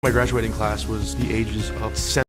My graduating class was the ages of 7.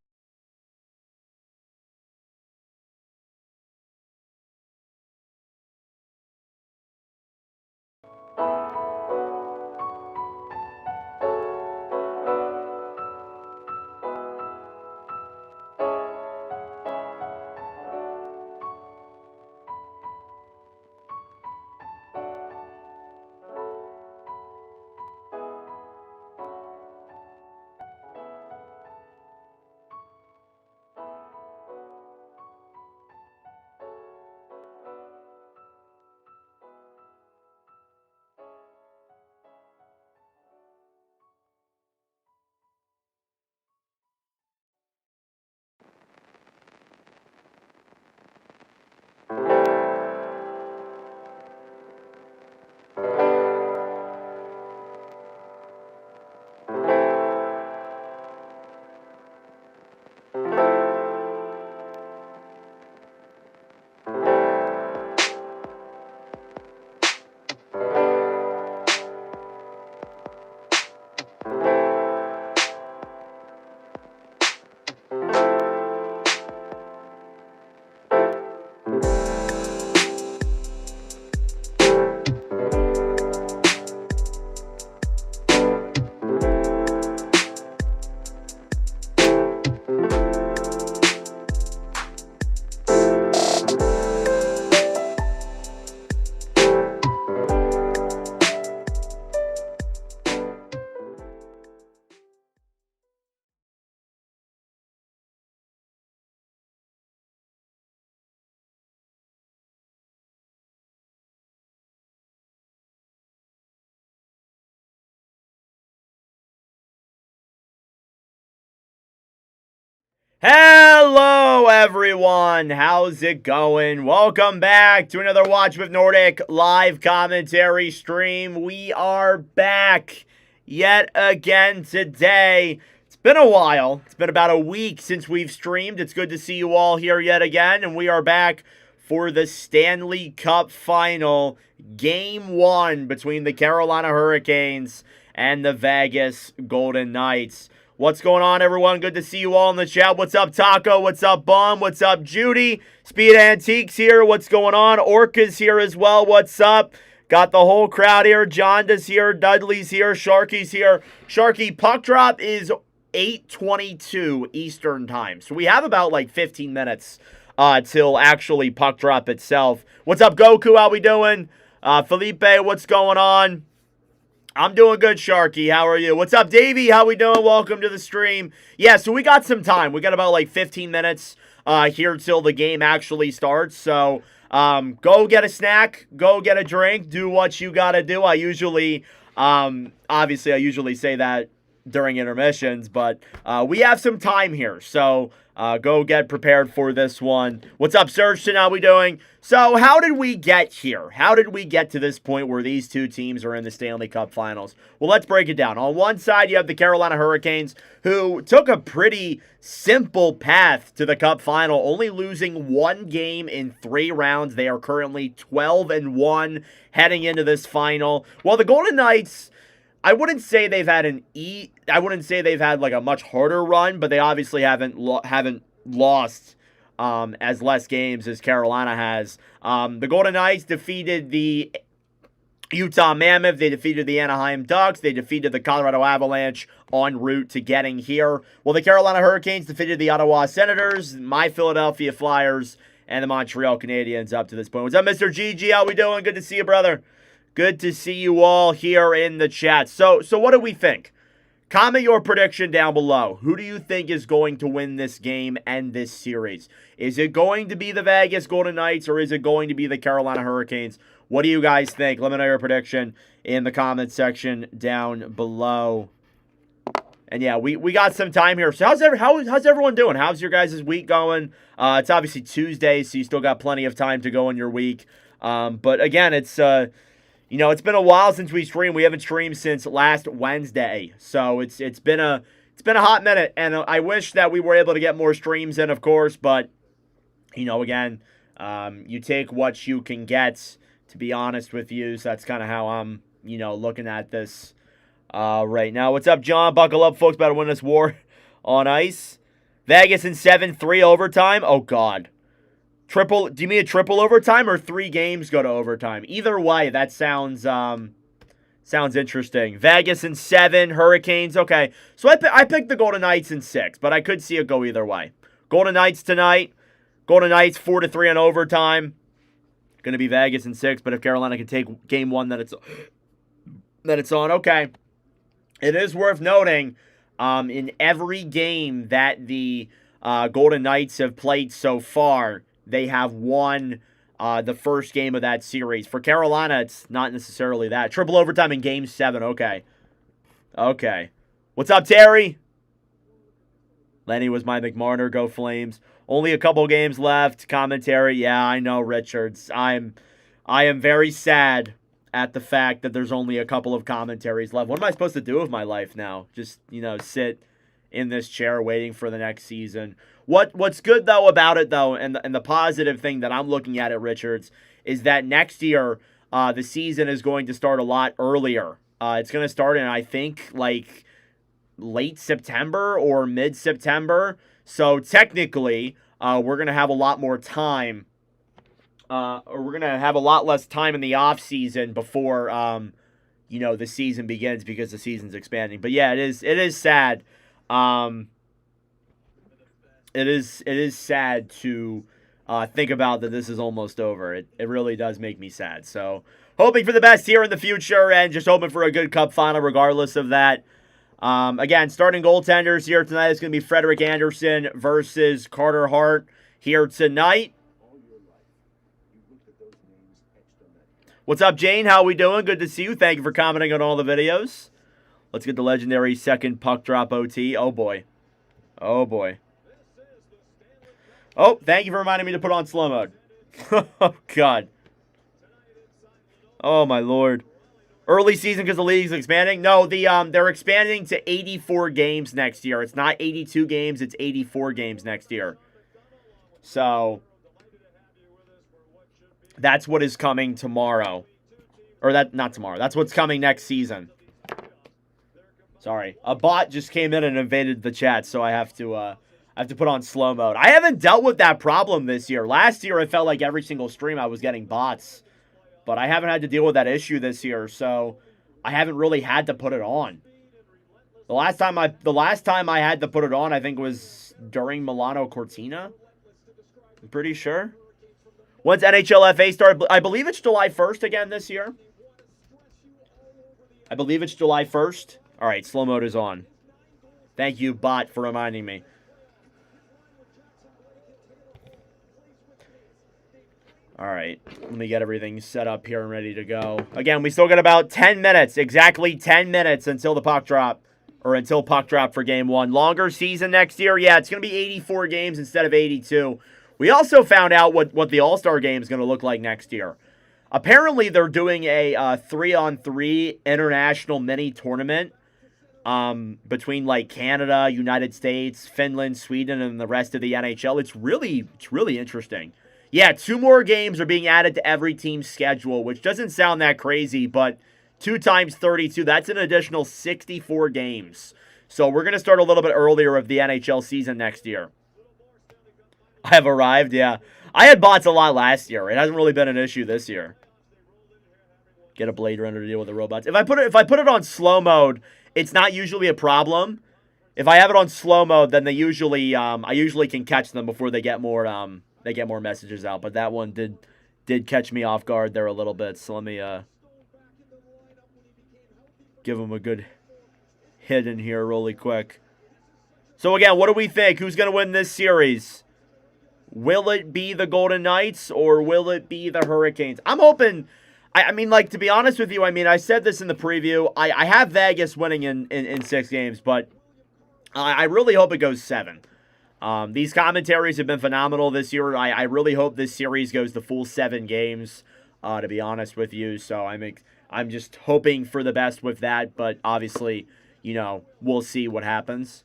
Hello everyone, how's it going? Welcome back to another Watch with Nordic live commentary stream. We are back yet again today. It's been a while. It's been about a week since we've streamed. It's good to see you all here yet again, and we are back for the Stanley Cup Final, Game 1 between the Carolina Hurricanes and the Vegas Golden Knights. What's going on, everyone? Good to see you all in the chat. What's up, Taco? What's up, Bum? What's up, Judy? Speed Antiques here. What's going on? Orca's here as well. What's up? Got the whole crowd here. Jonda's here. Dudley's here. Sharky's here. Sharky, puck drop is 8:22 Eastern time. So we have about like 15 minutes till actually puck drop itself. What's up, Goku? How we doing? Felipe, what's going on? I'm doing good, Sharky. How are you? What's up, Davey? How we doing? Welcome to the stream. Yeah, so we got some time. We got about like 15 minutes here till the game actually starts. So go get a snack. Go get a drink. Do what you got to do. I usually, obviously, I usually say that during intermissions, but we have some time here. So go get prepared for this one. What's up, Surgeon? How we doing? So how did we get here? How did we get to this point where these two teams are in the Stanley Cup Finals? Well, let's break it down. On one side, you have the Carolina Hurricanes, who took a pretty simple path to the Cup Final, only losing one game in 3 rounds. They are currently 12-1 heading into this final. While the Golden Knights, I wouldn't say they've had like a much harder run, but they obviously haven't lost as less games as Carolina has. The Golden Knights defeated the Utah Mammoth. They defeated the Anaheim Ducks. They defeated the Colorado Avalanche en route to getting here. Well, the Carolina Hurricanes defeated the Ottawa Senators, my Philadelphia Flyers, and the Montreal Canadiens up to this point. What's up, Mr. GG? How we doing? Good to see you, brother. Good to see you all here in the chat. So what do we think? Comment your prediction down below. Who do you think is going to win this game and this series? Is it going to be the Vegas Golden Knights or is it going to be the Carolina Hurricanes? What do you guys think? Let me know your prediction in the comment section down below. And yeah, we got some time here. So how's everyone doing? How's your guys' week going? It's obviously Tuesday, so you still got plenty of time to go in your week. But again, it's it's been a while since we streamed. We haven't streamed since last Wednesday. So it's been a hot minute, and I wish that we were able to get more streams in, of course, but again, you take what you can get, to be honest with you. So that's kind of how I'm, looking at this right now. What's up, John? Buckle up, folks. About to win this war on ice. Vegas in 7-3 overtime. Oh, God. Triple. Do you mean a triple overtime or 3 games go to overtime? Either way, that sounds interesting. Vegas in 7, Hurricanes. Okay, so I picked the Golden Knights in 6, but I could see it go either way. Golden Knights tonight. Golden Knights 4-3 in overtime. Going to be Vegas in 6, but if Carolina can take game 1, then it's on. Okay. It is worth noting, in every game that the Golden Knights have played so far, they have won the first game of that series. For Carolina, it's not necessarily that. Triple overtime in game 7. Okay. Okay. What's up, Terry? Lenny was my McMarner. Go Flames. Only a couple games left. Commentary. Yeah, I know, Richards. I am very sad at the fact that there's only a couple of commentaries left. What am I supposed to do with my life now? Just, sit in this chair waiting for the next season. What's good, though, about it, though, and the positive thing that I'm looking at Richards, is that next year the season is going to start a lot earlier. It's going to start in, I think, like late September or mid-September. So technically, we're going to have a lot more time, or we're going to have a lot less time in the off season before the season begins, because the season's expanding. But yeah, it is sad. It is sad to think about that this is almost over. It really does make me sad. So hoping for the best here in the future, and just hoping for a good Cup final regardless of that. Again, starting goaltenders here tonight is going to be Frederik Andersen versus Carter Hart here tonight. What's up, Jane? How we doing? Good to see you. Thank you for commenting on all the videos. Let's get the legendary second puck drop OT. Oh, boy. Oh, boy. Oh, thank you for reminding me to put on slow mode. Oh, God. Oh, my Lord. Early season because the league's expanding? No, they're expanding to 84 games next year. It's not 82 games, it's 84 games next year. So, that's what is coming tomorrow. Or not tomorrow. That's what's coming next season. Sorry. A bot just came in and invaded the chat, so I have to put on slow mode. I haven't dealt with that problem this year. Last year, it felt like every single stream I was getting bots. But I haven't had to deal with that issue this year, so I haven't really had to put it on. The last time I had to put it on, I think, was during Milano Cortina. I'm pretty sure. When's NHL FA start? I believe it's July 1st again this year. I believe it's July 1st. All right, slow mode is on. Thank you, bot, for reminding me. All right, let me get everything set up here and ready to go. Again, we still got about 10 minutes, exactly 10 minutes until the puck drop, or until puck drop for game 1. Longer season next year? Yeah, it's going to be 84 games instead of 82. We also found out what the All-Star game is going to look like next year. Apparently, they're doing a 3-on-3 international mini tournament between like Canada, United States, Finland, Sweden, and the rest of the NHL. It's really interesting. Yeah, 2 more games are being added to every team's schedule, which doesn't sound that crazy, but 2 times 32, that's an additional 64 games. So we're going to start a little bit earlier of the NHL season next year. I have arrived, yeah. I had bots a lot last year. It hasn't really been an issue this year. Get a Blade Runner to deal with the robots. If I put it on slow mode, it's not usually a problem. If I have it on slow mode, then I usually can catch them before they get more messages out. But that one did catch me off guard there a little bit. So let me give them a good hit in here really quick. So again, what do we think? Who's going to win this series? Will it be the Golden Knights or will it be the Hurricanes? I'm hoping. I mean, like, to be honest with you, I mean, I said this in the preview. I have Vegas winning in 6 games, but I really hope it goes 7. These commentaries have been phenomenal this year. I really hope this series goes the full 7 games, to be honest with you. So I'm just hoping for the best with that, but obviously, we'll see what happens.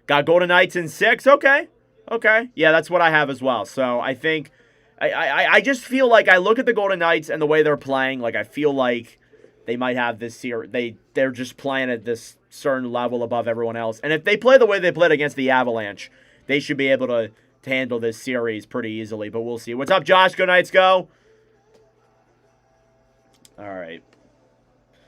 Got Golden Knights in 6? Okay. Yeah, that's what I have as well. So I think, I just feel like I look at the Golden Knights and the way they're playing, like I feel like they might have this series. They're just playing at this certain level above everyone else. And if they play the way they played against the Avalanche, they should be able to handle this series pretty easily. But we'll see. What's up, Josh? Go Knights, go. All right.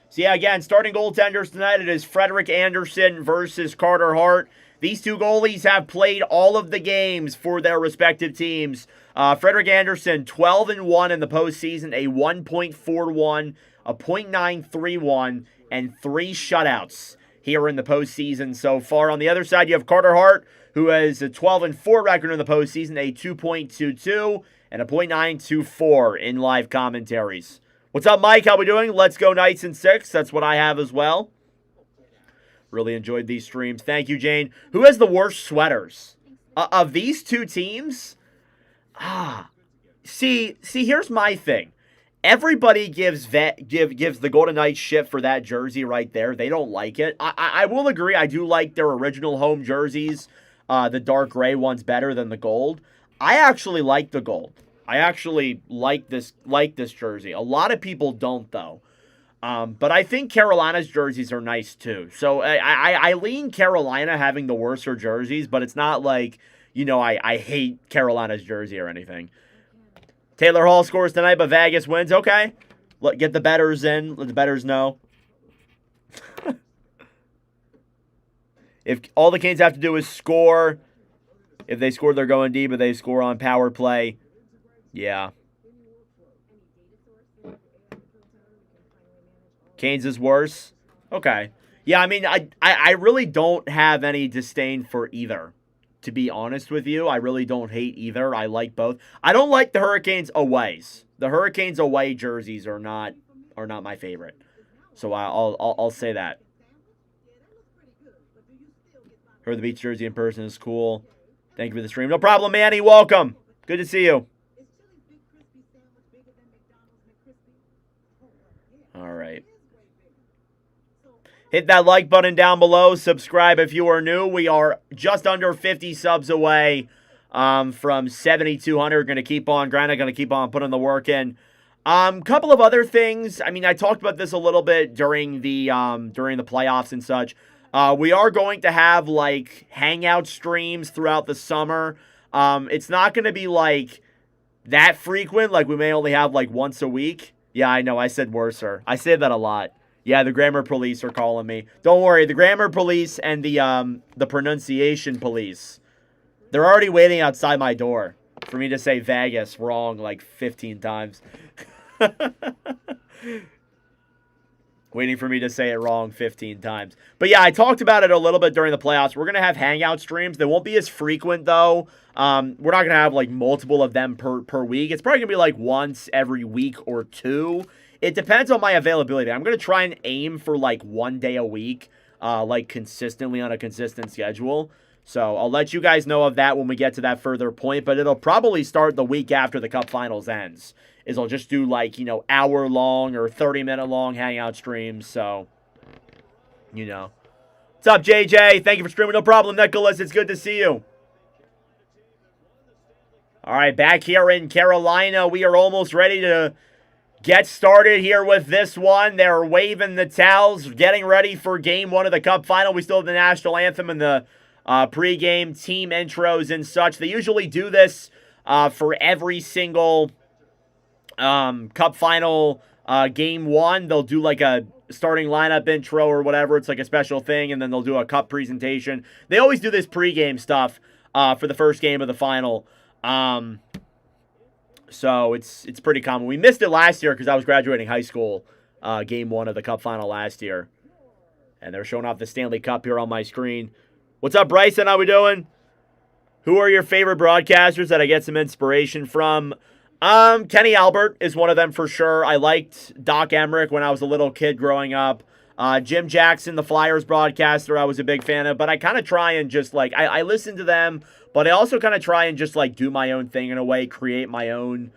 So, yeah, again, starting goaltenders tonight, it is Frederik Andersen versus Carter Hart. These two goalies have played all of the games for their respective teams. Frederik Andersen, 12-1 in the postseason, a 1.41, a .931, and 3 shutouts here in the postseason so far. On the other side, you have Carter Hart, who has a 12-4 record in the postseason, a 2.22, and a .924 in live commentaries. What's up, Mike? How we doing? Let's go Knights in 6. That's what I have as well. Really enjoyed these streams. Thank you, Jane. Who has the worst sweaters? Of these two teams? See, here's my thing. Everybody gives the Golden Knights shit for that jersey right there. They don't like it. I will agree. I do like their original home jerseys. The dark gray one's better than the gold. I actually like the gold. I actually like this jersey. A lot of people don't, though. But I think Carolina's jerseys are nice, too. So I lean Carolina having the worser jerseys, but it's not like, I hate Carolina's jersey or anything. Taylor Hall scores tonight, but Vegas wins. Okay. Get the bettors in. Let the bettors know. If all the Canes have to do is score, if they score, they're going deep. If they score on power play, yeah. Canes is worse. Okay. Yeah, I mean, I really don't have any disdain for either, to be honest with you. I really don't hate either. I like both. I don't like the Hurricanes aways. The Hurricanes away jerseys are not my favorite. So I'll say that. Heard the Beach jersey in person is cool. Thank you for the stream. No problem, Manny. Welcome. Good to see you. All right. Hit that like button down below. Subscribe if you are new. We are just under 50 subs away from 7,200. Going to keep on grinding. Going to keep on putting the work in. Couple of other things. I mean, I talked about this a little bit during the playoffs and such. We are going to have like hangout streams throughout the summer. It's not going to be like that frequent. Like we may only have like once a week. Yeah, I know. I said worser. I say that a lot. Yeah, the grammar police are calling me. Don't worry. The grammar police and the pronunciation police, they're already waiting outside my door for me to say Vegas wrong like 15 times. Waiting for me to say it wrong 15 times. But yeah, I talked about it a little bit during the playoffs. We're going to have hangout streams. They won't be as frequent, though. We're not going to have, like, multiple of them per week. It's probably going to be, like, once every week or two. It depends on my availability. I'm going to try and aim for, like, one day a week, like, consistently on a consistent schedule. So I'll let you guys know of that when we get to that further point. But it'll probably start the week after the Cup Finals ends. I'll just do, like, hour-long or 30-minute-long hangout streams. So, What's up, JJ? Thank you for streaming. No problem, Nicholas. It's good to see you. All right, back here in Carolina, we are almost ready to get started here with this one. They're waving the towels, getting ready for Game 1 of the Cup Final. We still have the National Anthem and the pregame team intros and such. They usually do this for every single Cup Final Game 1. They'll do like a starting lineup intro or whatever. It's like a special thing, and then they'll do a cup presentation. They always do this pregame stuff for the first game of the final. So it's pretty common. We missed it last year because I was graduating high school, Game 1 of the Cup Final last year. And they're showing off the Stanley Cup here on my screen. What's up, Bryson? How we doing? Who are your favorite broadcasters that I get some inspiration from? Kenny Albert is one of them for sure. I liked Doc Emmerich when I was a little kid growing up. Jim Jackson, the Flyers broadcaster, I was a big fan of. But I kind of try and just, like, I listen to them, but I also kind of try and just, like, do my own thing in a way, create my own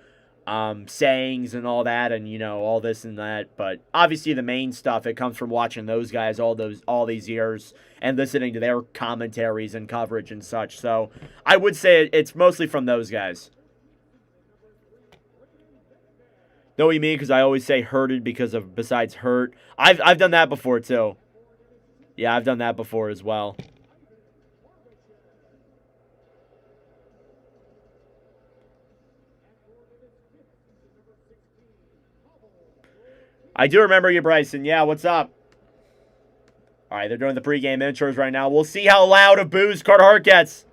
sayings and all that, and, all this and that. But obviously the main stuff, it comes from watching those guys all these years and listening to their commentaries and coverage and such. So I would say it's mostly from those guys. Know what you mean? Because I always say hurted because of besides hurt. I've done that before too. Yeah, I've done that before as well. I do remember you, Bryson. Yeah, what's up? All right, they're doing the pregame intros right now. We'll see how loud of boos Carter Hart gets.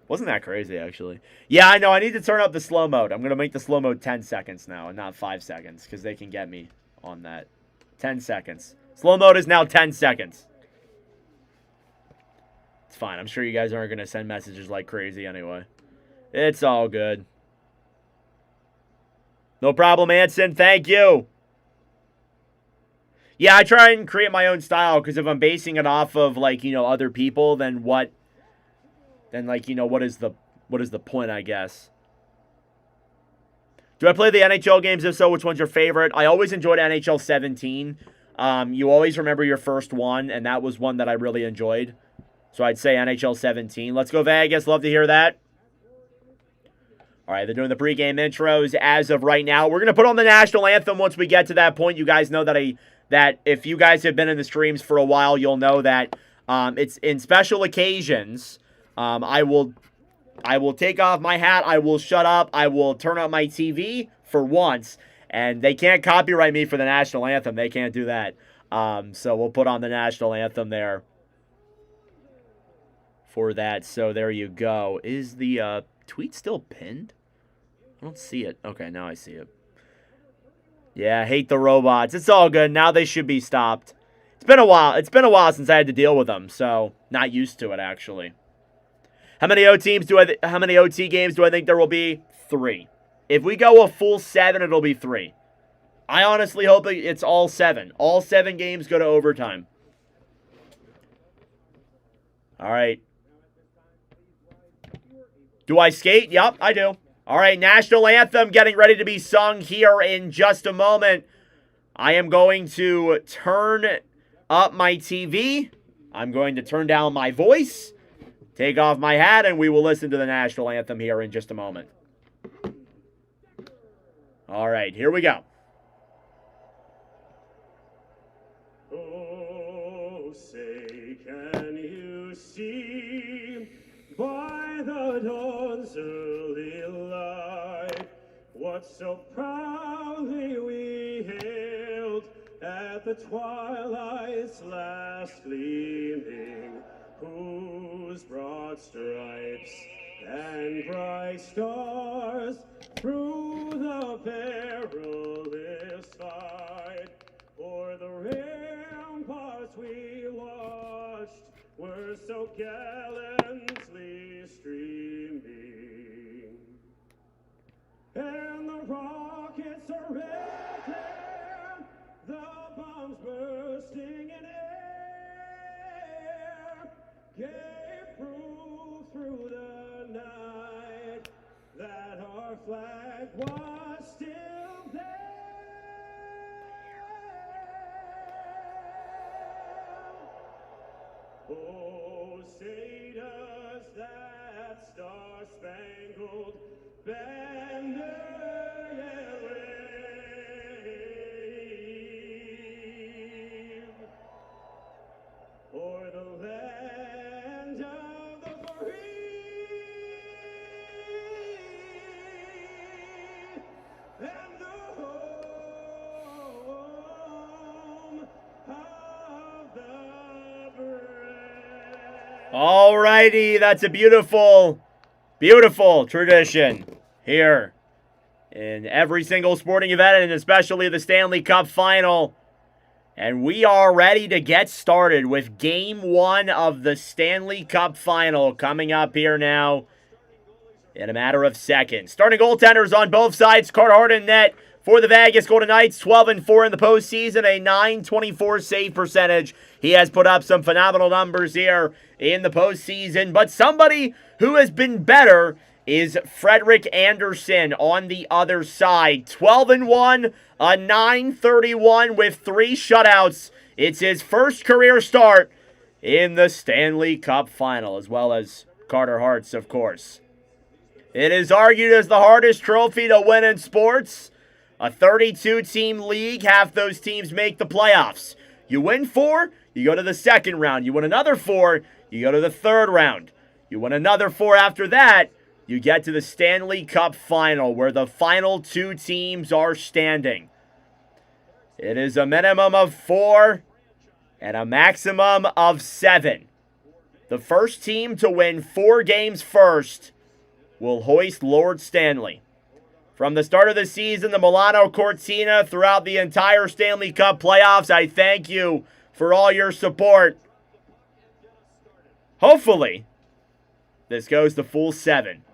Wasn't that crazy, actually? Yeah, I know. I need to turn up the slow mode. I'm going to make the slow mode 10 seconds now and not 5 seconds because they can get me on that. 10 seconds. Slow mode is now 10 seconds. It's fine. I'm sure you guys aren't going to send messages like crazy anyway. It's all good. No problem, Anson. Thank you. Yeah, I try and create my own style because if I'm basing it off of, like, you know, other people, then what... Then, like, you know, what is the point, I guess? Do I play the NHL games? If so, which one's your favorite? I always enjoyed NHL 17. You always remember your first one, and that was one that I really enjoyed. So I'd say NHL 17. Let's go Vegas. Love to hear that. All right, they're doing the pregame intros as of right now. We're going to put on the national anthem once we get to that point. You guys know that if you guys have been in the streams for a while, you'll know that it's in special occasions. I will take off my hat. I will shut up. I will turn on my TV for once. And they can't copyright me for the national anthem. They can't do that. So we'll put on the national anthem there for that. So there you go. Is the tweet still pinned? I don't see it. Okay, now I see it. Yeah, hate the robots. It's all good. Now they should be stopped. It's been a while. It's been a while since I had to deal with them. So not used to it, actually. How many OT games do I think there will be? 3. If we go a full 7, it'll be 3. I honestly hope it's all 7. All 7 games go to overtime. All right. Do I skate? Yep, I do. All right, national anthem getting ready to be sung here in just a moment. I am going to turn up my TV. I'm going to turn down my voice. Take off my hat, and we will listen to the national anthem here in just a moment. All right, here we go. Oh, say, can you see by the dawn's early light what so proudly we hailed at the twilight's last gleaming, whose broad stripes and bright stars through the perilous fight o'er the ramparts we watched were so gallantly streaming, and the rockets are red, the bombs bursting in air gave proof through the night that our flag was still there. Oh, say does that star-spangled banner yet wave o'er the land of the free and the home of the brave. Alrighty, that's a beautiful, beautiful tradition here in every single sporting event, and especially the Stanley Cup Final. And we are ready to get started with Game 1 of the Stanley Cup Final coming up here now in a matter of seconds. Starting goaltenders on both sides, Carter Hart in net for the Vegas Golden Knights, 12-4 in the postseason, a .924 save percentage. He has put up some phenomenal numbers here in the postseason, but somebody who has been better is Frederik Andersen on the other side. 12-1, a .931 with 3 shutouts. It's his first career start in the Stanley Cup Final, as well as Carter Hart's, of course. It is argued as the hardest trophy to win in sports. A 32-team league, half those teams make the playoffs. You win 4, you go to the second round. You win another 4, you go to the third round. You win another 4 after that, you get to the Stanley Cup final, where the final 2 teams are standing. It is a minimum of 4 and a maximum of 7. The first team to win 4 games first will hoist Lord Stanley. From the start of the season, the Milano Cortina, throughout the entire Stanley Cup playoffs, I thank you for all your support. Hopefully, this goes the full 7.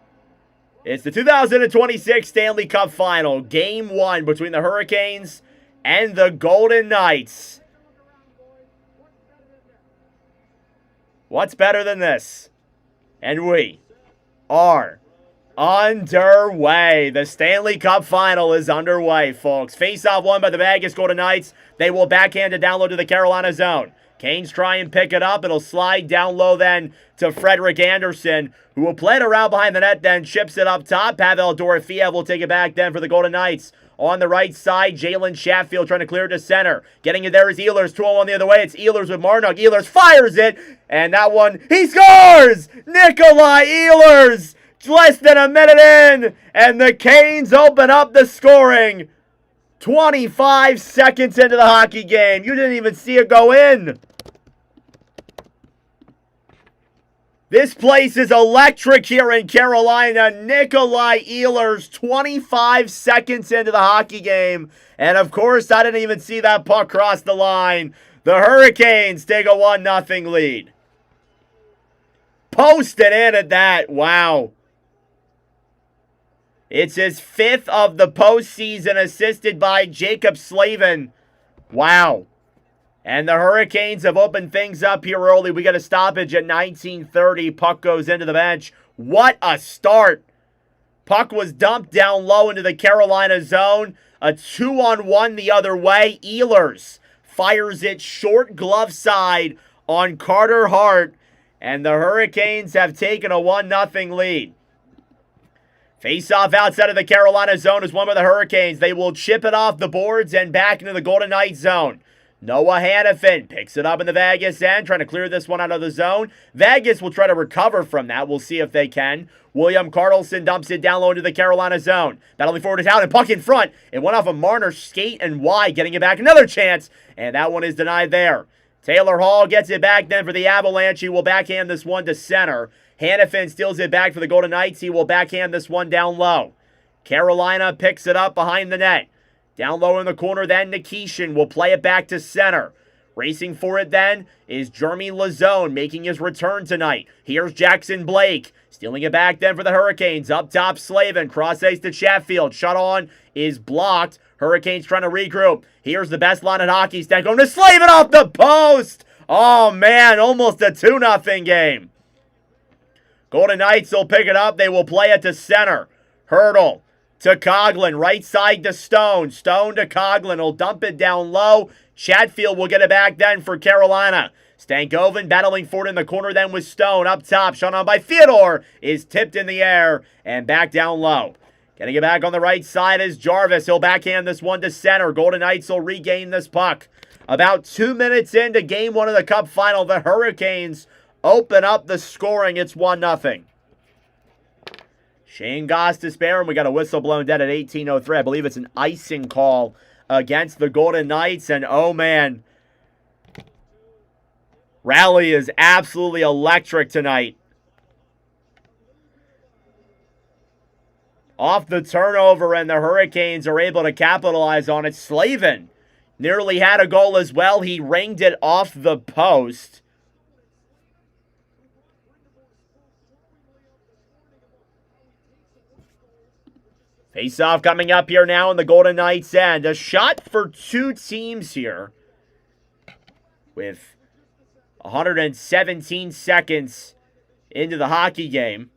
It's the 2026 Stanley Cup Final, Game 1 between the Hurricanes and the Golden Knights. What's better than this? And we are underway. The Stanley Cup Final is underway, folks. Face-off won by the Vegas Golden Knights. They will backhand it down low to the Carolina zone. Canes try and pick it up. It'll slide down low then to Frederik Andersen, who will play it around behind the net, then chips it up top. Pavel Dorofeev will take it back then for the Golden Knights. On the right side, Jalen Chatfield trying to clear to center. Getting it there is Ehlers. 2-on-1 the other way. It's Ehlers with Marnock. Ehlers fires it. And that one, he scores! Nikolai Ehlers! Less than a minute in. And the Canes open up the scoring. 25 seconds into the hockey game. You didn't even see it go in. This place is electric here in Carolina. Nikolai Ehlers, 25 seconds into the hockey game. And of course, I didn't even see that puck cross the line. The Hurricanes take a 1-0 lead. Posted in at that. Wow. It's his 5th of the postseason, assisted by Jacob Slavin. Wow. And the Hurricanes have opened things up here early. We got a stoppage at 19:30. Puck goes into the bench. What a start. Puck was dumped down low into the Carolina zone. A 2-on-1 the other way. Ehlers fires it short glove side on Carter Hart. And the Hurricanes have taken a 1-0 lead. Face-off outside of the Carolina zone is won by the Hurricanes. They will chip it off the boards and back into the Golden Knights zone. Noah Hannafin picks it up in the Vegas end, trying to clear this one out of the zone. Vegas will try to recover from that. We'll see if they can. William Karlsson dumps it down low into the Carolina zone. Battling forward is out and puck in front. It went off of Marner's skate and wide, getting it back. Another chance, and that one is denied there. Taylor Hall gets it back then for the Avalanche. He will backhand this one to center. Hannafin steals it back for the Golden Knights. He will backhand this one down low. Carolina picks it up behind the net. Down low in the corner then, Nikishin will play it back to center. Racing for it then is Jeremy Lazone making his return tonight. Here's Jackson Blake. Stealing it back then for the Hurricanes. Up top, Slavin. Cross ice to Chatfield. Shot on is blocked. Hurricanes trying to regroup. Here's the best line in hockey. Stan going to Slavin off the post. Oh, man. Almost a 2-0 game. Golden Knights will pick it up. They will play it to center. Hurdle to Coughlin. Right side to Stone. Stone to Coughlin. He'll dump it down low. Chatfield will get it back then for Carolina. Stankoven battling for it in the corner then with Stone. Up top, shot on by Theodore. Is tipped in the air and back down low. Getting it back on the right side is Jarvis. He'll backhand this one to center. Golden Knights will regain this puck. About 2 minutes into Game 1 of the Cup Final, the Hurricanes open up the scoring. It's 1-0. Shane Goss to spare, and we got a whistle blown dead at 18:03. I believe it's an icing call against the Golden Knights, and oh man, Rally is absolutely electric tonight. Off the turnover, and the Hurricanes are able to capitalize on it. Slavin nearly had a goal as well. He ringed it off the post. Face-off coming up here now in the Golden Knights' end. A shot for two teams here with 117 seconds into the hockey game.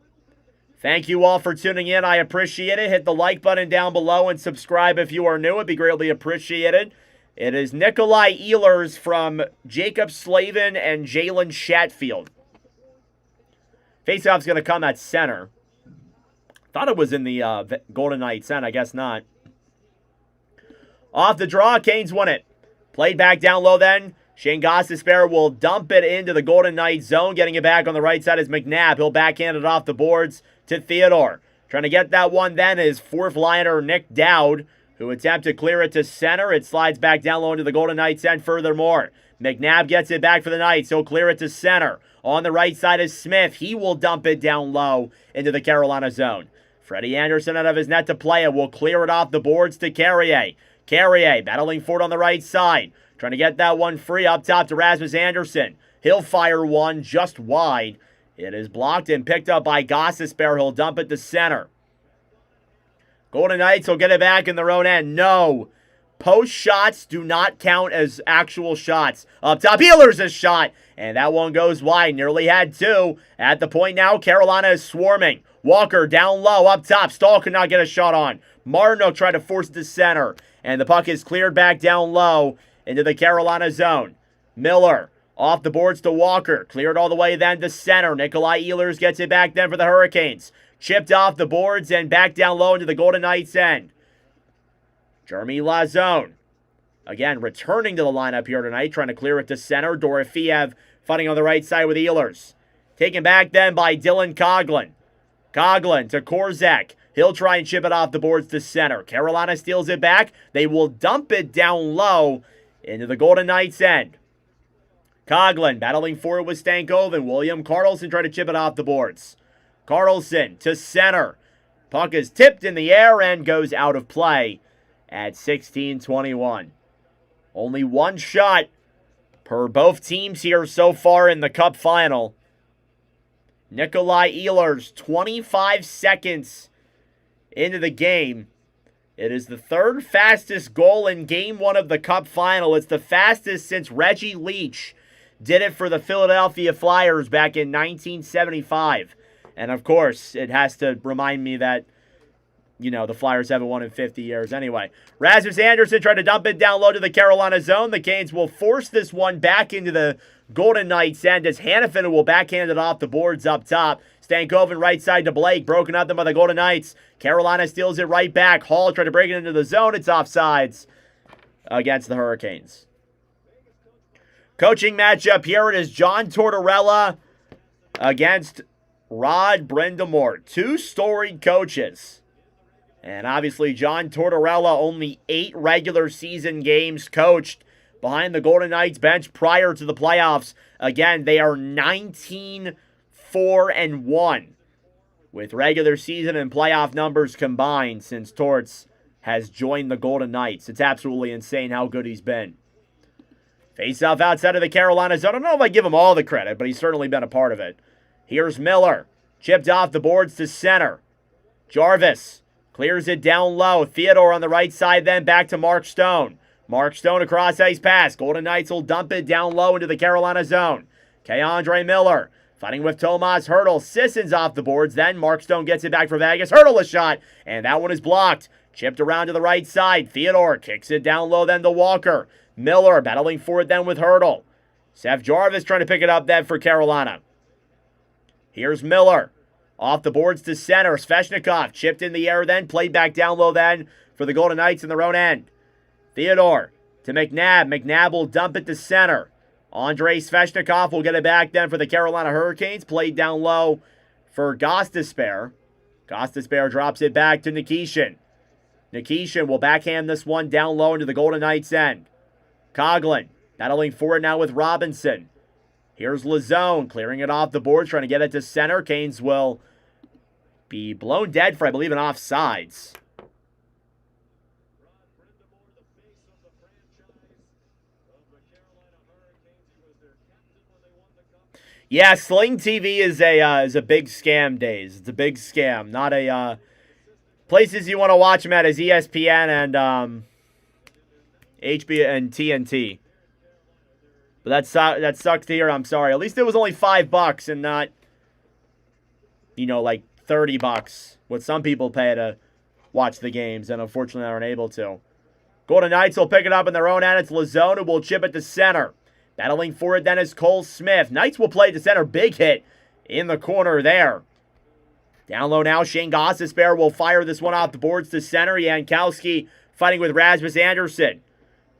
Thank you all for tuning in. I appreciate it. Hit the like button down below and subscribe if you are new. It'd be greatly appreciated. It is Nikolai Ehlers from Jacob Slavin and Jalen Chatfield. Face-off's going to come at center. Thought it was in the Golden Knights end. I guess not. Off the draw, Canes won it. Played back down low then. Shane Gostisbehere will dump it into the Golden Knights zone. Getting it back on the right side is McNabb. He'll backhand it off the boards to Theodore. Trying to get that one then is fourth liner Nick Dowd, who attempts to clear it to center. It slides back down low into the Golden Knights end furthermore. McNabb gets it back for the Knights. He'll clear it to center. On the right side is Smith. He will dump it down low into the Carolina zone. Freddie Anderson out of his net to play it. Will clear it off the boards to Carrier. Carrier battling for it on the right side. Trying to get that one free up top to Rasmus Anderson. He'll fire one just wide. It is blocked and picked up by Gostisbehere. He'll dump it to center. Golden Knights will get it back in their own end. No. Post shots do not count as actual shots. Up top, Ehlers' shot. And that one goes wide. Nearly had two. At the point now, Carolina is swarming. Walker down low, up top. Stahl could not get a shot on. Martinook tried to force it to center. And the puck is cleared back down low into the Carolina zone. Miller off the boards to Walker. Cleared all the way then to center. Nikolai Ehlers gets it back then for the Hurricanes. Chipped off the boards and back down low into the Golden Knights end. Jeremy Lazone. Again, returning to the lineup here tonight. Trying to clear it to center. Dorofeev fighting on the right side with Ehlers. Taken back then by Dylan Coghlan. Coghlan to Korzak. He'll try and chip it off the boards to center. Carolina steals it back. They will dump it down low into the Golden Knights end. Coghlan battling for it with Stankoven. William Karlsson trying to chip it off the boards. Karlsson to center. Puck is tipped in the air and goes out of play at 16:21. Only one shot per both teams here so far in the Cup final. Nikolai Ehlers, 25 seconds into the game. It is the third fastest goal in Game 1 of the Cup final. It's the fastest since Reggie Leach did it for the Philadelphia Flyers back in 1975. And of course, it has to remind me that, you know, the Flyers haven't won in 50 years anyway. Rasmus Anderson tried to dump it down low to the Carolina zone. The Canes will force this one back into the Golden Knights end as Hanifin will backhand it off the boards up top. Stankoven right side to Blake, broken up then by the Golden Knights. Carolina steals it right back. Hall tried to break it into the zone. It's offsides against the Hurricanes. Coaching matchup here, it is John Tortorella against Rod Brind'Amour. Two storied coaches. And obviously John Tortorella only 8 regular season games coached behind the Golden Knights bench prior to the playoffs. Again, they are 19-4-1 with regular season and playoff numbers combined since Torts has joined the Golden Knights. It's absolutely insane how good he's been. Face-off outside of the Carolina zone. I don't know if I give him all the credit, but he's certainly been a part of it. Here's Miller. Chipped off the boards to center. Jarvis clears it down low. Theodore on the right side then back to Mark Stone. Mark Stone across ice pass. Golden Knights will dump it down low into the Carolina zone. Keandre Miller fighting with Tomas Hertl. Sissons off the boards. Then Mark Stone gets it back for Vegas. Hertl a shot. And that one is blocked. Chipped around to the right side. Theodore kicks it down low then to Walker. Miller battling for it then with Hertl. Seth Jarvis trying to pick it up then for Carolina. Here's Miller. Off the boards to center. Svechnikov chipped in the air then. Played back down low then for the Golden Knights in their own end. Theodore to McNabb. McNabb will dump it to center. Andrei Svechnikov will get it back then for the Carolina Hurricanes. Played down low for Gostisbehere. Gostisbehere drops it back to Nikishin. Nikishin will backhand this one down low into the Golden Knights end. Coghlan battling for it now with Robinson. Here's Lazone clearing it off the board, trying to get it to center. Canes will be blown dead for, I believe, an offsides. Yeah, Sling TV is a big scam days. It's a big scam. Not a places you want to watch them at is ESPN and HBO and TNT. But that sucks to hear. I'm sorry. At least it was only $5 and not, you know, like $30, what some people pay to watch the games, and unfortunately aren't able to. Golden Knights will pick it up in their own end. It's Lazone who will chip it to center. Battling for it then is Cole Smith. Knights will play to center. Big hit in the corner there. Down low now, Shane Gostisbehere will fire this one off the boards to center. Jankowski fighting with Rasmus Andersson.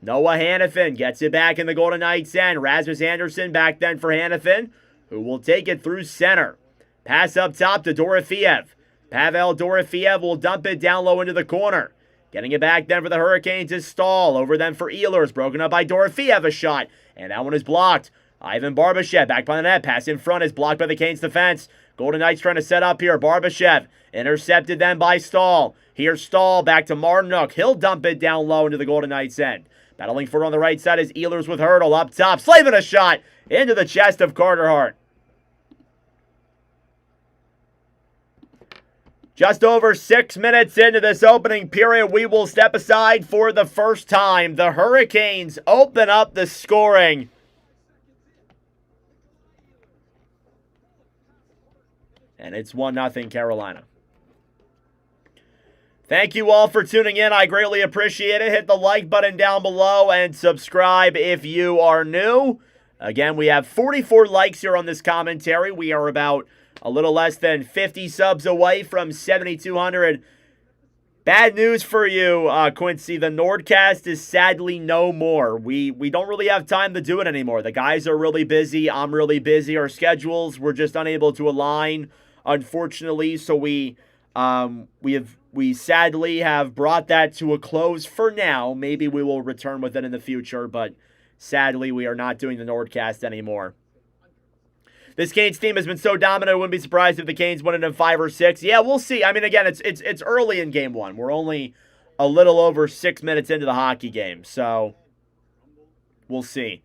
Noah Hannafin gets it back in the Golden Knights' end. Rasmus Andersson back then for Hannafin, who will take it through center. Pass up top to Dorofeev. Pavel Dorofeev will dump it down low into the corner. Getting it back then for the Hurricanes is Stahl. Over them for Ehlers. Broken up by Dorofeev, a shot. And that one is blocked. Ivan Barbashev back by the net. Pass in front is blocked by the Canes defense. Golden Knights trying to set up here. Barbashev intercepted then by Stahl. Here's Stahl back to Martinook. He'll dump it down low into the Golden Knights' end. Battling for it on the right side is Ehlers with Hurdle up top. Slavin a shot into the chest of Carter Hart. Just over 6 minutes into this opening period, we will step aside for the first time. The Hurricanes open up the scoring. And it's 1-0 Carolina. Thank you all for tuning in. I greatly appreciate it. Hit the like button down below and subscribe if you are new. Again, we have 44 likes here on this commentary. We are about a little less than 50 subs away from 7,200. Bad news for you, Quincy. The Nordcast is sadly no more. We don't really have time to do it anymore. The guys are really busy. I'm really busy. Our schedules were just unable to align, unfortunately. So we sadly have brought that to a close for now. Maybe we will return with it in the future, but sadly we are not doing the Nordcast anymore. This Canes team has been so dominant, I wouldn't be surprised if the Canes win it in 5 or 6. Yeah, we'll see. I mean, again, it's early in game 1. We're only a little over 6 minutes into the hockey game, so we'll see.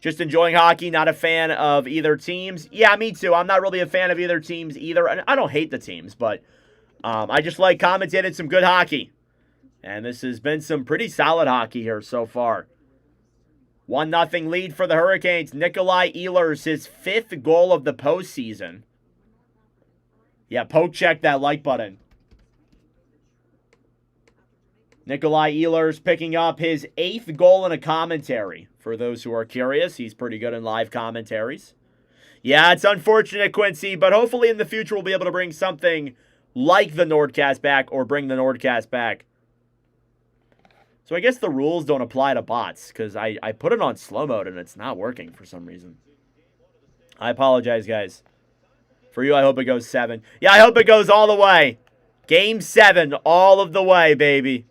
Just enjoying hockey, not a fan of either teams. Yeah, me too. I'm not really a fan of either teams either. I don't hate the teams, but I just like commentating some good hockey. And this has been some pretty solid hockey here so far. 1-0 lead for the Hurricanes. Nikolai Ehlers, his 5th goal of the postseason. Yeah, poke check that like button. Nikolai Ehlers picking up his 8th goal in a commentary. For those who are curious, he's pretty good in live commentaries. Yeah, it's unfortunate, Quincy, but hopefully in the future we'll be able to bring something like the Nordcast back or bring the Nordcast back. So I guess the rules don't apply to bots because I put it on slow mode and it's not working for some reason. I apologize, guys. For you, I hope it goes 7. Yeah, I hope it goes all the way. Game 7, all of the way, baby.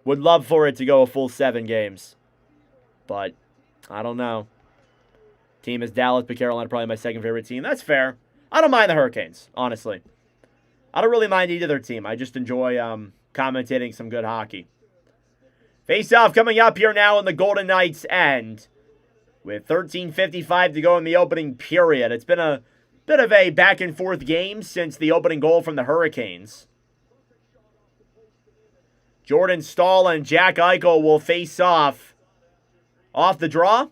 Would love for it to go a full 7 games. But, I don't know. Team is Dallas, but Carolina probably my second favorite team. That's fair. I don't mind the Hurricanes, honestly. I don't really mind either team. I just enjoy commentating some good hockey. Face-off coming up here now in the Golden Knights' end. With 13:55 to go in the opening period. It's been a bit of a back-and-forth game since the opening goal from the Hurricanes. Jordan Stahl and Jack Eichel will face off. Off the draw.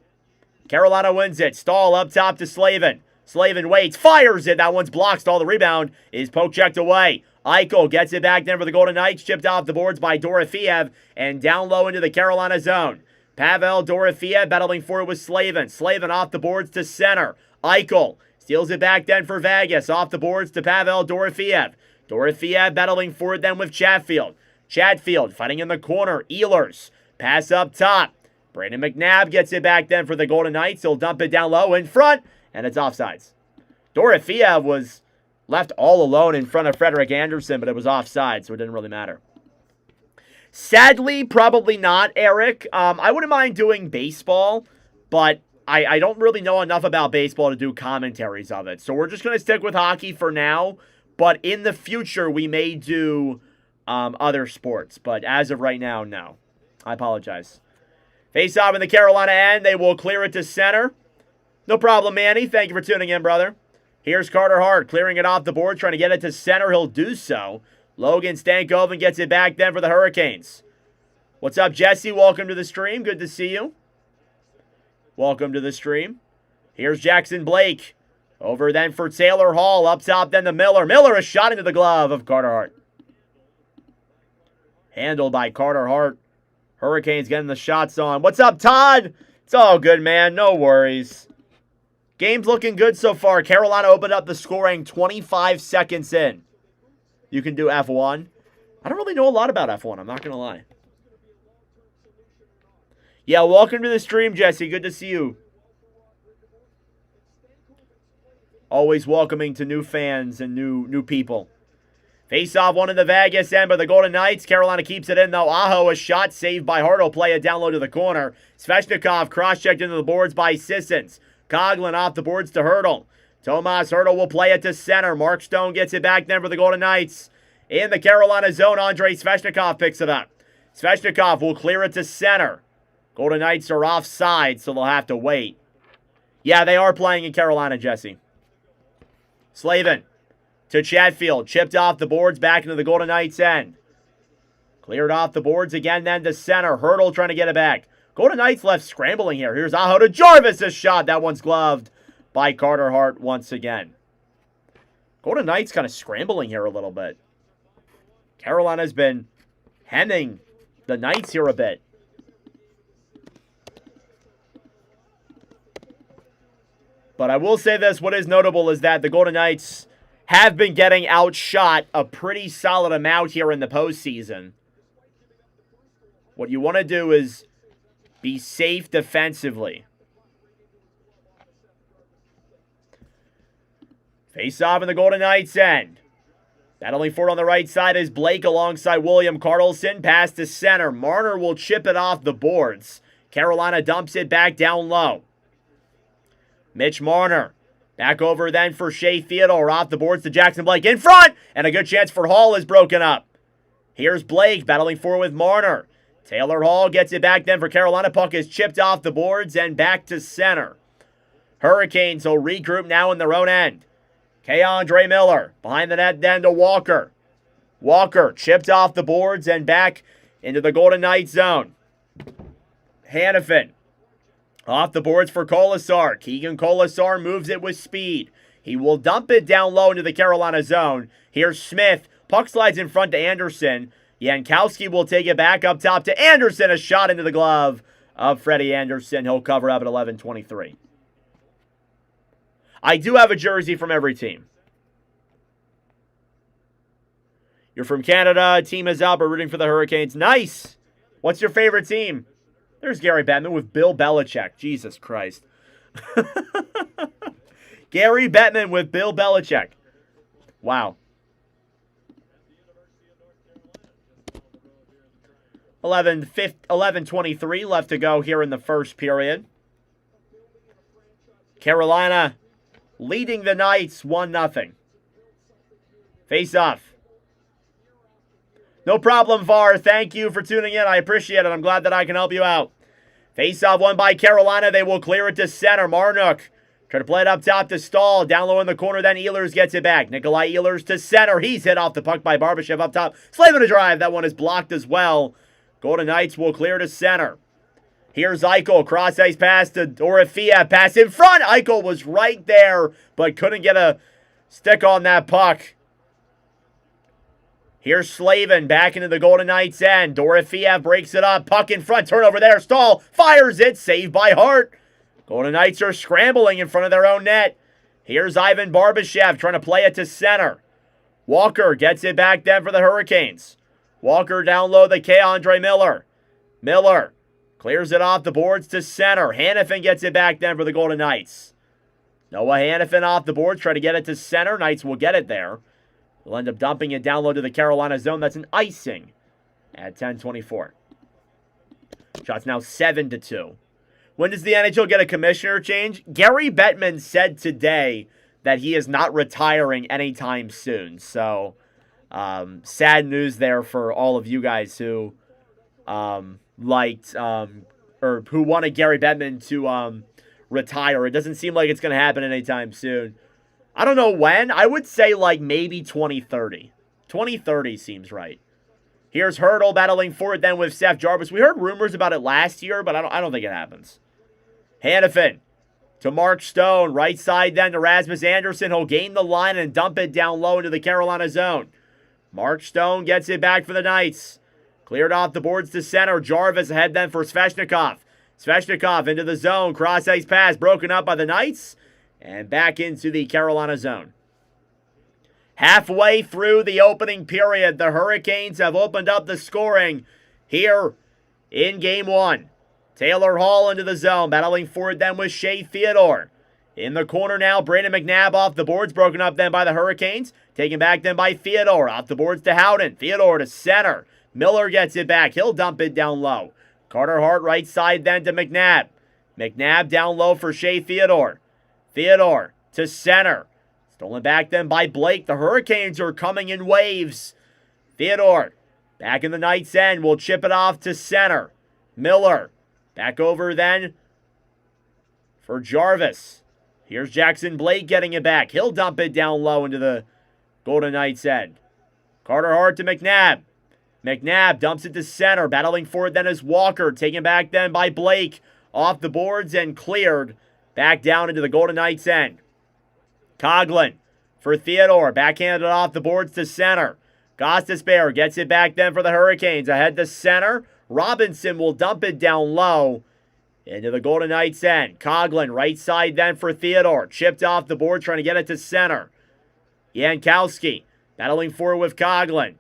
Carolina wins it. Stahl up top to Slavin. Slavin waits, fires it. That one's blocked. Stahl, the rebound, is poke checked away. Eichel gets it back then for the Golden Knights. Chipped off the boards by Dorofeev and down low into the Carolina zone. Pavel Dorofeev battling for it with Slavin. Slavin off the boards to center. Eichel steals it back then for Vegas. Off the boards to Pavel Dorofeev. Dorofeev battling for it then with Chatfield. Chatfield fighting in the corner. Ehlers. Pass up top. Brandon McNabb gets it back then for the Golden Knights. He'll dump it down low in front, and it's offsides. Dorofeev was left all alone in front of Frederik Andersen, but it was offside, so it didn't really matter. Sadly, probably not, Eric. I wouldn't mind doing baseball, but I don't really know enough about baseball to do commentaries of it. So we're just going to stick with hockey for now, but in the future, we may do other sports. But as of right now, no. I apologize. Face off in the Carolina end. They will clear it to center. No problem, Manny. Thank you for tuning in, brother. Here's Carter Hart clearing it off the board, trying to get it to center. He'll do so. Logan Stankoven gets it back then for the Hurricanes. What's up, Jesse? Welcome to the stream. Good to see you. Welcome to the stream. Here's Jackson Blake. Over then for Taylor Hall. Up top then to Miller. Miller, a shot into the glove of Carter Hart. Handled by Carter Hart. Hurricanes getting the shots on. What's up, Todd? It's all good, man. No worries. Game's looking good so far. Carolina opened up the scoring 25 seconds in. You can do F1. I don't really know a lot about F1, I'm not going to lie. Yeah, welcome to the stream, Jesse. Good to see you. Always welcoming to new fans and new people. Face-off one in the Vegas end by the Golden Knights. Carolina keeps it in, though. Aho, a shot saved by Hartle. Play it down low to the corner. Svechnikov cross-checked into the boards by Sissons. Coughlin off the boards to Hertl. Tomas Hertl will play it to center. Mark Stone gets it back then for the Golden Knights. In the Carolina zone, Andrei Svechnikov picks it up. Svechnikov will clear it to center. Golden Knights are offside, so they'll have to wait. Yeah, they are playing in Carolina, Jesse. Slavin to Chatfield. Chipped off the boards back into the Golden Knights end. Cleared off the boards again then to center. Hertl trying to get it back. Golden Knights left scrambling here. Here's Aho to Jarvis. A shot. That one's gloved by Carter Hart once again. Golden Knights kind of scrambling here a little bit. Carolina's been hemming the Knights here a bit. But I will say this, what is notable is that the Golden Knights have been getting outshot a pretty solid amount here in the postseason. What you want to do is be safe defensively. Face off in the Golden Knights end. Battling for it on the right side is Blake alongside William Karlsson. Pass to center. Marner will chip it off the boards. Carolina dumps it back down low. Mitch Marner. Back over then for Shea Theodore. Off the boards to Jackson Blake. In front! And a good chance for Hall is broken up. Here's Blake battling for it with Marner. Taylor Hall gets it back then for Carolina. Puck is chipped off the boards and back to center. Hurricanes will regroup now in their own end. Andre Miller behind the net then to Walker. Walker chipped off the boards and back into the Golden Knights zone. Hannafin off the boards for Kolasar. Keegan Kolasar moves it with speed. He will dump it down low into the Carolina zone. Here's Smith. Puck slides in front to Anderson. Jankowski will take it back up top to Anderson. A shot into the glove of Freddie Anderson. He'll cover up at 11:23. I do have a jersey from every team. You're from Canada. Team is out, but rooting for the Hurricanes. Nice. What's your favorite team? There's Gary Bettman with Bill Belichick. Jesus Christ. Gary Bettman with Bill Belichick. Wow. 11:23 left to go here in the first period. Carolina leading the Knights 1-0. Face off. No problem, VAR. Thank you for tuning in. I appreciate it. I'm glad that I can help you out. Face off won by Carolina. They will clear it to center. Marnook try to play it up top to Stahl. Down low in the corner, then Ehlers gets it back. Nikolai Ehlers to center. He's hit off the puck by Barbashev up top. Slavin a drive. That one is blocked as well. Golden Knights will clear to center. Here's Eichel, cross-ice pass to Orifia, pass in front. Eichel was right there, but couldn't get a stick on that puck. Here's Slavin, back into the Golden Knights end. Dorofiev breaks it up, puck in front, turnover there. Stahl fires it, saved by Hart. Golden Knights are scrambling in front of their own net. Here's Ivan Barbashev trying to play it to center. Walker gets it back then for the Hurricanes. Walker down low to Andre Miller. Miller clears it off the boards to center. Hannafin gets it back then for the Golden Knights. Noah Hannafin off the boards, try to get it to center. Knights will get it there. They'll end up dumping it down low to the Carolina zone. That's an icing at 10:24. Shots now 7-2. When does the NHL get a commissioner change? Gary Bettman said today that he is not retiring anytime soon. So, sad news there for all of you guys who liked or who wanted Gary Bettman to retire. It doesn't seem like it's going to happen anytime soon. I don't know when. I would say like maybe 2030. 2030 seems right. Here's Hertl battling for it then with Seth Jarvis. We heard rumors about it last year, but I don't think it happens. Hannafin to Mark Stone. Right side then to Rasmus Anderson. He'll gain the line and dump it down low into the Carolina zone. Mark Stone gets it back for the Knights. Cleared off the boards to center. Jarvis ahead then for Svechnikov. Svechnikov into the zone. Cross-ice pass broken up by the Knights. And back into the Carolina zone. Halfway through the opening period, the Hurricanes have opened up the scoring here in Game 1. Taylor Hall into the zone, battling for it then with Shea Theodore. In the corner now, Brandon McNabb off the boards, broken up then by the Hurricanes. Taken back then by Theodore, off the boards to Howden. Theodore to center. Miller gets it back. He'll dump it down low. Carter Hart right side then to McNabb. McNabb down low for Shea Theodore. Theodore to center. Stolen back then by Blake. The Hurricanes are coming in waves. Theodore back in the Knights' end. Will chip it off to center. Miller back over then for Jarvis. Here's Jackson Blake getting it back. He'll dump it down low into the Golden Knights' end. Carter Hart to McNabb. McNabb dumps it to center. Battling for it then is Walker. Taken back then by Blake. Off the boards and cleared. Back down into the Golden Knights' end. Coughlin for Theodore. Backhanded off the boards to center. Gostisbehere gets it back then for the Hurricanes. Ahead to center. Robinson will dump it down low into the Golden Knights' end. Coughlin right side then for Theodore. Chipped off the board trying to get it to center. Jankowski battling forward with Coughlin.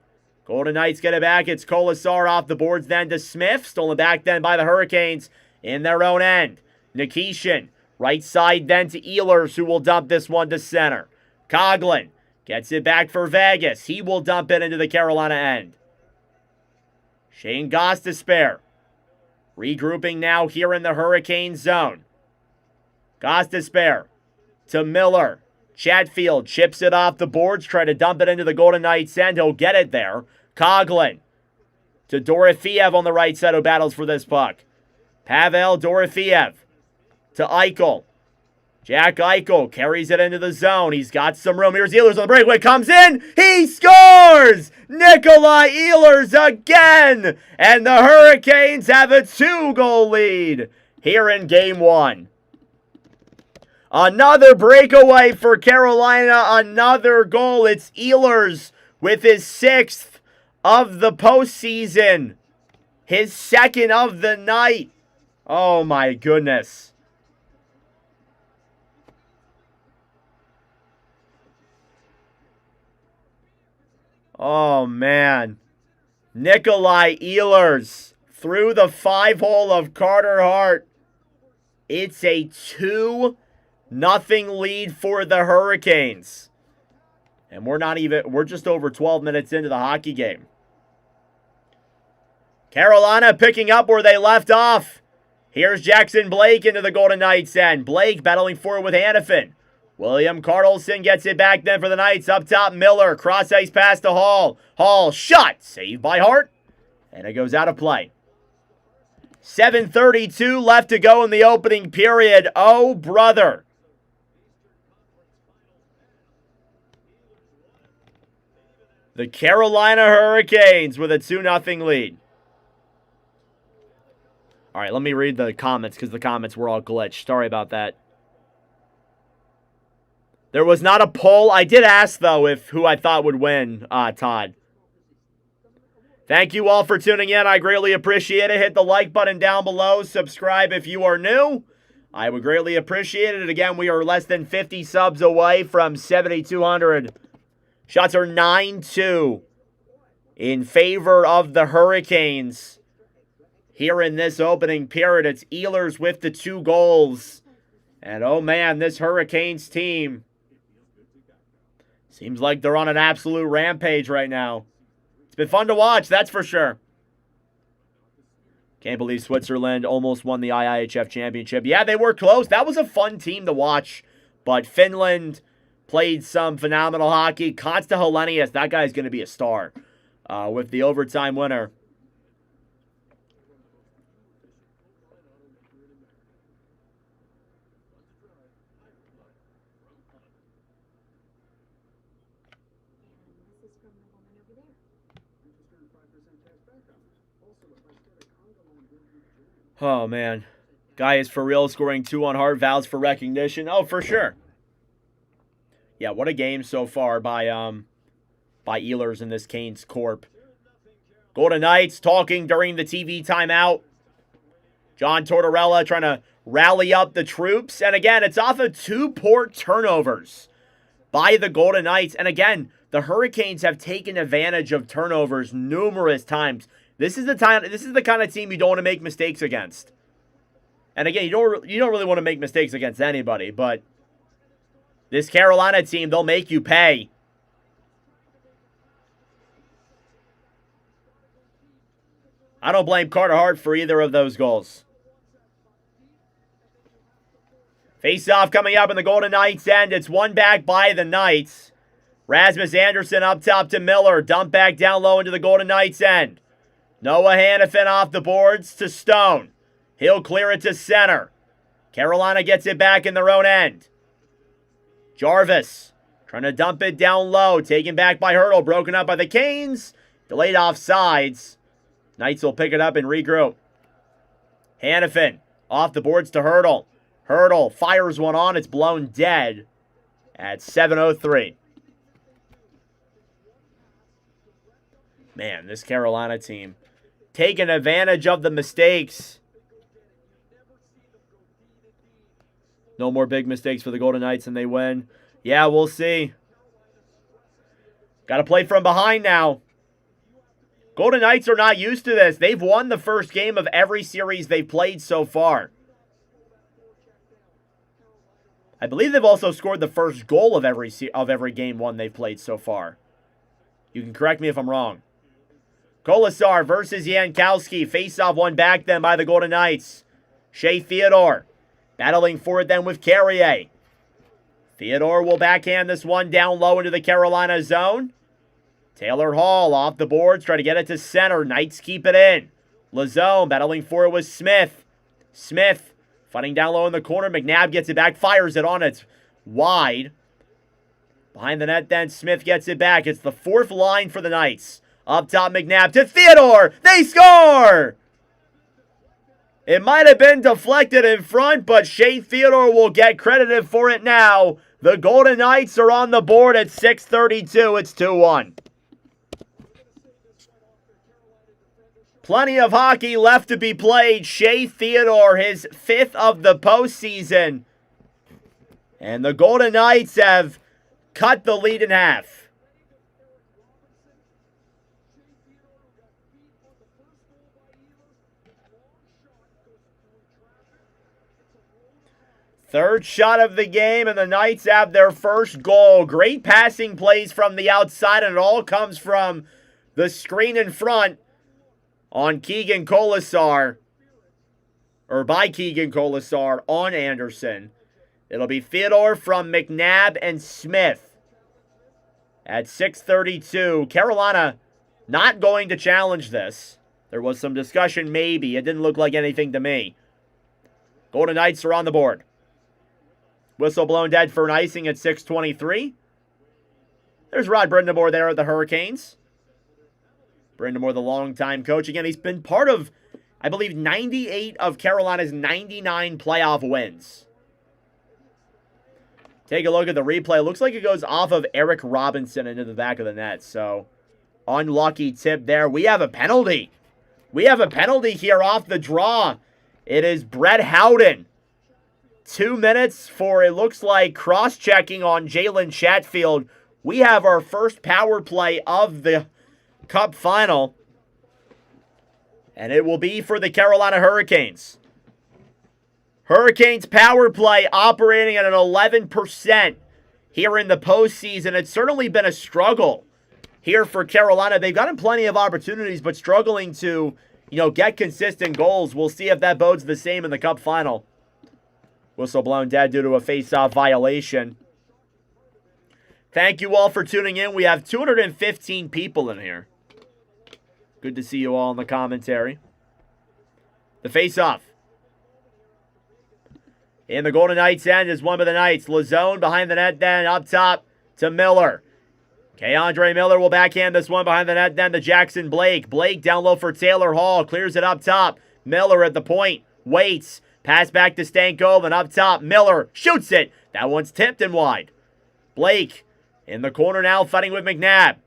Golden Knights get it back. It's Colasar off the boards then to Smith. Stolen back then by the Hurricanes in their own end. Nikishin right side then to Ehlers, who will dump this one to center. Coughlin gets it back for Vegas. He will dump it into the Carolina end. Shane Gostisbehere regrouping now here in the Hurricane zone. Gostisbehere to Miller. Chatfield chips it off the boards, try to dump it into the Golden Knights end. He'll get it there. Coughlin to Dorofeev on the right side who battles for this puck. Pavel Dorofeev to Eichel. Jack Eichel carries it into the zone. He's got some room. Here's Ehlers on the breakaway. Comes in. He scores! Nikolai Ehlers again! And the Hurricanes have a 2-goal lead here in Game 1. Another breakaway for Carolina. Another goal. It's Ehlers with his 6th of the postseason. His 2nd of the night. Oh my goodness. Oh man. Nikolai Ehlers through the 5-hole of Carter Hart. It's a 2-0 lead for the Hurricanes. And we're just over 12 minutes into the hockey game. Carolina picking up where they left off. Here's Jackson Blake into the Golden Knights end. Blake battling forward with Hannafin. William Karlsson gets it back then for the Knights. Up top, Miller. Cross ice pass to Hall. Hall shot. Saved by Hart. And it goes out of play. 7:32 left to go in the opening period. Oh, brother. The Carolina Hurricanes with a 2-0 lead. All right, let me read the comments because the comments were all glitched. Sorry about that. There was not a poll. I did ask, though, who I thought would win, Todd. Thank you all for tuning in. I greatly appreciate it. Hit the like button down below. Subscribe if you are new. I would greatly appreciate it. Again, we are less than 50 subs away from 7,200. Shots are 9-2 in favor of the Hurricanes. Here in this opening period, it's Ehlers with the 2 goals. And oh man, this Hurricanes team seems like they're on an absolute rampage right now. It's been fun to watch, that's for sure. Can't believe Switzerland almost won the IIHF championship. Yeah, they were close. That was a fun team to watch. But Finland played some phenomenal hockey. Konsta Helenius, that guy's going to be a star with the overtime winner. Oh, man. Guy is for real, scoring 2 on Hart. Vows for recognition. Oh, for sure. Yeah, what a game so far by Ehlers in this Canes Corp. Golden Knights talking during the TV timeout. John Tortorella trying to rally up the troops. And again, it's off of 2 poor turnovers by the Golden Knights. And again, the Hurricanes have taken advantage of turnovers numerous times. This is the kind of team you don't want to make mistakes against. And again, you don't really want to make mistakes against anybody, but this Carolina team, they'll make you pay. I don't blame Carter Hart for either of those goals. Face-off coming up in the Golden Knights' end. It's won back by the Knights. Rasmus Andersson up top to Miller. Dump back down low into the Golden Knights' end. Noah Hannafin off the boards to Stone. He'll clear it to center. Carolina gets it back in their own end. Jarvis trying to dump it down low. Taken back by Hurdle. Broken up by the Canes. Delayed offsides. Knights will pick it up and regroup. Hannafin off the boards to Hurdle. Hurdle fires one on. It's blown dead at 7:03. Man, this Carolina team taking advantage of the mistakes. No more big mistakes for the Golden Knights and they win. Yeah, we'll see. Got to play from behind now. Golden Knights are not used to this. They've won the first game of every series they've played so far. I believe they've also scored the first goal of every game one they've played so far. You can correct me if I'm wrong. Kolasar versus Jankowski. Face-off won back then by the Golden Knights. Shea Theodore battling for it then with Carrier. Theodore will backhand this one down low into the Carolina zone. Taylor Hall off the boards, try to get it to center. Knights keep it in. Lazone battling for it with Smith. Smith fighting down low in the corner. McNabb gets it back, fires it on. It's wide. Behind the net then, Smith gets it back. It's the 4th line for the Knights. Up top, McNabb to Theodore. They score! It might have been deflected in front, but Shea Theodore will get credited for it now. The Golden Knights are on the board at 6:32. It's 2-1. Plenty of hockey left to be played. Shea Theodore, his 5th of the postseason. And the Golden Knights have cut the lead in half. Third shot of the game, and the Knights have their first goal. Great passing plays from the outside, and it all comes from the screen in front on Keegan Kolasar, or by Keegan Kolasar on Anderson. It'll be Theodore from McNabb and Smith at 6:32. Carolina not going to challenge this. There was some discussion, maybe. It didn't look like anything to me. Golden Knights are on the board. Whistle blown dead for an icing at 6:23. There's Rod Brindamore there at the Hurricanes. Brindamore, the longtime coach. Again, he's been part of, I believe, 98 of Carolina's 99 playoff wins. Take a look at the replay. It looks like it goes off of Eric Robinson into the back of the net. So, unlucky tip there. We have a penalty. We have a penalty here off the draw. It is Brett Howden. 2 minutes for, it looks like, cross-checking on Jalen Chatfield. We have our first power play of the Cup final. And it will be for the Carolina Hurricanes. Hurricanes power play operating at an 11% here in the postseason. It's certainly been a struggle here for Carolina. They've gotten plenty of opportunities, but struggling to, get consistent goals. We'll see if that bodes the same in the Cup final. Whistle blown dead due to a face-off violation. Thank you all for tuning in. We have 215 people in here. Good to see you all in the commentary. The face-off. In the Golden Knights' end is one of the Knights. Lazone behind the net then, up top to Miller. Keandre Miller will backhand this one behind the net then to Jackson Blake. Blake down low for Taylor Hall. Clears it up top. Miller at the point. Waits. Pass back to Stankoven up top. Miller shoots it. That one's tipped and wide. Blake in the corner now fighting with McNabb.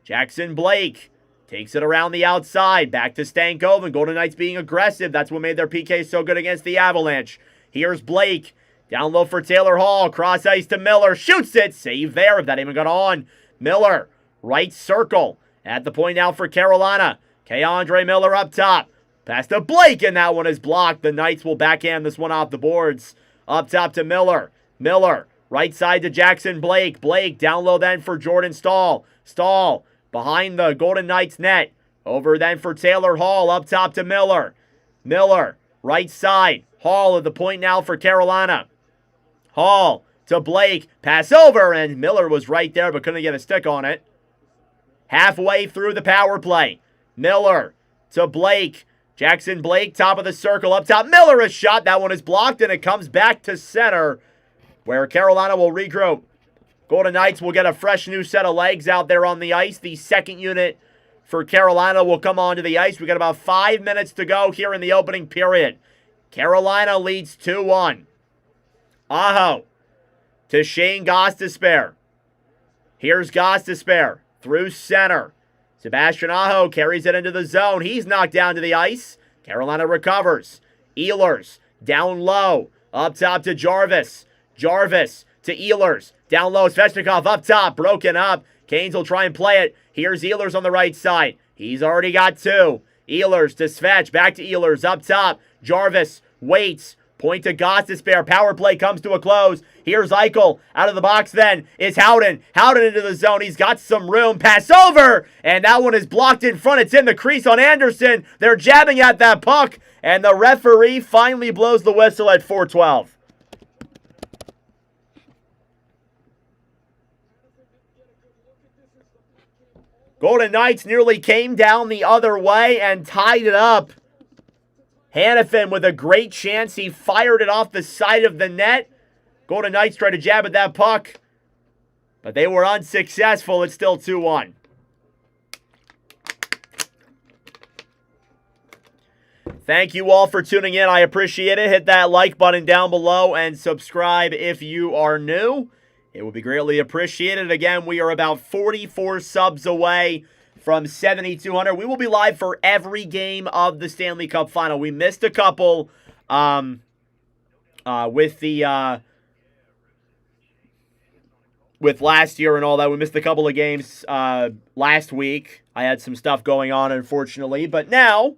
Jackson Blake Takes it around the outside. Back to Stankoven. Golden Knights being aggressive. That's what made their PK so good against the Avalanche. Here's Blake. Down low for Taylor Hall. Cross ice to Miller. Shoots it. Save there if that even got on. Miller. Right circle. At the point now for Carolina. K'Andre Miller up top. Pass to Blake, and that one is blocked. The Knights will backhand this one off the boards. Up top to Miller. Miller. Right side to Jackson Blake. Blake down low then for Jordan Stahl. Stahl behind the Golden Knights net. Over then for Taylor Hall. Up top to Miller. Miller. Right side. Hall at the point now for Carolina. Hall to Blake. Pass over, and Miller was right there but couldn't get a stick on it. Halfway through the power play. Miller to Blake. Jackson Blake, top of the circle, up top. Miller, a shot. That one is blocked, and it comes back to center, where Carolina will regroup. Golden Knights will get a fresh new set of legs out there on the ice. The second unit for Carolina will come onto the ice. We got about 5 minutes to go here in the opening period. Carolina leads 2-1. Aho to Shane Gostisbehere. Here's Gostisbehere through center. Sebastian Aho carries it into the zone. He's knocked down to the ice. Carolina recovers. Ehlers down low. Up top to Jarvis. Jarvis to Ehlers. Down low, Svechnikov up top. Broken up. Canes will try and play it. Here's Ehlers on the right side. He's already got two. Ehlers to Svech. Back to Ehlers up top. Jarvis waits. Point to Gostisbehere. Power play comes to a close. Here's Eichel. Out of the box then is Howden. Howden into the zone. He's got some room. Pass over. And that one is blocked in front. It's in the crease on Anderson. They're jabbing at that puck. And the referee finally blows the whistle at 4:12. Golden Knights nearly came down the other way and tied it up. Hanifin with a great chance. He fired it off the side of the net. Golden Knights tried to jab at that puck, but they were unsuccessful. It's still 2-1. Thank you all for tuning in. I appreciate it. Hit that like button down below and subscribe if you are new. It would be greatly appreciated. Again, we are about 44 subs away from 7,200. We will be live for every game of the Stanley Cup Final. We missed a couple with last year and all that. We missed a couple of games last week. I had some stuff going on, unfortunately. But now,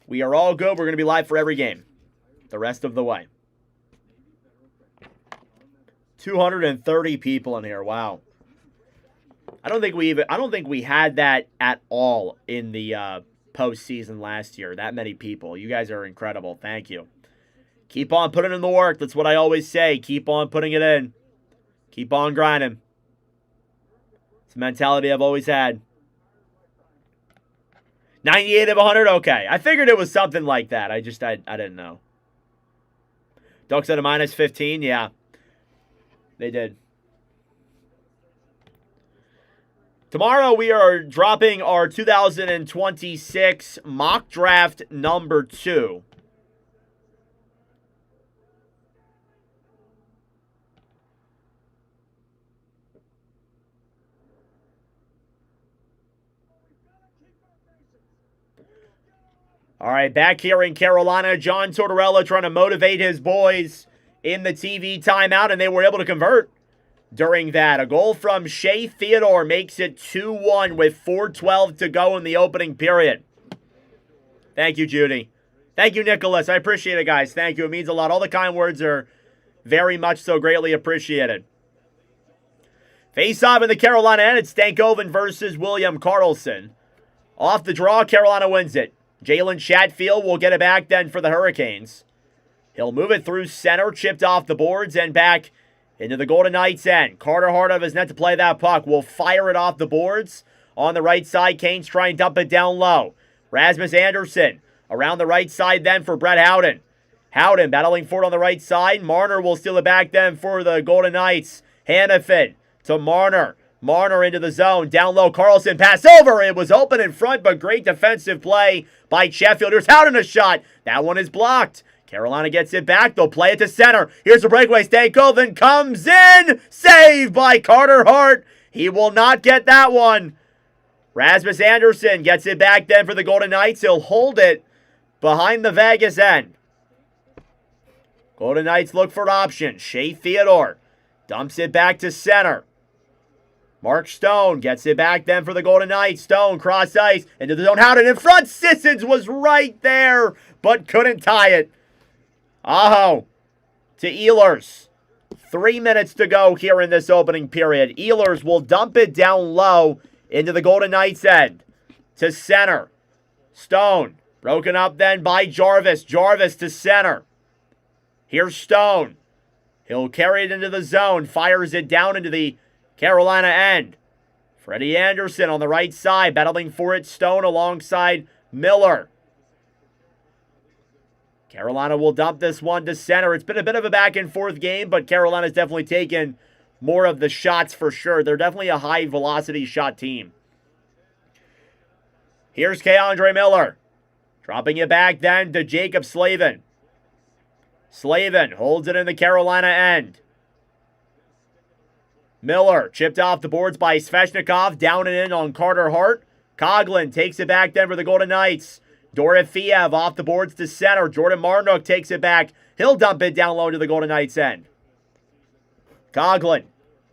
we are all good. We're going to be live for every game the rest of the way. 230 people in here. Wow. I don't think we had that at all in the postseason last year. That many people. You guys are incredible. Thank you. Keep on putting in the work. That's what I always say. Keep on putting it in. Keep on grinding. It's a mentality I've always had. 98 of 100? Okay. I figured it was something like that. I didn't know. Ducks at a minus 15? Yeah. They did. Tomorrow we are dropping our 2026 mock draft number 2. All right, back here in Carolina, John Tortorella trying to motivate his boys in the TV timeout, and they were able to convert during that. A goal from Shea Theodore makes it 2-1 with 4:12 to go in the opening period. Thank you, Judy. Thank you, Nicholas. I appreciate it, guys. Thank you. It means a lot. All the kind words are very much so greatly appreciated. Face-off in the Carolina end. It's Stankoven versus William Karlsson. Off the draw, Carolina wins it. Jalen Chatfield will get it back then for the Hurricanes. He'll move it through center, chipped off the boards, and back into the Golden Knights end. Carter Hart of his net to play that puck. Will fire it off the boards. On the right side, Canes try and dump it down low. Rasmus Anderson around the right side then for Brett Howden. Howden battling for it on the right side. Marner will steal it back then for the Golden Knights. Hanifin to Marner. Marner into the zone. Down low, Karlsson pass over. It was open in front, but great defensive play by Sheffield. Here's Howden a shot. That one is blocked. Carolina gets it back. They'll play it to center. Here's a breakaway. Stankoven comes in. Saved by Carter Hart. He will not get that one. Rasmus Anderson gets it back then for the Golden Knights. He'll hold it behind the Vegas end. Golden Knights look for options. Shea Theodore dumps it back to center. Mark Stone gets it back then for the Golden Knights. Stone cross ice into the zone. Howden in front. Sissons was right there, but couldn't tie it. Aho to Ehlers. 3 minutes to go here in this opening period. Ehlers will dump it down low into the Golden Knights end. To center. Stone. Broken up then by Jarvis. Jarvis to center. Here's Stone. He'll carry it into the zone. Fires it down into the Carolina end. Freddie Anderson on the right side. Battling for it. Stone alongside Miller. Carolina will dump this one to center. It's been a bit of a back and forth game, but Carolina's definitely taken more of the shots for sure. They're definitely a high velocity shot team. Here's K'Andre Miller. Dropping it back then to Jacob Slavin. Slavin holds it in the Carolina end. Miller chipped off the boards by Svechnikov. Down and in on Carter Hart. Coughlin takes it back then for the Golden Knights. Dorofeev off the boards to center. Jordan Martinook takes it back. He'll dump it down low to the Golden Knights end. Coughlin,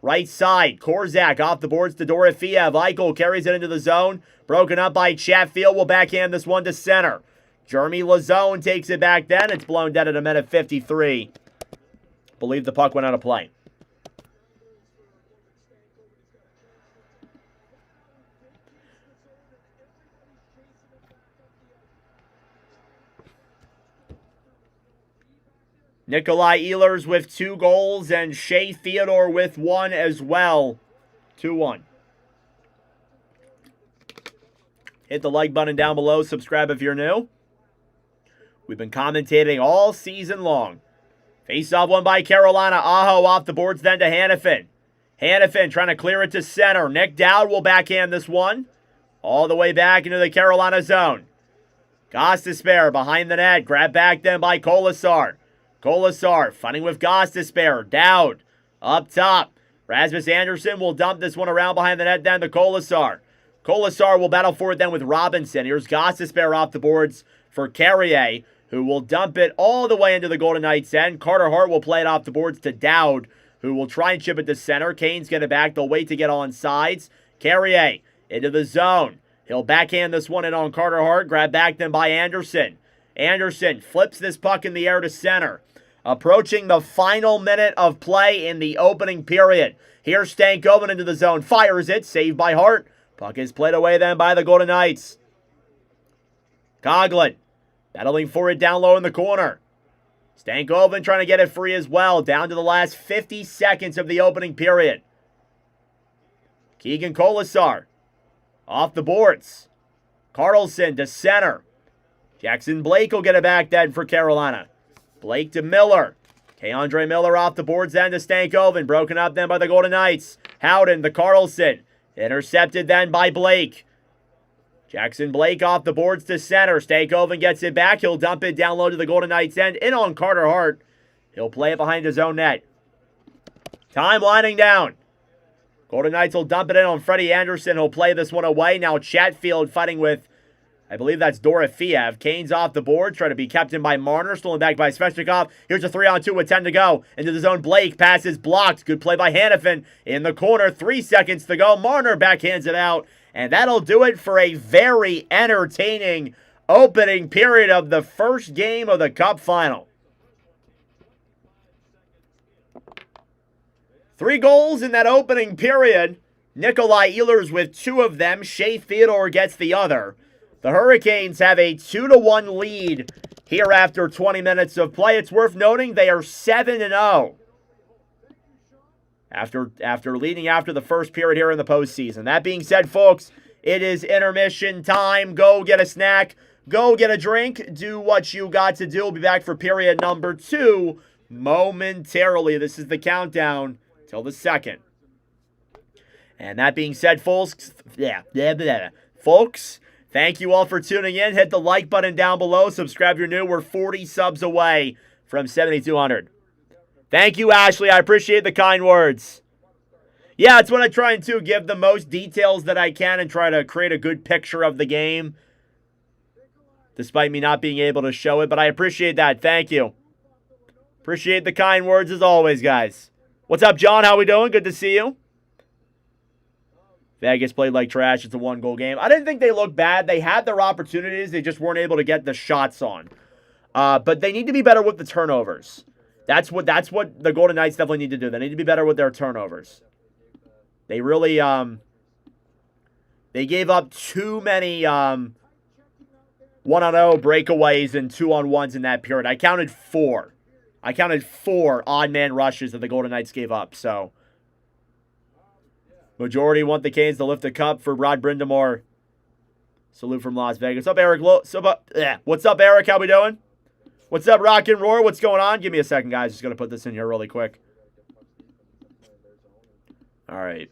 right side. Korzak off the boards to Dorofeev. Eichel carries it into the zone. Broken up by Chatfield. Will backhand this one to center. Jeremy Lazone takes it back then. It's blown dead at a minute 53. Believe the puck went out of play. Nikolai Ehlers with 2 goals and Shea Theodore with 1 as well. 2-1. Hit the like button down below. Subscribe if you're new. We've been commentating all season long. Face-off one by Carolina. Aho off the boards then to Hannafin. Hannafin trying to clear it to center. Nick Dowd will backhand this one. All the way back into the Carolina zone. Gostisbehere behind the net. Grabbed back then by Kolasar. Kolasar fighting with Gostisbehere. Dowd up top. Rasmus Anderson will dump this one around behind the net then to Kolasar. Kolasar will battle for it then with Robinson. Here's Gostisbehere off the boards for Carrier, who will dump it all the way into the Golden Knights end. Carter Hart will play it off the boards to Dowd, who will try and chip it to center. Canes get it back. They'll wait to get on sides. Carrier into the zone. He'll backhand this one in on Carter Hart. Grabbed back then by Anderson. Anderson flips this puck in the air to center. Approaching the final minute of play in the opening period. Here's Stankoven into the zone. Fires it. Saved by Hart. Puck is played away then by the Golden Knights. Coughlin battling for it down low in the corner. Stankoven trying to get it free as well. Down to the last 50 seconds of the opening period. Keegan Kolasar off the boards. Carlson to center. Jackson Blake will get it back then for Carolina. Blake to Miller. K'Andre Miller off the boards then to Stankoven. Broken up then by the Golden Knights. Howden to Carlson. Intercepted then by Blake. Jackson Blake off the boards to center. Stankoven gets it back. He'll dump it down low to the Golden Knights end. In on Carter Hart. He'll play it behind his own net. Time winding down. Golden Knights will dump it in on Freddie Anderson. He'll play this one away. Now Chatfield fighting with, I believe that's Dorofeev. Kane's off the board. Trying to be kept in by Marner. Stolen back by Svechnikov. Here's a 3-on-2 with 10 to go. Into the zone. Blake. Pass is blocked. Good play by Hannafin. In the corner. 3 seconds to go. Marner backhands it out. And that'll do it for a very entertaining opening period of the first game of the Cup Final. 3 goals in that opening period. Nikolai Ehlers with 2 of them. Shea Theodore gets the other. The Hurricanes have a 2-1 lead here after 20 minutes of play. It's worth noting they are 7-0 after leading after the first period here in the postseason. That being said, folks, it is intermission time. Go get a snack. Go get a drink. Do what you got to do. We'll be back for period number 2 momentarily. This is the countdown till the second. And that being said, folks, thank you all for tuning in. Hit the like button down below. Subscribe if you're new. We're 40 subs away from 7,200. Thank you, Ashley. I appreciate the kind words. Yeah, it's what I try and do, give the most details that I can and try to create a good picture of the game, despite me not being able to show it. But I appreciate that. Thank you. Appreciate the kind words as always, guys. What's up, John? How we doing? Good to see you. Vegas played like trash. It's a one-goal game. I didn't think they looked bad. They had their opportunities. They just weren't able to get the shots on. But they need to be better with the turnovers. That's what the Golden Knights definitely need to do. They need to be better with their turnovers. They really they gave up too many 1-on-0 breakaways and 2-on-1s in that period. I counted 4. I counted 4 odd man rushes that the Golden Knights gave up. So majority want the Canes to lift the cup for Rod Brindamore. Salute from Las Vegas. What's up, Eric? What's up, Eric? How we doing? What's up, Rock and Roar? What's going on? Give me a second, guys. Just going to put this in here really quick. All right.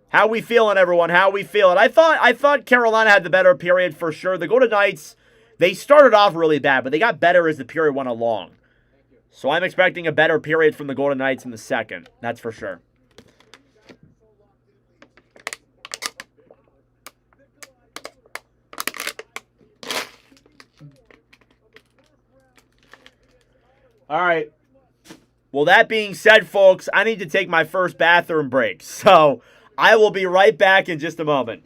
How we feeling, everyone? How we feeling? I thought Carolina had the better period for sure. The Golden Knights, they started off really bad, but they got better as the period went along. So I'm expecting a better period from the Golden Knights in the second. That's for sure. All right. Well, that being said, folks, I need to take my first bathroom break. So I will be right back in just a moment.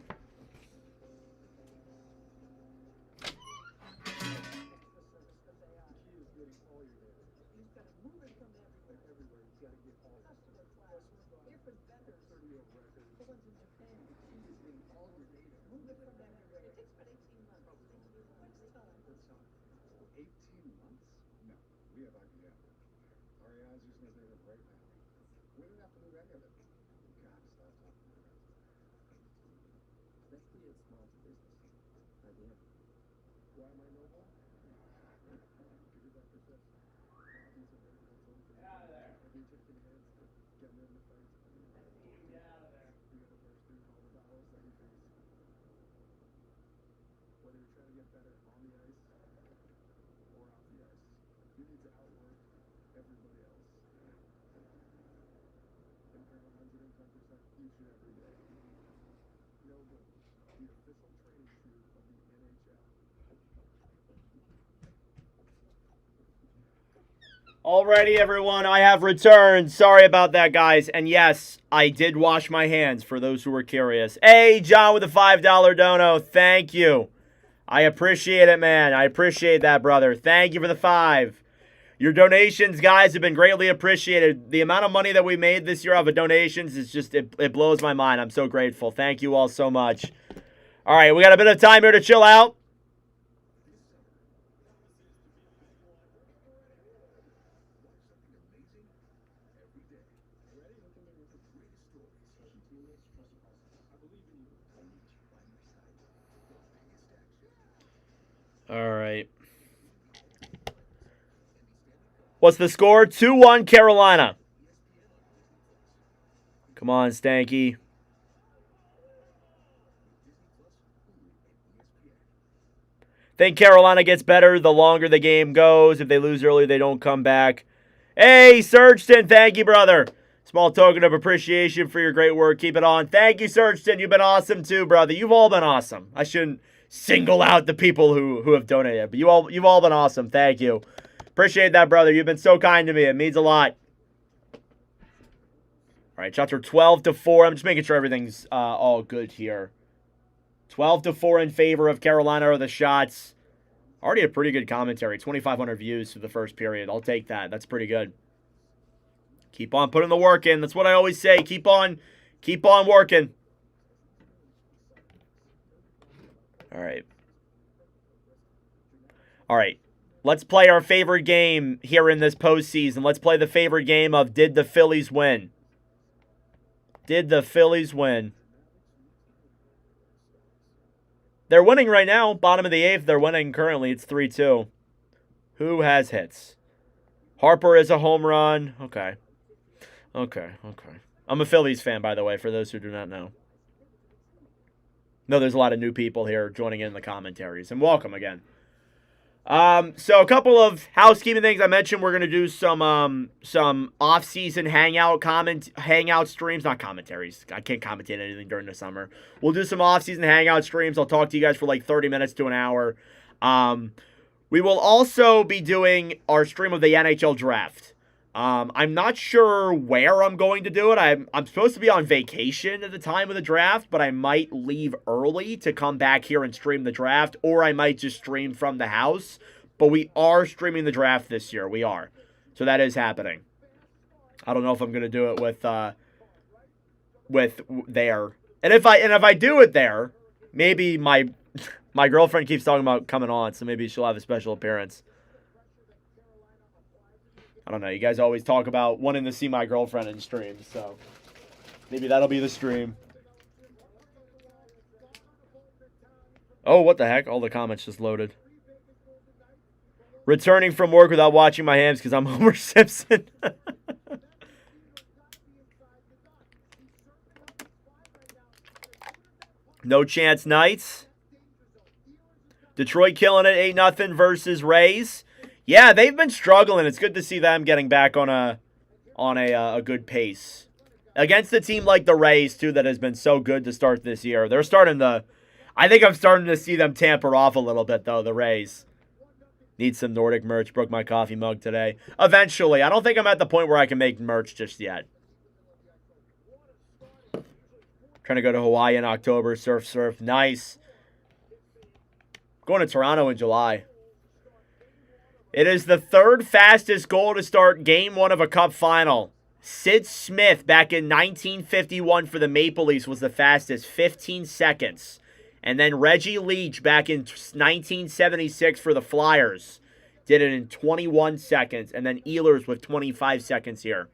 Alrighty, everyone, I have returned. Sorry about that, guys. And yes, I did wash my hands, for those who were curious. Hey, John with a $5 dono. Thank you. I appreciate it, man. I appreciate that, brother. Thank you for the 5. Your donations, guys, have been greatly appreciated. The amount of money that we made this year off of donations is just, it blows my mind. I'm so grateful. Thank you all so much. All right, we got a bit of time here to chill out. All right. What's the score? 2-1 Carolina. Come on, Stanky. Think Carolina gets better the longer the game goes. If they lose early, they don't come back. Hey, Surgeton, thank you, brother. Small token of appreciation for your great work. Keep it on. Thank you, Surgeton. You've been awesome too, brother. You've all been awesome. I shouldn't single out the people who have donated, but you've all been awesome. Thank you. Appreciate that, brother. You've been so kind to me. It means a lot. All right, shots are 12-4. I'm just making sure everything's all good here. 12-4 in favor of Carolina are the shots. Already a pretty good commentary. 2,500 views for the first period. I'll take that. That's pretty good. Keep on putting the work in. That's what I always say. Keep on working. All right. All right. Let's play our favorite game here in this postseason. Let's play the favorite game of Did the Phillies Win? Did the Phillies win? They're winning right now. Bottom of the 8th. They're winning currently. It's 3-2. Who has hits? Harper is a home run. Okay. I'm a Phillies fan, by the way, for those who do not know. No, there's a lot of new people here joining in the commentaries. And welcome again. So a couple of housekeeping things. I mentioned we're gonna do some off-season hangout streams, not commentaries. I can't commentate anything during the summer. We'll do some off-season hangout streams. I'll talk to you guys for like 30 minutes to an hour. We will also be doing our stream of the NHL draft. I'm not sure where I'm going to do it. I'm supposed to be on vacation at the time of the draft, but I might leave early to come back here and stream the draft, or I might just stream from the house. But we are streaming the draft this year. We are. So that is happening. I don't know if I'm going to do it with there. And if I do it there, maybe my girlfriend keeps talking about coming on, so maybe she'll have a special appearance. I don't know. You guys always talk about wanting to see my girlfriend in streams, so maybe that'll be the stream. Oh, what the heck? All the comments just loaded. Returning from work without watching my hands because I'm Homer Simpson. No chance Knights. Detroit killing it 8-0 versus Rays. Yeah, they've been struggling. It's good to see them getting back on a good pace. Against a team like the Rays, too, that has been so good to start this year. They're starting to... I think I'm starting to see them tamper off a little bit, though, the Rays. Need some Nordic merch. Broke my coffee mug today. Eventually. I don't think I'm at the point where I can make merch just yet. Trying to go to Hawaii in October. Surf. Nice. Going to Toronto in July. It is the third fastest goal to start Game 1 of a Cup final. Sid Smith back in 1951 for the Maple Leafs was the fastest, 15 seconds. And then Reggie Leach back in 1976 for the Flyers did it in 21 seconds. And then Ehlers with 25 seconds here.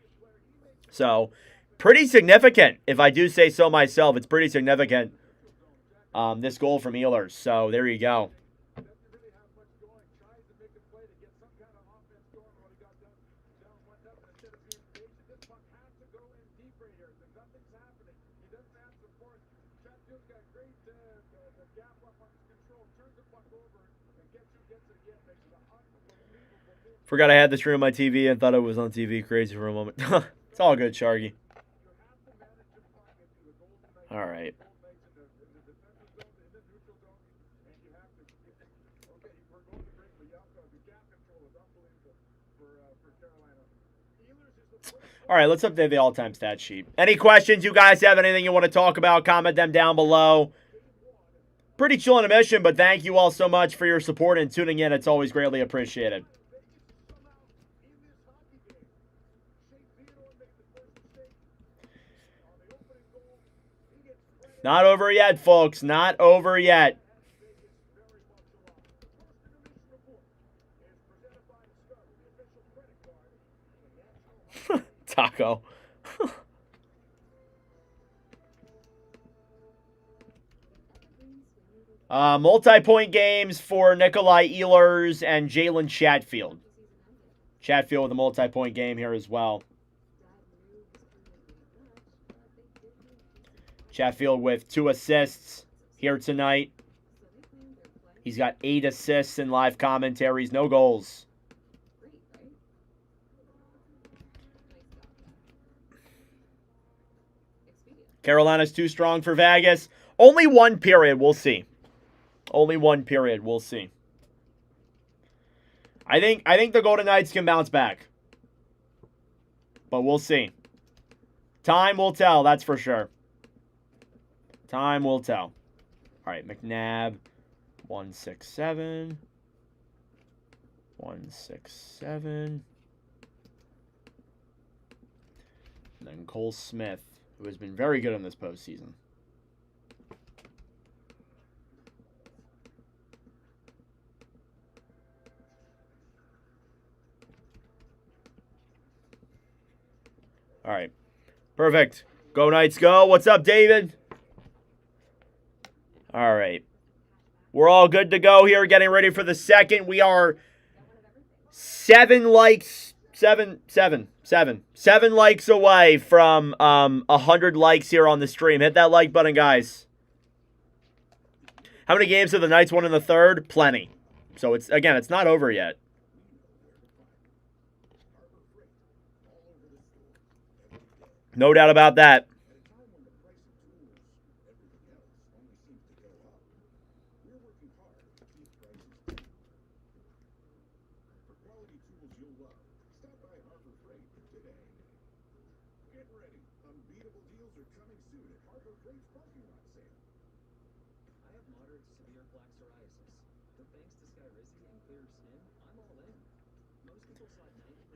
So, pretty significant, if I do say so myself. It's pretty significant, this goal from Ehlers. So, there you go. Forgot I had the stream on my TV and thought it was on TV. Crazy for a moment. It's all good, Sharky. All right. All right, let's update the all-time stat sheet. Any questions you guys have? Anything you want to talk about? Comment them down below. Pretty chill intermission, but thank you all so much for your support and tuning in. It's always greatly appreciated. Not over yet, folks. Not over yet. Taco. Multi-point games for Nikolai Ehlers and Jalen Chatfield. Chatfield with a multi-point game here as well. Chatfield with 2 assists here tonight. He's got 8 assists in live commentaries. No goals. Carolina's too strong for Vegas. Only 1 period. We'll see. Only 1 period. We'll see. I think the Golden Knights can bounce back. But we'll see. Time will tell, that's for sure. Time will tell. All right, McNabb, 167. 167. And then Cole Smith, who has been very good in this postseason. All right. Perfect. Go Knights, go. What's up, David? All right. We're all good to go here, getting ready for the second. We are 7 likes, 7 likes away from 100 likes here on the stream. Hit that like button, guys. How many games have the Knights won in the third? Plenty. So it's, again, it's not over yet. No doubt about that.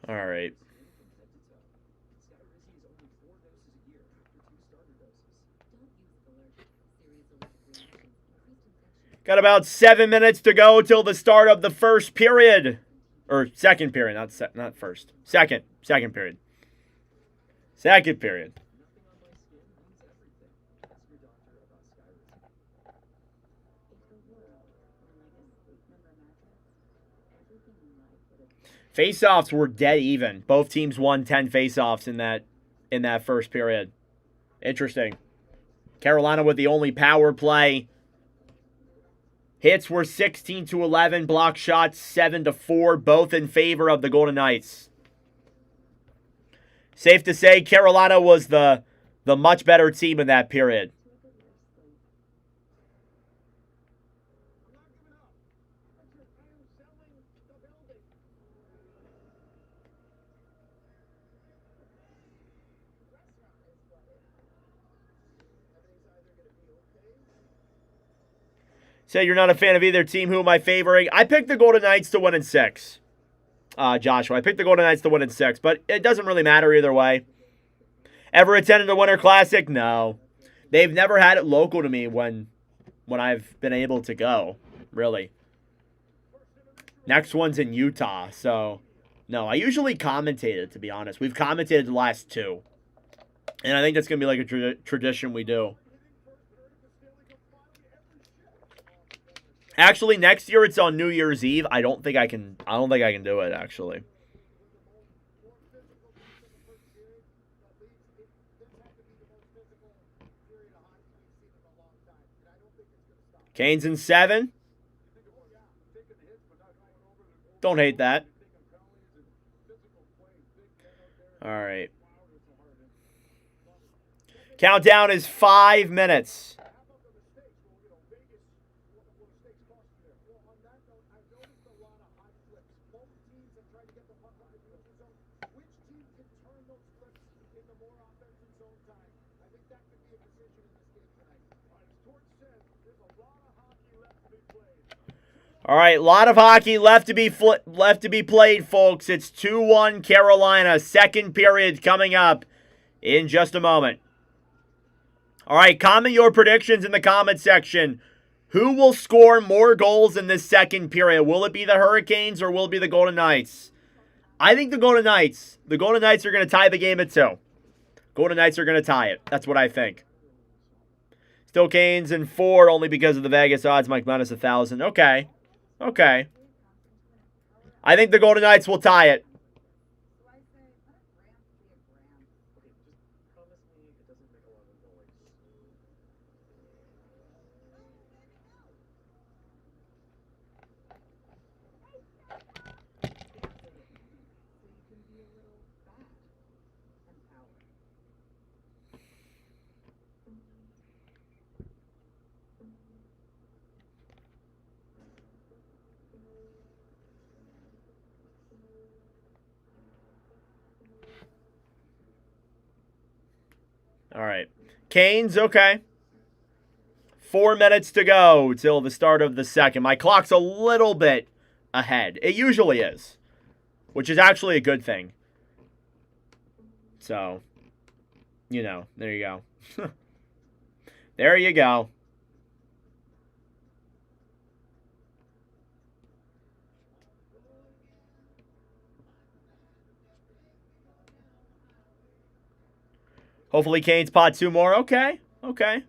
All right. Got about 7 minutes to go till the start of the first period. Or second period, not first. Second period. Second period. Faceoffs were dead even. Both teams won 10 faceoffs in that first period. Interesting. Carolina with the only power play. Hits were 16-11, block shots 7-4, both in favor of the Golden Knights. Safe to say Carolina was the much better team in that period. Say you're not a fan of either team. Who am I favoring? I picked the Golden Knights to win in 6. Joshua, I picked the Golden Knights to win in 6, but it doesn't really matter either way. Ever attended a Winter Classic? No. They've never had it local to me when I've been able to go, really. Next one's in Utah, so no. I usually commentate it, to be honest. We've commentated the last 2. And I think that's going to be like a tradition we do. Actually, next year it's on New Year's Eve. I don't think I can do it, actually. Canes in 7. Don't hate that. All right. Countdown is 5 minutes. All right, a lot of hockey left to be played, folks. It's 2-1 Carolina. Second period coming up in just a moment. All right, comment your predictions in the comment section. Who will score more goals in this second period? Will it be the Hurricanes or will it be the Golden Knights? I think the Golden Knights. The Golden Knights are going to tie the game at 2. Golden Knights are going to tie it. That's what I think. Still Canes in 4 only because of the Vegas odds. Mike minus 1,000. Okay. Okay. I think the Golden Knights will tie it. All right. Canes, okay. 4 minutes to go till the start of the second. My clock's a little bit ahead. It usually is, which is actually a good thing. So, you know, there you go. There you go. Hopefully Canes pot 2 more. Okay. Okay.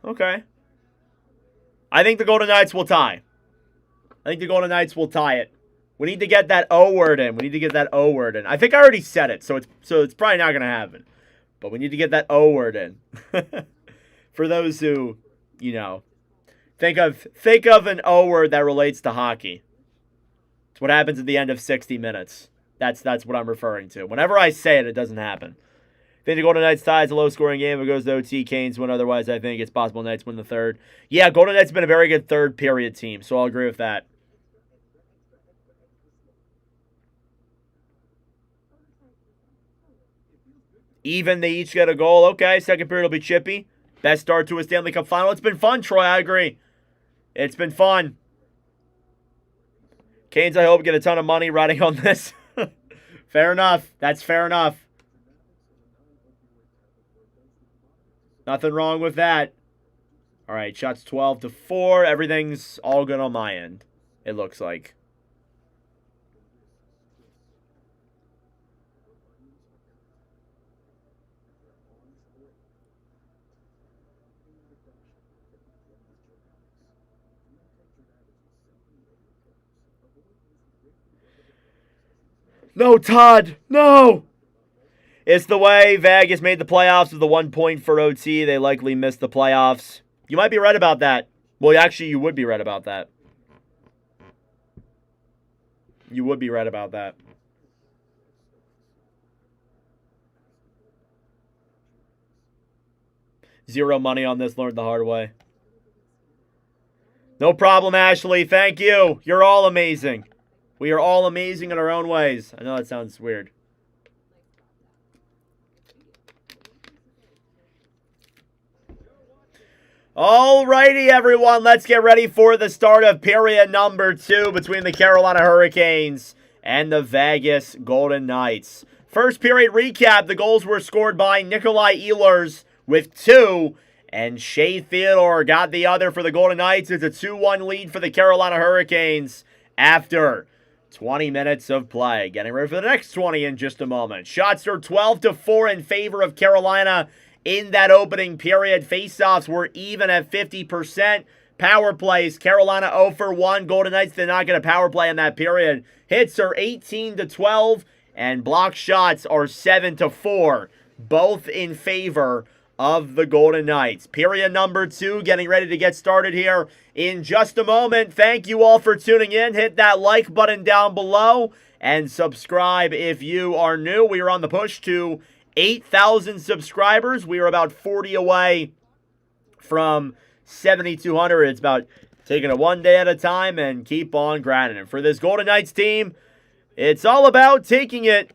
Okay. I think the Golden Knights will tie. I think the Golden Knights will tie it. We need to get that O word in. We need to get that O word in. I think I already said it, so it's probably not going to happen. But we need to get that O word in. For those who, you know, Think of an O word that relates to hockey. It's what happens at the end of 60 minutes. That's what I'm referring to. Whenever I say it, it doesn't happen. I think the Golden Knights tie is a low-scoring game. If it goes to OT, Canes win. Otherwise, I think it's possible Knights win the third. Yeah, Golden Knights have been a very good third period team, so I'll agree with that. Even, they each get a goal. Okay, second period will be chippy. Best start to a Stanley Cup final. It's been fun, Troy. I agree. It's been fun. Canes, I hope, get a ton of money riding on this. Fair enough. That's fair enough. Nothing wrong with that. All right, shots 12-4. Everything's all good on my end, it looks like. No, Todd. No. It's the way Vegas made the playoffs with the 1 point for OT. They likely missed the playoffs. You might be right about that. Well, actually, you would be right about that. You would be right about that. Zero money on this, learned the hard way. No problem, Ashley. Thank you. You're all amazing. We are all amazing in our own ways. I know that sounds weird. Alrighty, everyone. Let's get ready for the start of period number 2 between the Carolina Hurricanes and the Vegas Golden Knights. First period recap. The goals were scored by Nikolai Ehlers with 2, and Shea Theodore got the other for the Golden Knights. It's a 2-1 lead for the Carolina Hurricanes after 20 minutes of play. Getting ready for the next 20 in just a moment. Shots are 12-4 in favor of Carolina in that opening period. Faceoffs were even at 50%. Power plays, Carolina 0 for 1. Golden Knights did not get a power play in that period. Hits are 18-12, and block shots are 7-4, both in favor of the Golden Knights. Period number 2 getting ready to get started here in just a moment. Thank you all for tuning in. Hit that like button down below and subscribe if you are new. We are on the push to 8,000 subscribers. We are about 40 away from 7,200. It's about taking it one day at a time and keep on grinding. And for this Golden Knights team, it's all about taking it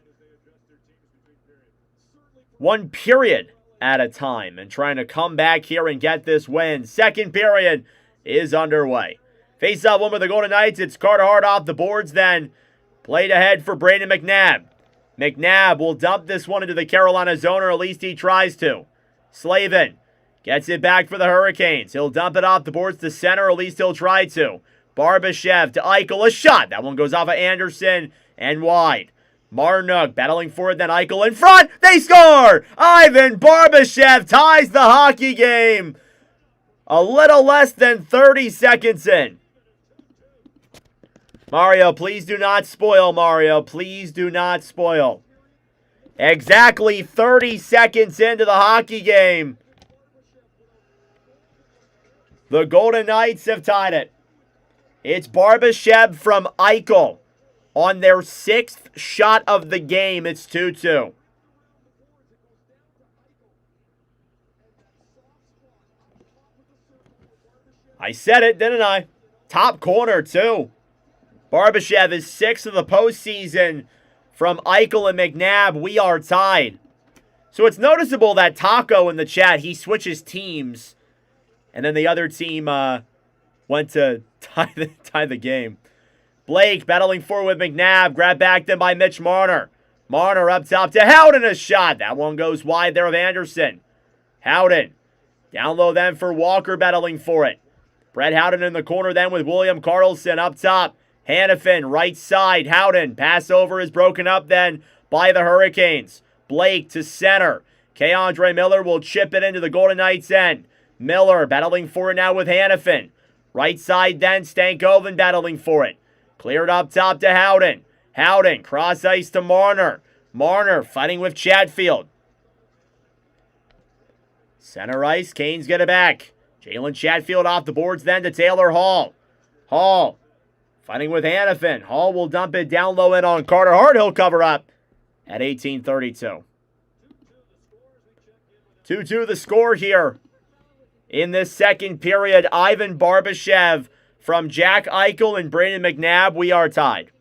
one period at a time and trying to come back here and get this win. Second period is underway. Face-off win with the Golden Knights. It's Carter Hart off the boards then. Played ahead for Brayden McNabb. McNabb will dump this one into the Carolina zone, or at least he tries to. Slavin gets it back for the Hurricanes. He'll dump it off the boards to center, or at least he'll try to. Barbashev to Eichel, a shot. That one goes off of Anderson and wide. Marnuk battling for it, then Eichel in front. They score! Ivan Barbashev ties the hockey game. A little less than 30 seconds in. Mario, please do not spoil, Mario. Please do not spoil. Exactly 30 seconds into the hockey game. The Golden Knights have tied it. It's Barbashev from Eichel on their 6th shot of the game. It's 2-2. I said it, didn't I? Top corner, too. Barbashev is 6th of the postseason from Eichel and McNabb. We are tied. So it's noticeable that Taco in the chat, he switches teams. And then the other team went to tie the game. Blake battling forward with McNabb. Grabbed back then by Mitch Marner. Marner up top to Howden, a shot. That one goes wide there of Anderson. Howden. Down low then for Walker battling for it. Brett Howden in the corner then with William Karlsson up top. Hannafin, right side. Howden. Pass over is broken up then by the Hurricanes. Blake to center. Keandre Miller will chip it into the Golden Knights end. Miller battling for it now with Hannafin. Right side then. Stankoven battling for it. Cleared up top to Howden. Howden, cross ice to Marner. Marner fighting with Chatfield. Center ice, Canes get it back. Jalen Chatfield off the boards then to Taylor Hall. Hall fighting with Hannafin. Hall will dump it down low in on Carter Hart. He'll cover up at 18:32. 2-2 the score here in this second period. Ivan Barbashev from Jack Eichel and Brandon McNabb. We are tied.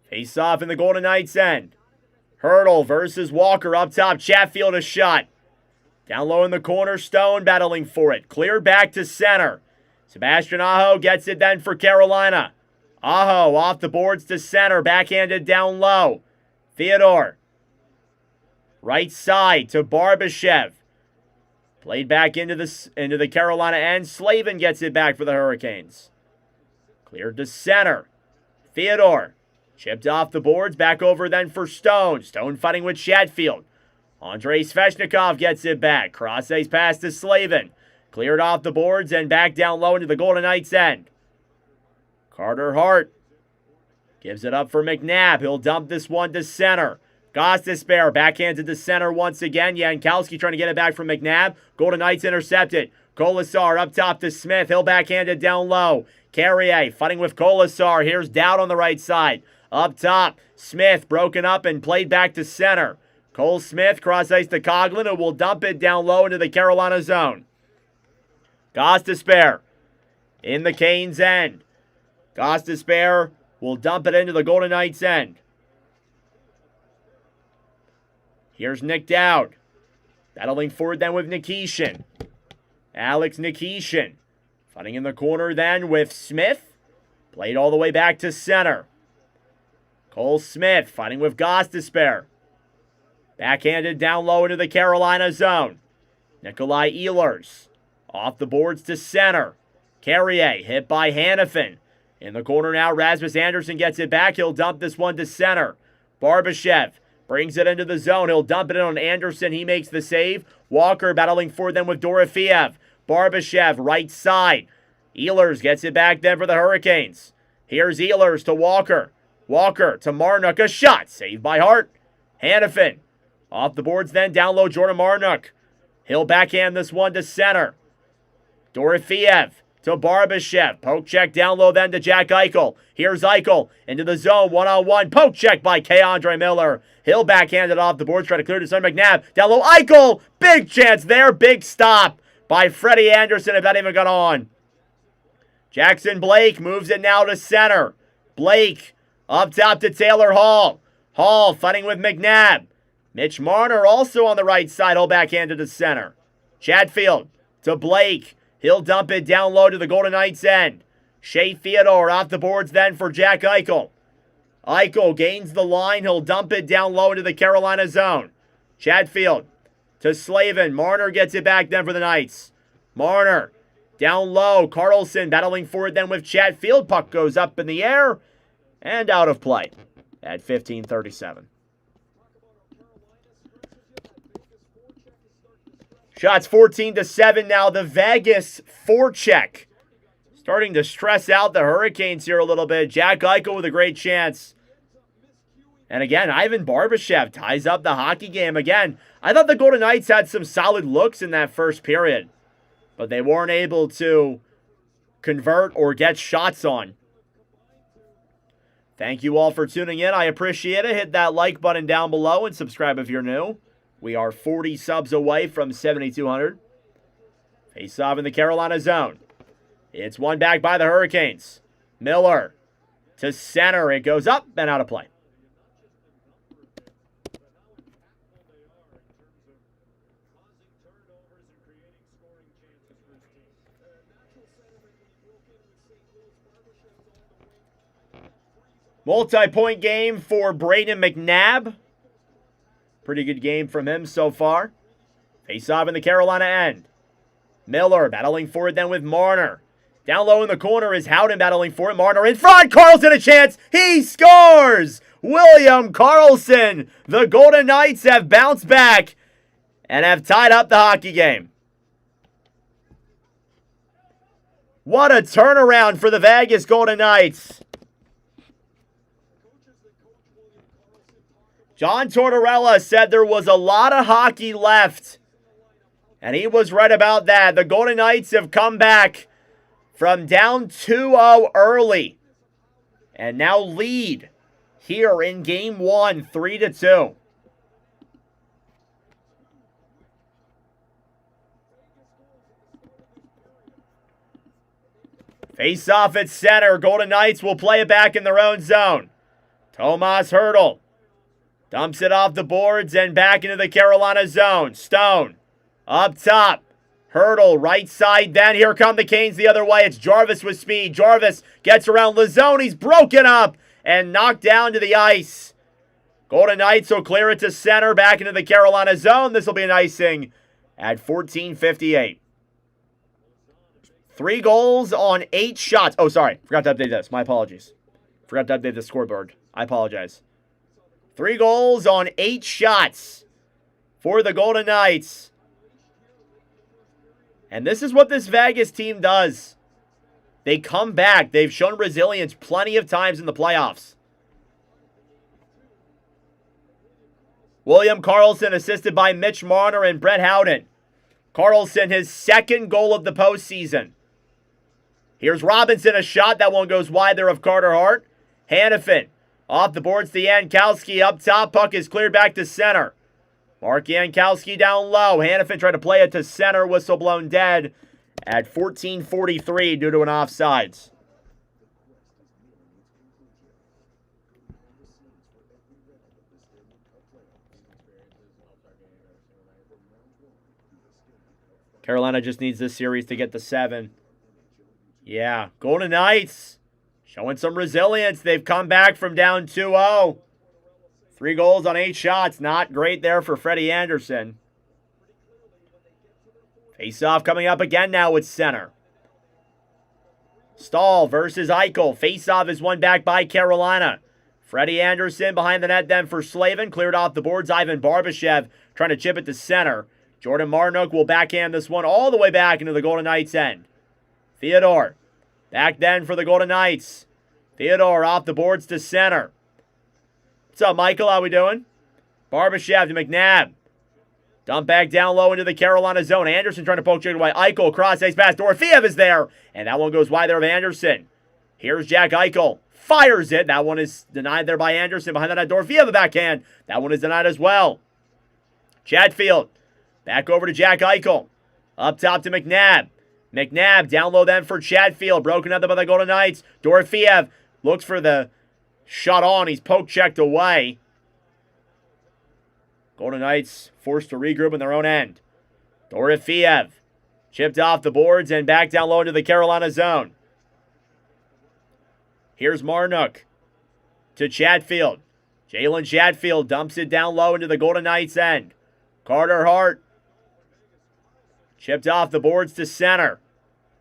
Face off in the Golden Knights' end. Hurdle versus Walker up top. Chatfield a shot. Down low in the corner, Stone battling for it. Cleared back to center. Sebastian Aho gets it then for Carolina. Aho off the boards to center. Backhanded down low. Theodore. Right side to Barbashev. Played back into the Carolina end. Slavin gets it back for the Hurricanes. Cleared to center. Theodore. Chipped off the boards. Back over then for Stone. Stone fighting with Chatfield. Andrei Svechnikov gets it back. Cross-ice pass to Slavin. Cleared off the boards and back down low into the Golden Knights' end. Carter Hart gives it up for McNabb. He'll dump this one to center. Gostisbehere backhanded to center once again. Jankowski trying to get it back from McNabb. Golden Knights intercepted. Kolasar up top to Smith. He'll backhand it down low. Carrier fighting with Kolasar. Here's Dowd on the right side. Up top, Smith broken up and played back to center. Cole Smith cross-ice to Coughlin, who will dump it down low into the Carolina zone. Gostisbehere in the Canes' end. Gostisbehere will dump it into the Golden Knights' end. Here's Nick Dowd. Battling forward then with Nikishin. Alex Nikishin. Fighting in the corner then with Smith. Played all the way back to center. Cole Smith fighting with Gostisbehere. Backhanded down low into the Carolina zone. Nikolai Ehlers. Off the boards to center. Carrier hit by Hannafin. In the corner now, Rasmus Andersson gets it back. He'll dump this one to center. Barbashev brings it into the zone. He'll dump it in on Andersson. He makes the save. Walker battling for them with Dorofeev. Barbashev, right side. Ehlers gets it back then for the Hurricanes. Here's Ehlers to Walker. Walker to Marnook. A shot. Saved by Hart. Hannafin. Off the boards then. Down low, Jordan Marnook. He'll backhand this one to center. Dorofeev to Barbashev. Poke check down low then to Jack Eichel. Here's Eichel into the zone. One-on-one. Poke check by K-Andre Miller. He'll backhand it off the boards. Try to clear to Son McNabb. Down low, Eichel. Big chance there. Big stop by Freddie Anderson if that even got on. Jackson Blake moves it now to center. Blake up top to Taylor Hall. Hall fighting with McNabb. Mitch Marner also on the right side. He'll backhand it to center. Chatfield to Blake. He'll dump it down low to the Golden Knights' end. Shea Theodore off the boards then for Jack Eichel. Eichel gains the line. He'll dump it down low into the Carolina zone. Chatfield to Slavin. Marner gets it back then for the Knights. Marner down low. Carlson battling for it then with Chatfield. Puck goes up in the air and out of play at 15:37. Shots 14-7 now. The Vegas forecheck starting to stress out the Hurricanes here a little bit. Jack Eichel with a great chance. And again, Ivan Barbashev ties up the hockey game again. I thought the Golden Knights had some solid looks in that first period, but they weren't able to convert or get shots on. Thank you all for tuning in. I appreciate it. Hit that like button down below and subscribe if you're new. We are 40 subs away from 7,200. Face off in the Carolina zone. It's one back by the Hurricanes. Miller to center. It goes up and out of play. Multi-point game for Brayden McNabb. Pretty good game from him so far. Face off in the Carolina end. Miller battling for it then with Marner. Down low in the corner is Howden battling for it. Marner in front. Carlson a chance. He scores! William Karlsson. The Golden Knights have bounced back and have tied up the hockey game. What a turnaround for the Vegas Golden Knights. John Tortorella said there was a lot of hockey left, and he was right about that. The Golden Knights have come back from down 2-0 early and now lead here in Game 1, 3-2. Face off at center. Golden Knights will play it back in their own zone. Tomas Hertl dumps it off the boards and back into the Carolina zone. Stone up top. Hertl right side. Then here come the Canes the other way. It's Jarvis with speed. Jarvis gets around Lizzone. He's broken up and knocked down to the ice. Golden Knights will clear it to center back into the Carolina zone. This will be an icing at 14:58. 3 goals on 8 shots. Oh, sorry. Forgot to update this. My apologies. Forgot to update the scoreboard. I apologize. 3 goals on 8 shots for the Golden Knights. And this is what this Vegas team does. They come back. They've shown resilience plenty of times in the playoffs. William Karlsson assisted by Mitch Marner and Brett Howden. Karlsson, his 2nd goal of the postseason. Here's Robinson, a shot. That one goes wide there of Carter Hart. Hannafin off the boards to Jankowski. Up top, puck is cleared back to center. Mark Jankowski down low. Hannafin tried to play it to center. Whistle blown dead at 14:43 due to an offsides. Carolina just needs this series to get to 7. Yeah, Golden Knights showing some resilience. They've come back from down 2-0. 3 goals on 8 shots. Not great there for Freddie Anderson. Face-off coming up again now with center. Stahl versus Eichel. Face-off is won back by Carolina. Freddie Anderson behind the net then for Slavin. Cleared off the boards. Ivan Barbashev trying to chip it to center. Jordan Marnook will backhand this one all the way back into the Golden Knights' end. Theodore back then for the Golden Knights. Theodore off the boards to center. What's up, Michael? How we doing? Barbashev to McNabb. Dump back down low into the Carolina zone. Anderson trying to poke it away. Eichel cross ice pass. Dorofeev is there. And that one goes wide there of Anderson. Here's Jack Eichel. Fires it. That one is denied there by Anderson. Behind that, Dorofeev a backhand. That one is denied as well. Chatfield. Back over to Jack Eichel. Up top to McNabb. McNabb down low then for Chatfield. Broken up by the Golden Knights. Dorofeev looks for the shot on. He's poke checked away. Golden Knights forced to regroup in their own end. Dorofeev chipped off the boards and back down low into the Carolina zone. Here's Marnook to Chatfield. Jalen Chatfield dumps it down low into the Golden Knights' end. Carter Hart chipped off the boards to center.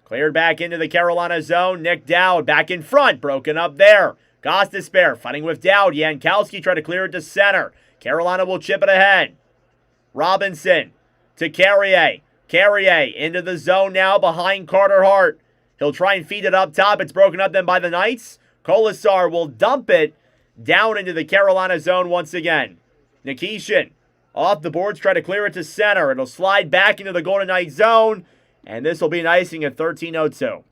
Cleared back into the Carolina zone. Nick Dowd back in front. Broken up there. Gostisbehere fighting with Dowd. Jankowski tried to clear it to center. Carolina will chip it ahead. Robinson to Carrier. Carrier into the zone now behind Carter Hart. He'll try and feed it up top. It's broken up then by the Knights. Kolasar will dump it down into the Carolina zone once again. Nikishin off the boards, try to clear it to center. It'll slide back into the Golden Knights zone. And this will be an icing at 13:02.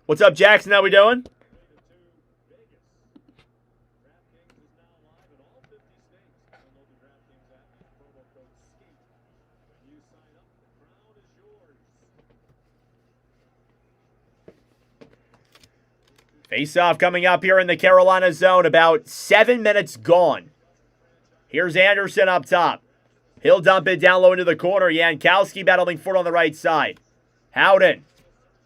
What's up, Jackson? How we doing? Face-off coming up here in the Carolina zone. About 7 minutes gone. Here's Anderson up top. He'll dump it down low into the corner. Jankowski battling for it on the right side. Howden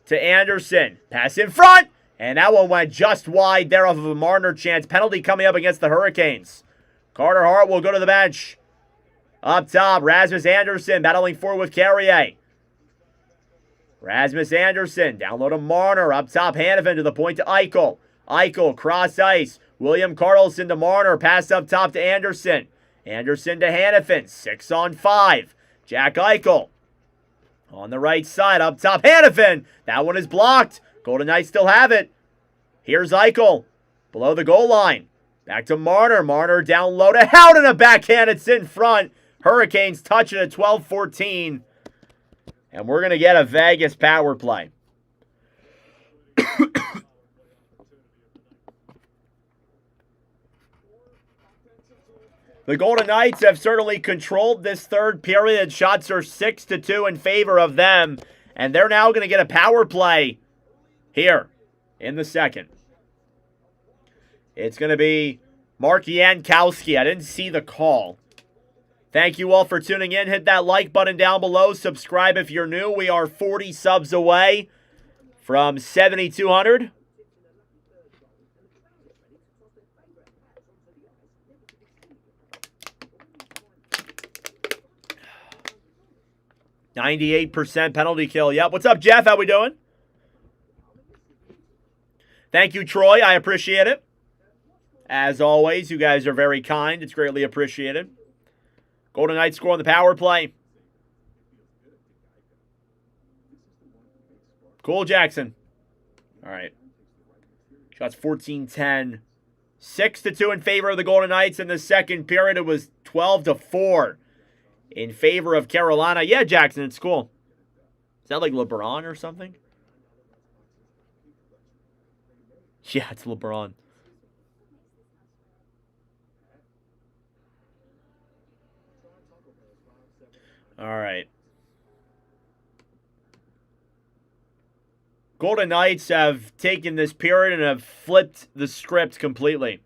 to Anderson. Pass in front. And that one went just wide there off of a Marner chance. Penalty coming up against the Hurricanes. Carter Hart will go to the bench. Up top, Rasmus Anderson battling forward with Carrier. Rasmus Anderson down low to Marner. Up top, Hannafin to the point to Eichel. Eichel cross ice. William Karlsson to Marner. Pass up top to Anderson. Anderson to Hannafin. 6-on-5. Jack Eichel on the right side. Up top, Hannafin. That one is blocked. Golden Knights still have it. Here's Eichel below the goal line. Back to Marner. Marner down low to Howden. A backhand. It's in front. Hurricanes touch it at 12-14. And we're going to get a Vegas power play. The Golden Knights have certainly controlled this third period. Shots are 6-2 in favor of them. And they're now going to get a power play here in the second. It's going to be Mark Yankowski. I didn't see the call. Thank you all for tuning in. Hit that like button down below. Subscribe if you're new. We are 40 subs away from 7,200. %98 penalty kill. Yep. What's up, Jeff? How we doing? Thank you, Troy. I appreciate it. As always, you guys are very kind. It's greatly appreciated. Golden Knights score on the power play. Cool, Jackson. All right. Shots 14-10. 6-2 in favor of the Golden Knights. In the second period, it was 12-4 in favor of Carolina. Yeah, Jackson, it's cool. Is that like LeBron or something? Yeah, it's LeBron. All right. Golden Knights have taken this period and have flipped the script completely.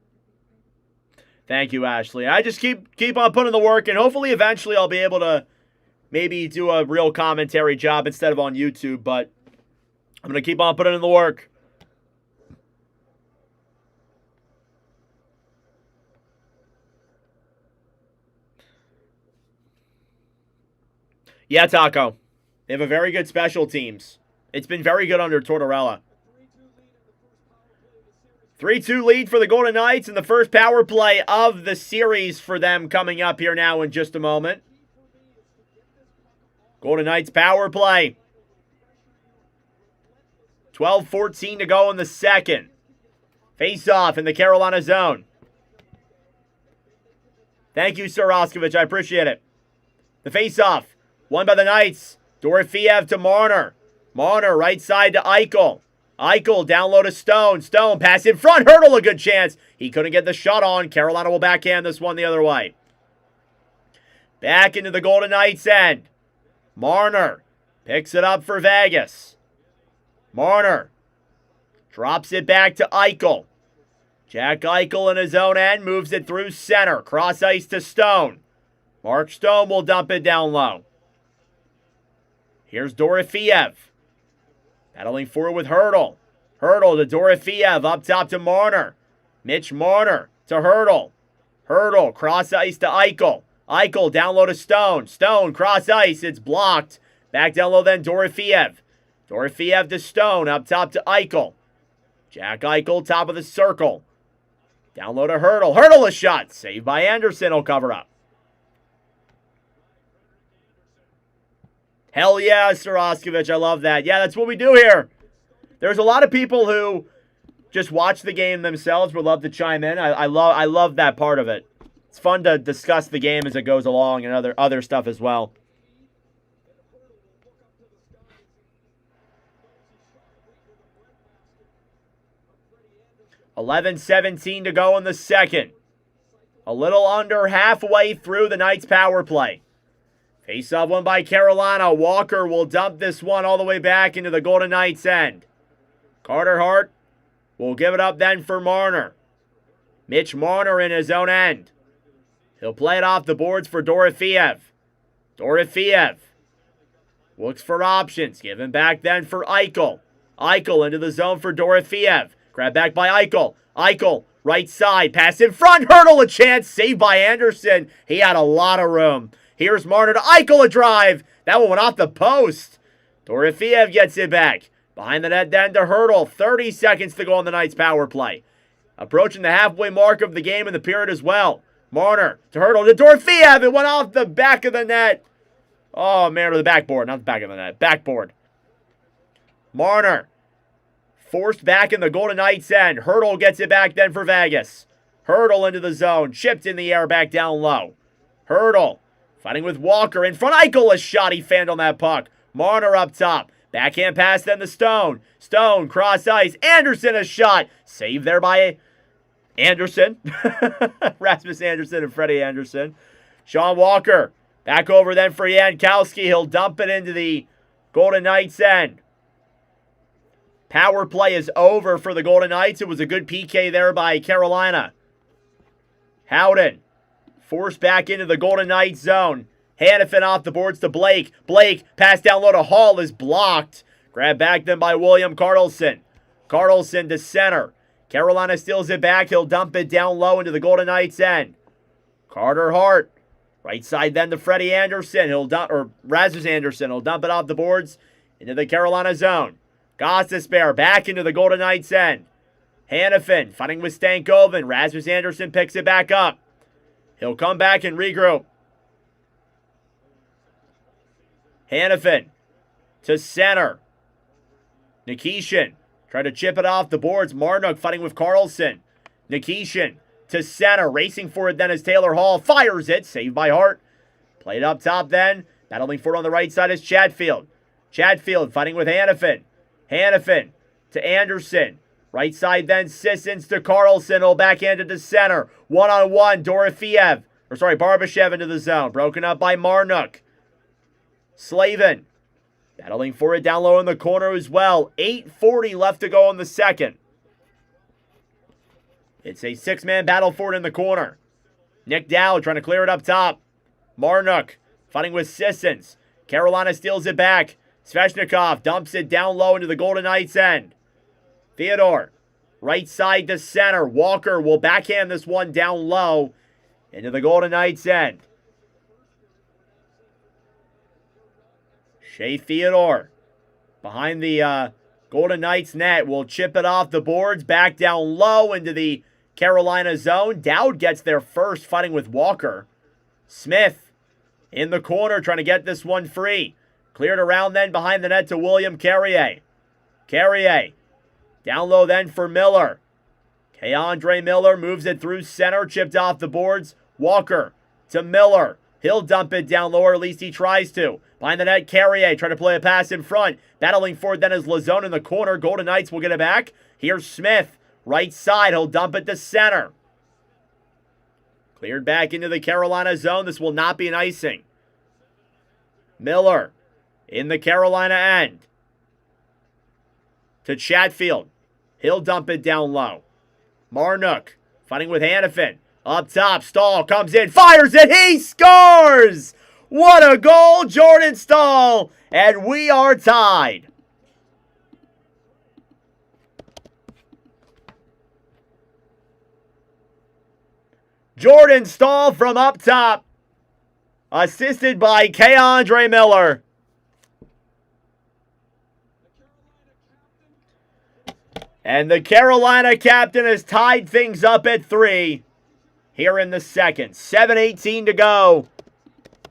Thank you, Ashley. I just keep on putting the work, and hopefully eventually I'll be able to maybe do a real commentary job instead of on YouTube, but I'm going to keep on putting in the work. Yeah, Taco. They have a very good special teams. It's been very good under Tortorella. 3-2 lead for the Golden Knights, and the first power play of the series for them coming up here now in just a moment. Golden Knights power play. 12-14 to go in the second. Face-off in the Carolina zone. Thank you, Sir Roskovich. I appreciate it. The face-off. Won by the Knights. Dorofeev to Marner. Marner right side to Eichel. Eichel down low to Stone. Stone pass in front. Hurdle a good chance. He couldn't get the shot on. Carolina will backhand this one the other way. Back into the Golden Knights end. Marner picks it up for Vegas. Marner drops it back to Eichel. Jack Eichel in his own end moves it through center. Cross ice to Stone. Mark Stone will dump it down low. Here's Dorofeev. Battling forward with Hurdle. Hurdle to Dorofeev. Up top to Marner. Mitch Marner to Hurdle. Hurdle cross ice to Eichel. Eichel down low to Stone. Stone cross ice. It's blocked. Back down low then Dorofeev. Dorofeev to Stone. Up top to Eichel. Jack Eichel top of the circle. Down low to Hurdle. Hurdle a shot. Saved by Anderson. Will cover up. Hell yeah, Saroskovich. I love that. Yeah, that's what we do here. There's a lot of people who just watch the game themselves, would love to chime in. I love that part of it. It's fun to discuss the game as it goes along and other stuff as well. $11-17 to go in the second. A little under halfway through the Knights' power play. Face-off one by Carolina. Walker will dump this one all the way back into the Golden Knights' end. Carter Hart will give it up then for Marner. Mitch Marner in his own end. He'll play it off the boards for Dorofeev. Dorofeev looks for options. Given back then for Eichel. Eichel into the zone for Dorofeev. Grab back by Eichel. Eichel, right side. Pass in front. Hurdle a chance. Saved by Anderson. He had a lot of room. Here's Marner to Eichel, a drive. That one went off the post. Dorofeev gets it back. Behind the net then to Hurdle. 30 seconds to go on the Knights' power play. Approaching the halfway mark of the game in the period as well. Marner to Hurdle to Dorofeev. It went off the back of the net. Oh, man, to the backboard. Not the back of the net. Backboard. Marner forced back in the Golden Knights end. Hurdle gets it back then for Vegas. Hurdle into the zone. Chipped in the air back down low. Hurdle fighting with Walker. In front, Eichel, a shot. He fanned on that puck. Marner up top. Backhand pass then to Stone. Stone, cross ice. Anderson, a shot. Saved there by Anderson. Rasmus Anderson and Freddie Anderson. Sean Walker. Back over then for Jankowski. He'll dump it into the Golden Knights' end. Power play is over for the Golden Knights. It was a good PK there by Carolina. Howden forced back into the Golden Knights zone. Hannafin off the boards to Blake. Blake, pass down low to Hall, is blocked. Grabbed back then by William Karlsson. Karlsson to center. Carolina steals it back. He'll dump it down low into the Golden Knights' end. Carter Hart. Right side then to Freddie Anderson. Rasmus Anderson. He'll dump it off the boards into the Carolina zone. Gostisbehere back into the Golden Knights' end. Hannafin fighting with Stankoven. Rasmus Anderson picks it back up. He'll come back and regroup. Hannafin to center. Nikishin tried to chip it off the boards. Marnook fighting with Karlsson. Nikishin to center. Racing for it then is Taylor Hall. Fires it. Saved by Hart. Played up top then. Battling for it on the right side is Chatfield. Chatfield fighting with Hannafin. Hannafin to Anderson. Right side then, Sissons to Karlsson. He'll backhand it to center. One-on-one, Barbashev into the zone. Broken up by Marnook. Slavin battling for it down low in the corner as well. 8:40 left to go in the second. It's a six-man battle for it in the corner. Nick Dow trying to clear it up top. Marnook fighting with Sissons. Carolina steals it back. Svechnikov dumps it down low into the Golden Knights' end. Theodore, right side to center. Walker will backhand this one down low into the Golden Knights' end. Shea Theodore behind the Golden Knights' net will chip it off the boards, back down low into the Carolina zone. Dowd gets there first, fighting with Walker. Smith in the corner trying to get this one free. Cleared around then behind the net to William Carrier. Carrier down low then for Miller. Keandre Miller moves it through center, chipped off the boards. Walker to Miller. He'll dump it down low, or at least he tries to. Behind the net, Carrier trying to play a pass in front. Battling for it then is Lazone in the corner. Golden Knights will get it back. Here's Smith. Right side, he'll dump it to center. Cleared back into the Carolina zone. This will not be an icing. Miller in the Carolina end. To Chatfield. He'll dump it down low. Marnook fighting with Hannafin. Up top, Stahl comes in, fires it, he scores! What a goal, Jordan Stahl! And we are tied. Jordan Stahl from up top, assisted by Keandre Miller. And the Carolina captain has tied things up at 3 here in the second. 7:18 to go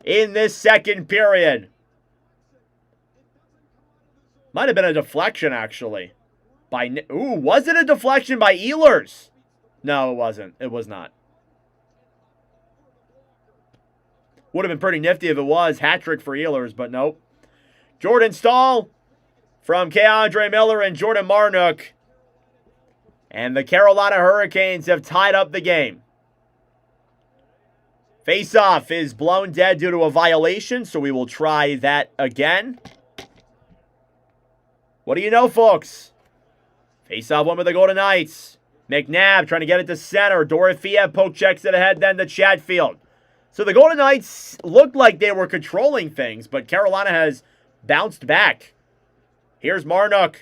in this second period. Might have been a deflection, actually. Was it a deflection by Ehlers? No, it wasn't. It was not. Would have been pretty nifty if it was. Hat trick for Ehlers, but nope. Jordan Stahl from Keandre Miller and Jordan Marnook. And the Carolina Hurricanes have tied up the game. Face-off is blown dead due to a violation, so we will try that again. What do you know, folks? Face-off one with the Golden Knights. McNabb trying to get it to center. Dorofeev poke checks it ahead then to Chatfield. So the Golden Knights looked like they were controlling things, but Carolina has bounced back. Here's Marnook.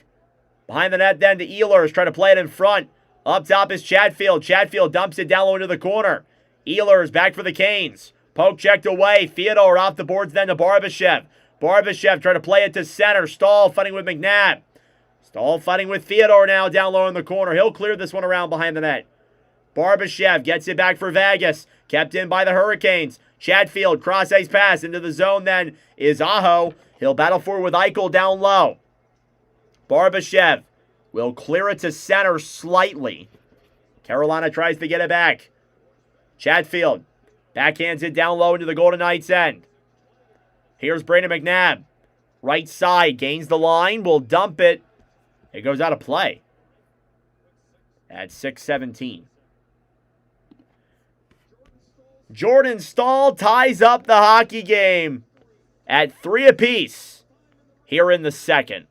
Behind the net then to Ehlers, trying to play it in front. Up top is Chatfield. Chatfield dumps it down low into the corner. Ehlers back for the Canes. Poke checked away. Theodore off the boards then to Barbashev. Barbashev trying to play it to center. Stahl fighting with McNabb. Stahl fighting with Theodore now down low in the corner. He'll clear this one around behind the net. Barbashev gets it back for Vegas. Kept in by the Hurricanes. Chatfield, cross-ice pass into the zone then is Aho. He'll battle for it with Eichel down low. Barbashev will clear it to center slightly. Carolina tries to get it back. Chatfield backhands it down low into the Golden Knights' end. Here's Brandon McNabb. Right side, gains the line, will dump it. It goes out of play at 6:17. Jordan Staal ties up the hockey game at 3 apiece here in the second.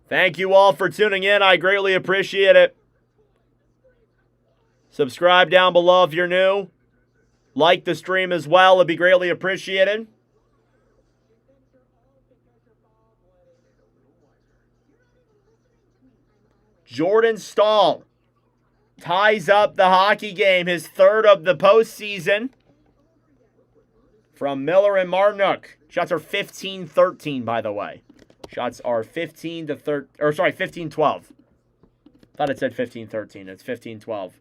Thank you all for tuning in. I greatly appreciate it. Subscribe down below if you're new. Like the stream as well. It'd be greatly appreciated. Jordan Staal ties up the hockey game, his third of the postseason. From Miller and Martinook. Shots are 15-13, by the way. Shots are 15-12. Thought it said 15-13. It's 15-12.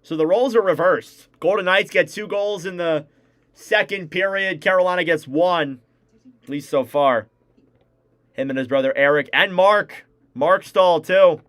So the roles are reversed. Golden Knights get 2 goals in the second period. Carolina gets 1, at least so far. Him and his brother Eric and Mark. Mark Staal, too.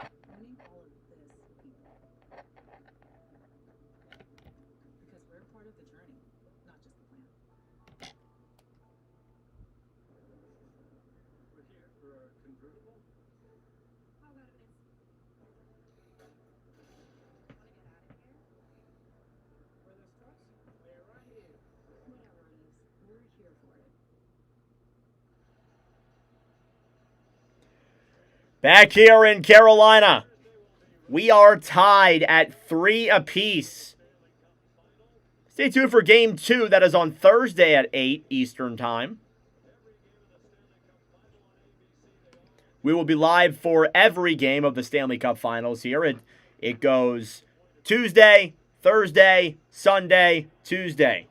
Back here in Carolina, we are tied at 3 apiece. Stay tuned for Game 2. That is on Thursday at 8 Eastern Time. We will be live for every game of the Stanley Cup Finals here. It goes Tuesday, Thursday, Sunday, Tuesday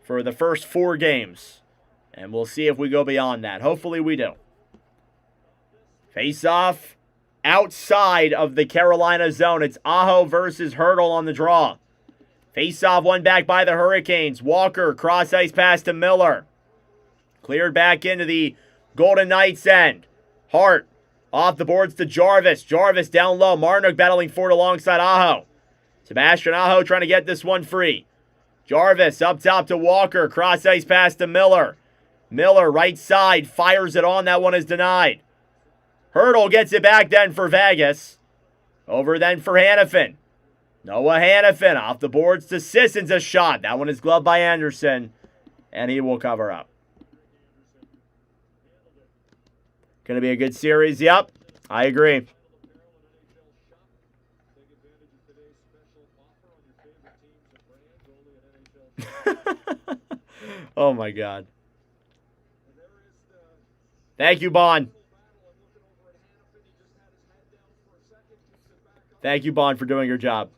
for the first 4 games. And we'll see if we go beyond that. Hopefully we do. Face-off outside of the Carolina zone. It's Aho versus Hertl on the draw. Face-off won back by the Hurricanes. Walker, cross-ice pass to Miller. Cleared back into the Golden Knights end. Hart off the boards to Jarvis. Jarvis down low. Martinook battling for it alongside Aho. Sebastian Aho trying to get this one free. Jarvis up top to Walker. Cross-ice pass to Miller. Miller, right side, fires it on. That one is denied. Hertl gets it back then for Vegas. Over then for Hannafin. Noah Hannafin off the boards to Sisson's a shot. That one is gloved by Anderson. And he will cover up. Going to be a good series. Yep, I agree. Oh my God. Thank you, Bond. Thank you, Bond, for doing your job.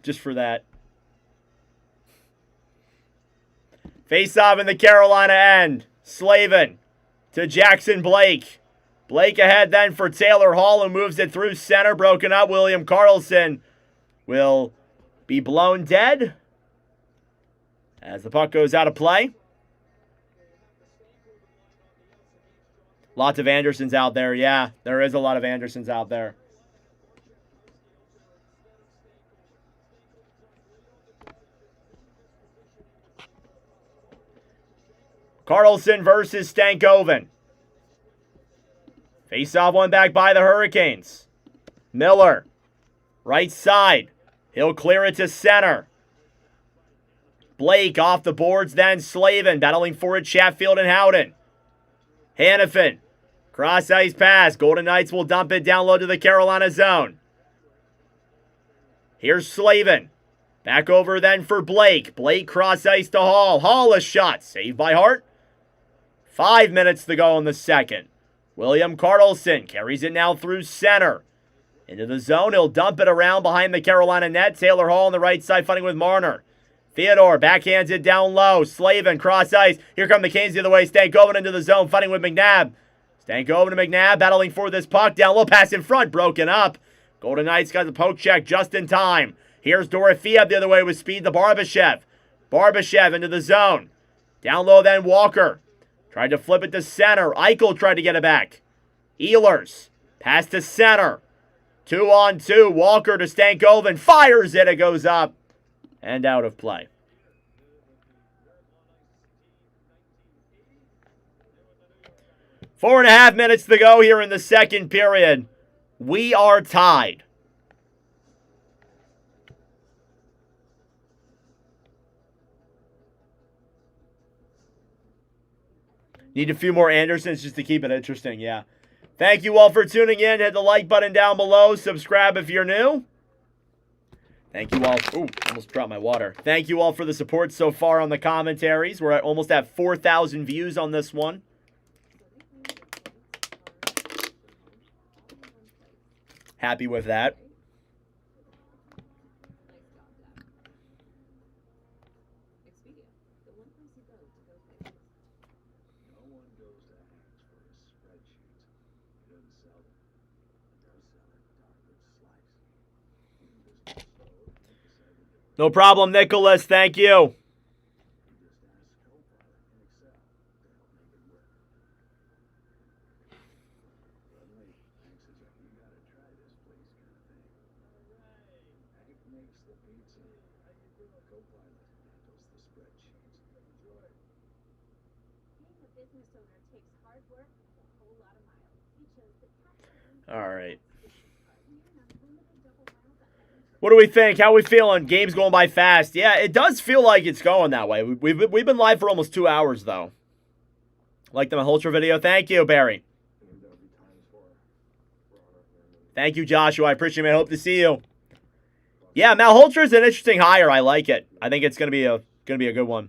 Just for that. Face-off in the Carolina end. Slavin to Jackson Blake. Blake ahead then for Taylor Hall, who moves it through center. Broken up. William Karlsson will be blown dead as the puck goes out of play. Lots of Andersons out there. Yeah, there is a lot of Andersons out there. Karlsson versus Stankoven. Face-off one back by the Hurricanes. Miller, right side. He'll clear it to center. Blake off the boards, then Slavin battling for it, Chatfield and Howden. Hannafin, cross-ice pass. Golden Knights will dump it down low to the Carolina zone. Here's Slavin. Back over then for Blake. Blake cross-ice to Hall. Hall a shot, saved by Hart. 5 minutes to go in the second. William Karlsson carries it now through center. Into the zone, he'll dump it around behind the Carolina net. Taylor Hall on the right side fighting with Marner. Theodore backhands it down low. Slavin, cross ice. Here come the Canes the other way. Stankoven into the zone, fighting with McNabb. Stankoven to McNabb, battling for this puck. Down low, pass in front, broken up. Golden Knights got the poke check just in time. Here's Dorofeev the other way with speed to Barbashev. Barbashev into the zone. Down low then Walker. Tried to flip it to center. Eichel tried to get it back. Ehlers. Pass to center. 2-on-2. Walker to Stankoven. Fires it. It goes up. And out of play. Four and a half minutes to go here in the second period. We are tied. Need a few more Andersons just to keep it interesting, yeah. Thank you all for tuning in. Hit the like button down below. Subscribe if you're new. Thank you all. Ooh, almost dropped my water. Thank you all for the support so far on the commentaries. We're almost at 4,000 views on this one. Happy with that. No problem, Nicholas. Thank you. All right. What do we think? How are we feeling? Game's going by fast. Yeah, it does feel like it's going that way. We've been live for almost 2 hours, though. Like the Malhotra video? Thank you, Barry. Thank you, Joshua. I appreciate it. I hope to see you. Yeah, Malhotra is an interesting hire. I like it. I think it's gonna be a good one.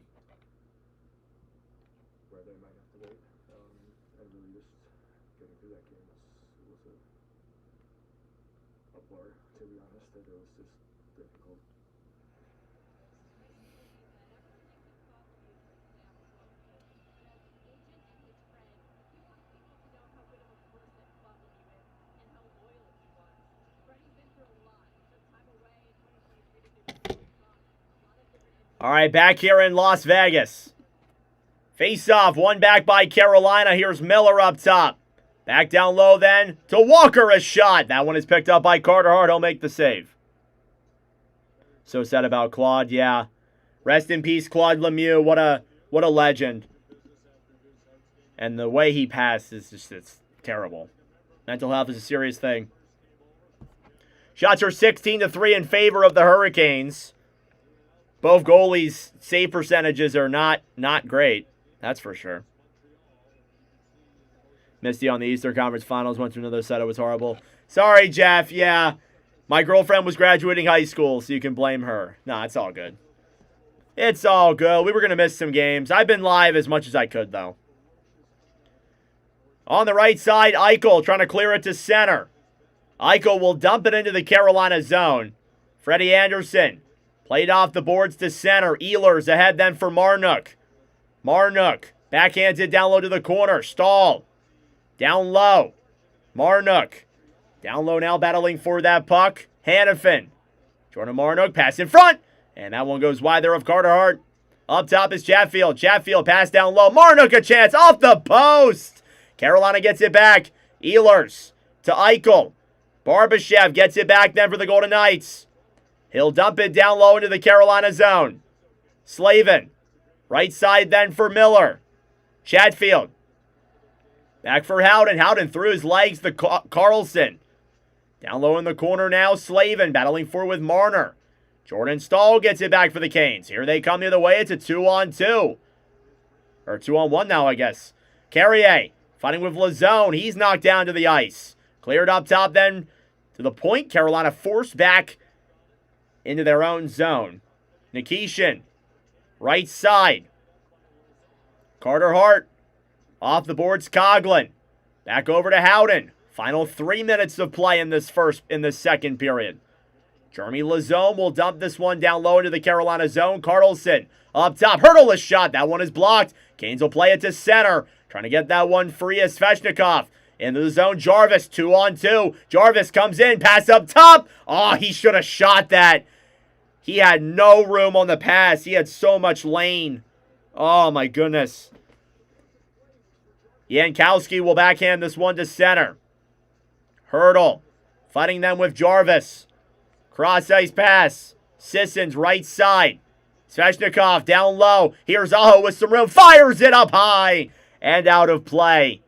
All right, back here in Las Vegas. Face-off, one back by Carolina. Here's Miller up top. Back down low then to Walker, a shot. That one is picked up by Carter Hart. He'll make the save. So sad about Claude, yeah. Rest in peace, Claude Lemieux. What a legend. And the way he passed is just, it's terrible. Mental health is a serious thing. Shots are 16-3 in favor of the Hurricanes. Both goalies' save percentages are not great. That's for sure. Misty on the Eastern Conference Finals. Went to another set. It was horrible. Sorry, Jeff. Yeah. My girlfriend was graduating high school, so you can blame her. Nah, it's all good. It's all good. We were going to miss some games. I've been live as much as I could, though. On the right side, Eichel trying to clear it to center. Eichel will dump it into the Carolina zone. Freddie Anderson. Played off the boards to center. Ehlers ahead then for Marnook. Marnook backhands it down low to the corner. Stahl. Down low. Marnook. Down low now battling for that puck. Hannafin. Jordan Marnook pass in front. And that one goes wide there of Carter Hart. Up top is Chatfield. Chatfield pass down low. Marnook a chance off the post. Carolina gets it back. Ehlers to Eichel. Barbashev gets it back then for the Golden Knights. He'll dump it down low into the Carolina zone. Slavin. Right side then for Miller. Chatfield. Back for Howden. Howden through his legs to Carlson. Down low in the corner now. Slavin battling for with Marner. Jordan Stahl gets it back for the Canes. Here they come the other way. It's a 2-on-2. Or 2-on-1 now, I guess. Carrier fighting with Lazone. He's knocked down to the ice. Cleared up top then to the point. Carolina forced back into their own zone. Nikishin. Right side. Carter Hart. Off the boards, Coughlin. Back over to Howden. Final 3 minutes of play in this second period. Jeremy Lazone will dump this one down low into the Carolina zone. Carlson up top. Hurdle a shot. That one is blocked. Canes will play it to center. Trying to get that one free as Svechnikov. Into the zone. Jarvis 2-on-2. Jarvis comes in. Pass up top. Oh, he should have shot that. He had no room on the pass. He had so much lane. Oh, my goodness. Jankowski will backhand this one to center. Hurdle fighting them with Jarvis. Cross-ice pass. Sisson's right side. Svechnikov down low. Here's Aho with some room. Fires it up high and out of play.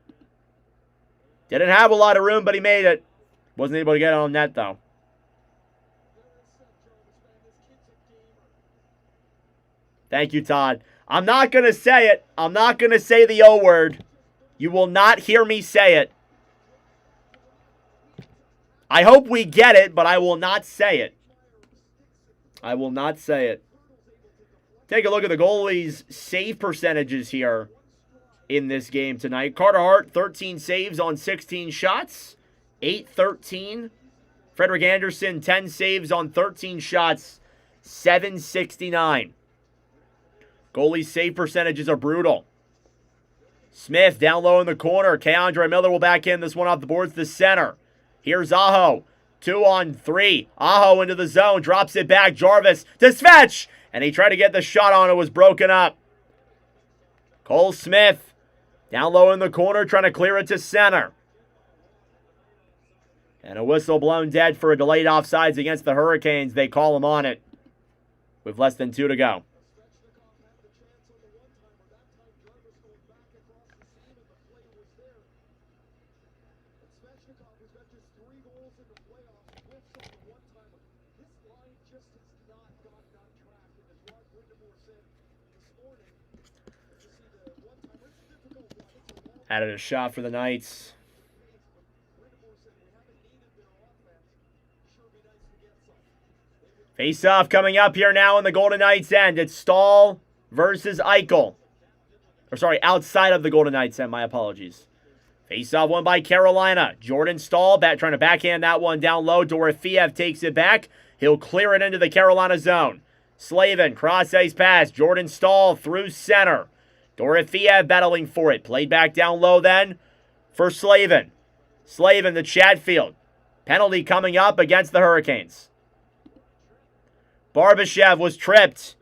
Didn't have a lot of room, but he made it. Wasn't able to get it on net, though. Thank you, Todd. I'm not going to say it. I'm not going to say the O word. You will not hear me say it. I hope we get it, but I will not say it. I will not say it. Take a look at the goalie's save percentages here in this game tonight. Carter Hart, 13 saves on 16 shots. 8-13. Frederik Andersen, 10 saves on 13 shots. 769. Goalie's save percentages are brutal. Smith down low in the corner. Keandre Miller will back in this one off the boards to the center. Here's Aho. 2-on-3. Aho into the zone. Drops it back. Jarvis to Svech. And he tried to get the shot on it. Was broken up. Cole Smith down low in the corner. Trying to clear it to center. And a whistle blown dead for a delayed offsides against the Hurricanes. They call him on it with less than 2 to go. Added a shot for the Knights. Face-off coming up here now in the Golden Knights' end. It's Stahl versus Eichel. Or sorry, outside of the Golden Knights' end. My apologies. Face-off won by Carolina. Jordan Stahl trying to backhand that one down low. Dorofeyev takes it back. He'll clear it into the Carolina zone. Slavin, cross-ice pass. Jordan Stahl through center. Dorofeyev battling for it. Played back down low then for Slavin. Slavin to Chatfield. Penalty coming up against the Hurricanes. Barbashev was tripped.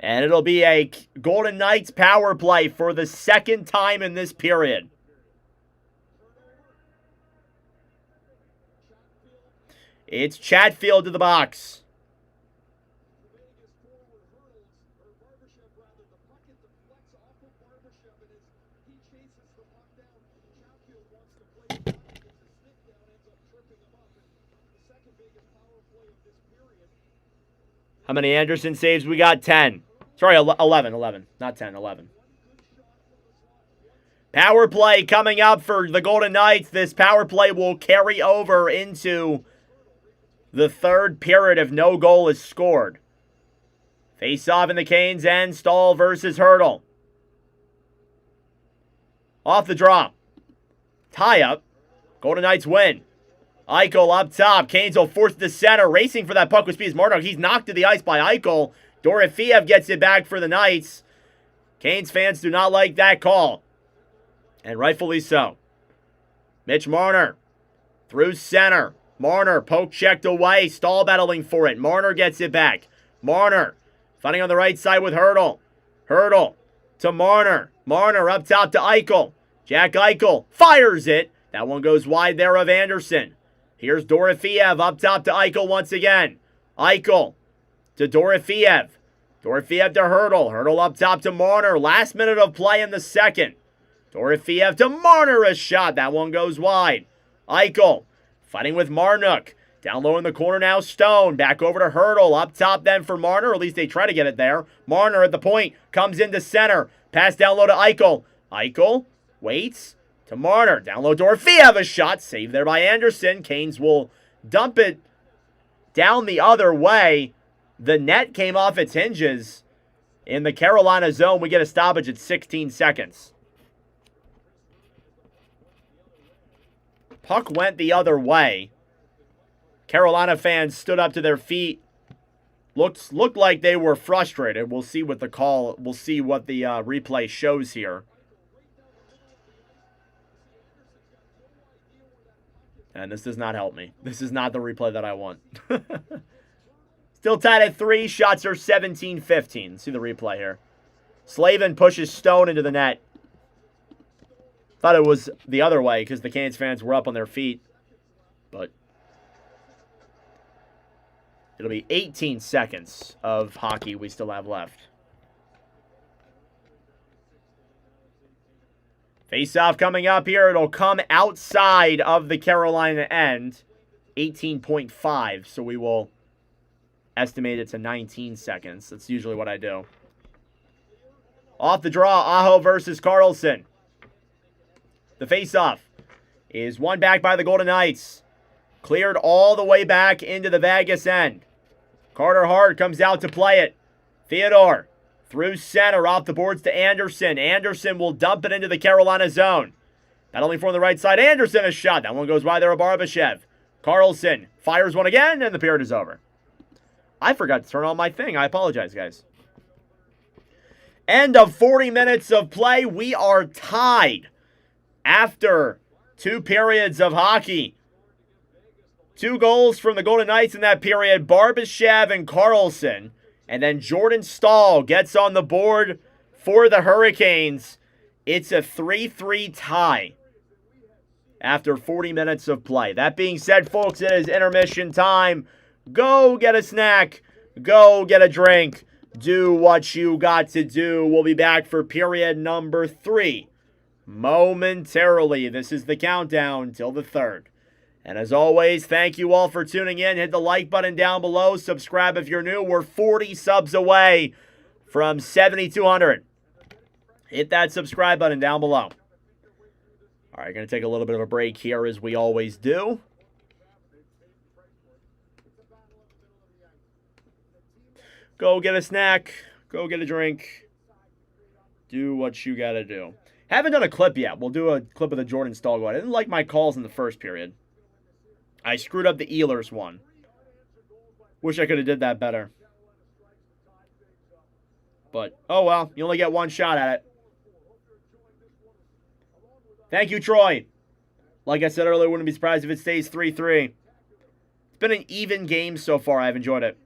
And it'll be a Golden Knights power play for the second time in this period. It's Chatfield to the box. How many Andersen saves? We got 10. Sorry, 11. Not 10, 11. Power play coming up for the Golden Knights. This power play will carry over into the third period if no goal is scored. Face off in the Canes end. Stahl versus Hurdle. Off the drop. Tie up. Golden Knights win. Eichel up top. Canes will force the center. Racing for that puck with speed is Marnock. He's knocked to the ice by Eichel. Dorofeyev gets it back for the Knights. Canes fans do not like that call. And rightfully so. Mitch Marner through center. Marner poke checked away. Stahl battling for it. Marner gets it back. Marner fighting on the right side with Hurdle. Hurdle to Marner. Marner up top to Eichel. Jack Eichel fires it. That one goes wide there of Andersen. Here's Dorofeyev up top to Eichel once again. Eichel to Dorofeyev. Dorofeyev to Hurdle. Hurdle up top to Marner. Last minute of play in the second. Dorofeyev to Marner, a shot. That one goes wide. Eichel fighting with Marnook. Down low in the corner now, Stone. Back over to Hurdle. Up top then for Marner. Or at least they try to get it there. Marner at the point. Comes into center. Pass down low to Eichel. Eichel waits to Marner. Down low, Dorofeyev, a shot. Saved there by Andersen. Canes will dump it down the other way. The net came off its hinges. In the Carolina zone, we get a stoppage at 16 seconds. Puck went the other way. Carolina fans stood up to their feet. Looked like they were frustrated. We'll see what the call. We'll see what the replay shows here. And this does not help me. This is not the replay that I want. Still tied at 3. Shots are 17-15. See the replay here. Slavin pushes Stone into the net. Thought it was the other way because the Canes fans were up on their feet. But it'll be 18 seconds of hockey we still have left. Face-off coming up here. It'll come outside of the Carolina end. 18.5. So we will estimate it to 19 seconds. That's usually what I do. Off the draw, Aho versus Carlson. The face-off is won back by the Golden Knights. Cleared all the way back into the Vegas end. Carter Hart comes out to play it. Theodore through center, off the boards to Anderson. Anderson will dump it into the Carolina zone. Battling for the right side. Anderson, a shot. That one goes by there of Barbashev. Carlson fires one again, and the period is over. I forgot to turn on my thing. I apologize, guys. End of 40 minutes of play. We are tied after 2 periods of hockey. 2 goals from the Golden Knights in that period. Barbashev and Carlson. And then Jordan Staal gets on the board for the Hurricanes. It's a 3-3 tie after 40 minutes of play. That being said, folks, it is intermission time. Go get a snack. Go get a drink. Do what you got to do. We'll be back for period number 3 momentarily. This is the countdown till the 3rd. And as always, thank you all for tuning in. Hit the like button down below. Subscribe if you're new. We're 40 subs away from 7,200. Hit that subscribe button down below. All right, going to take a little bit of a break here as we always do. Go get a snack. Go get a drink. Do what you got to do. Haven't done a clip yet. We'll do a clip of the Jordan Staal goal. I didn't like my calls in the first period. I screwed up the Ehlers one. Wish I could have did that better. But, oh well. You only get one shot at it. Thank you, Troy. Like I said earlier, wouldn't be surprised if it stays 3-3. It's been an even game so far. I've enjoyed it.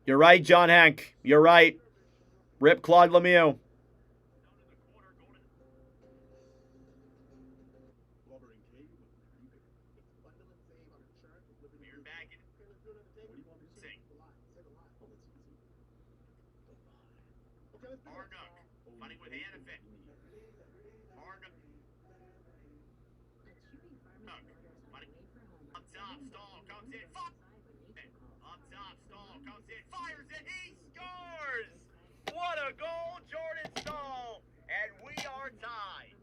You're right, John Hank. You're right. Rip Claude Lemieux. Fires it, he scores! What a goal, Jordan Staal! And we are tied.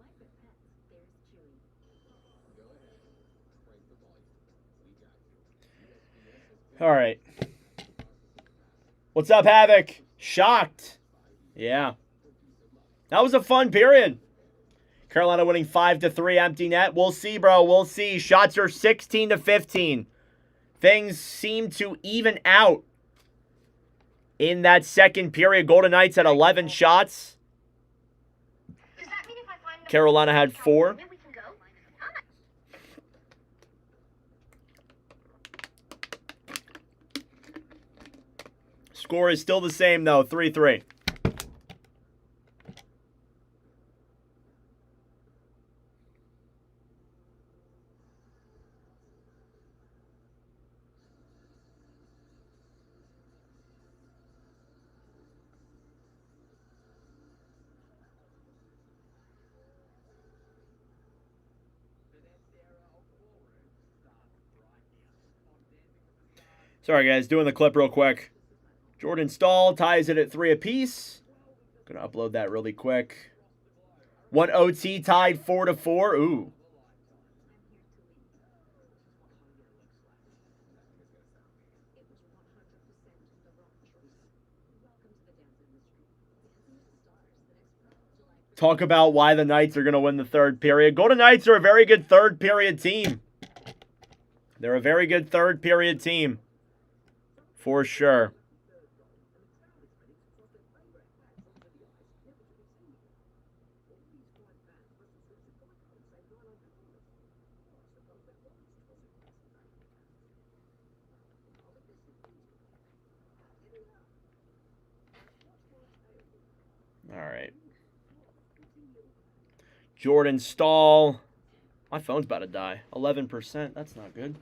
All right. What's up, Havoc? Shocked. Yeah. That was a fun period. Carolina winning 5-3, empty net. We'll see, bro. We'll see. Shots are 16-15. Things seem to even out in that second period. Golden Knights had 11 shots. Carolina had 4. Score is still the same, though, 3-3. Sorry, guys. Doing the clip real quick. Jordan Staal ties it at 3 apiece. Gonna upload that really quick. 1 OT tied 4-4. Ooh. talk about why the Knights are going to win the third period. Golden Knights are a very good third period team. They're a very good third period team. For sure. All right. Jordan Stahl. My phone's about to die. 11%. That's not good.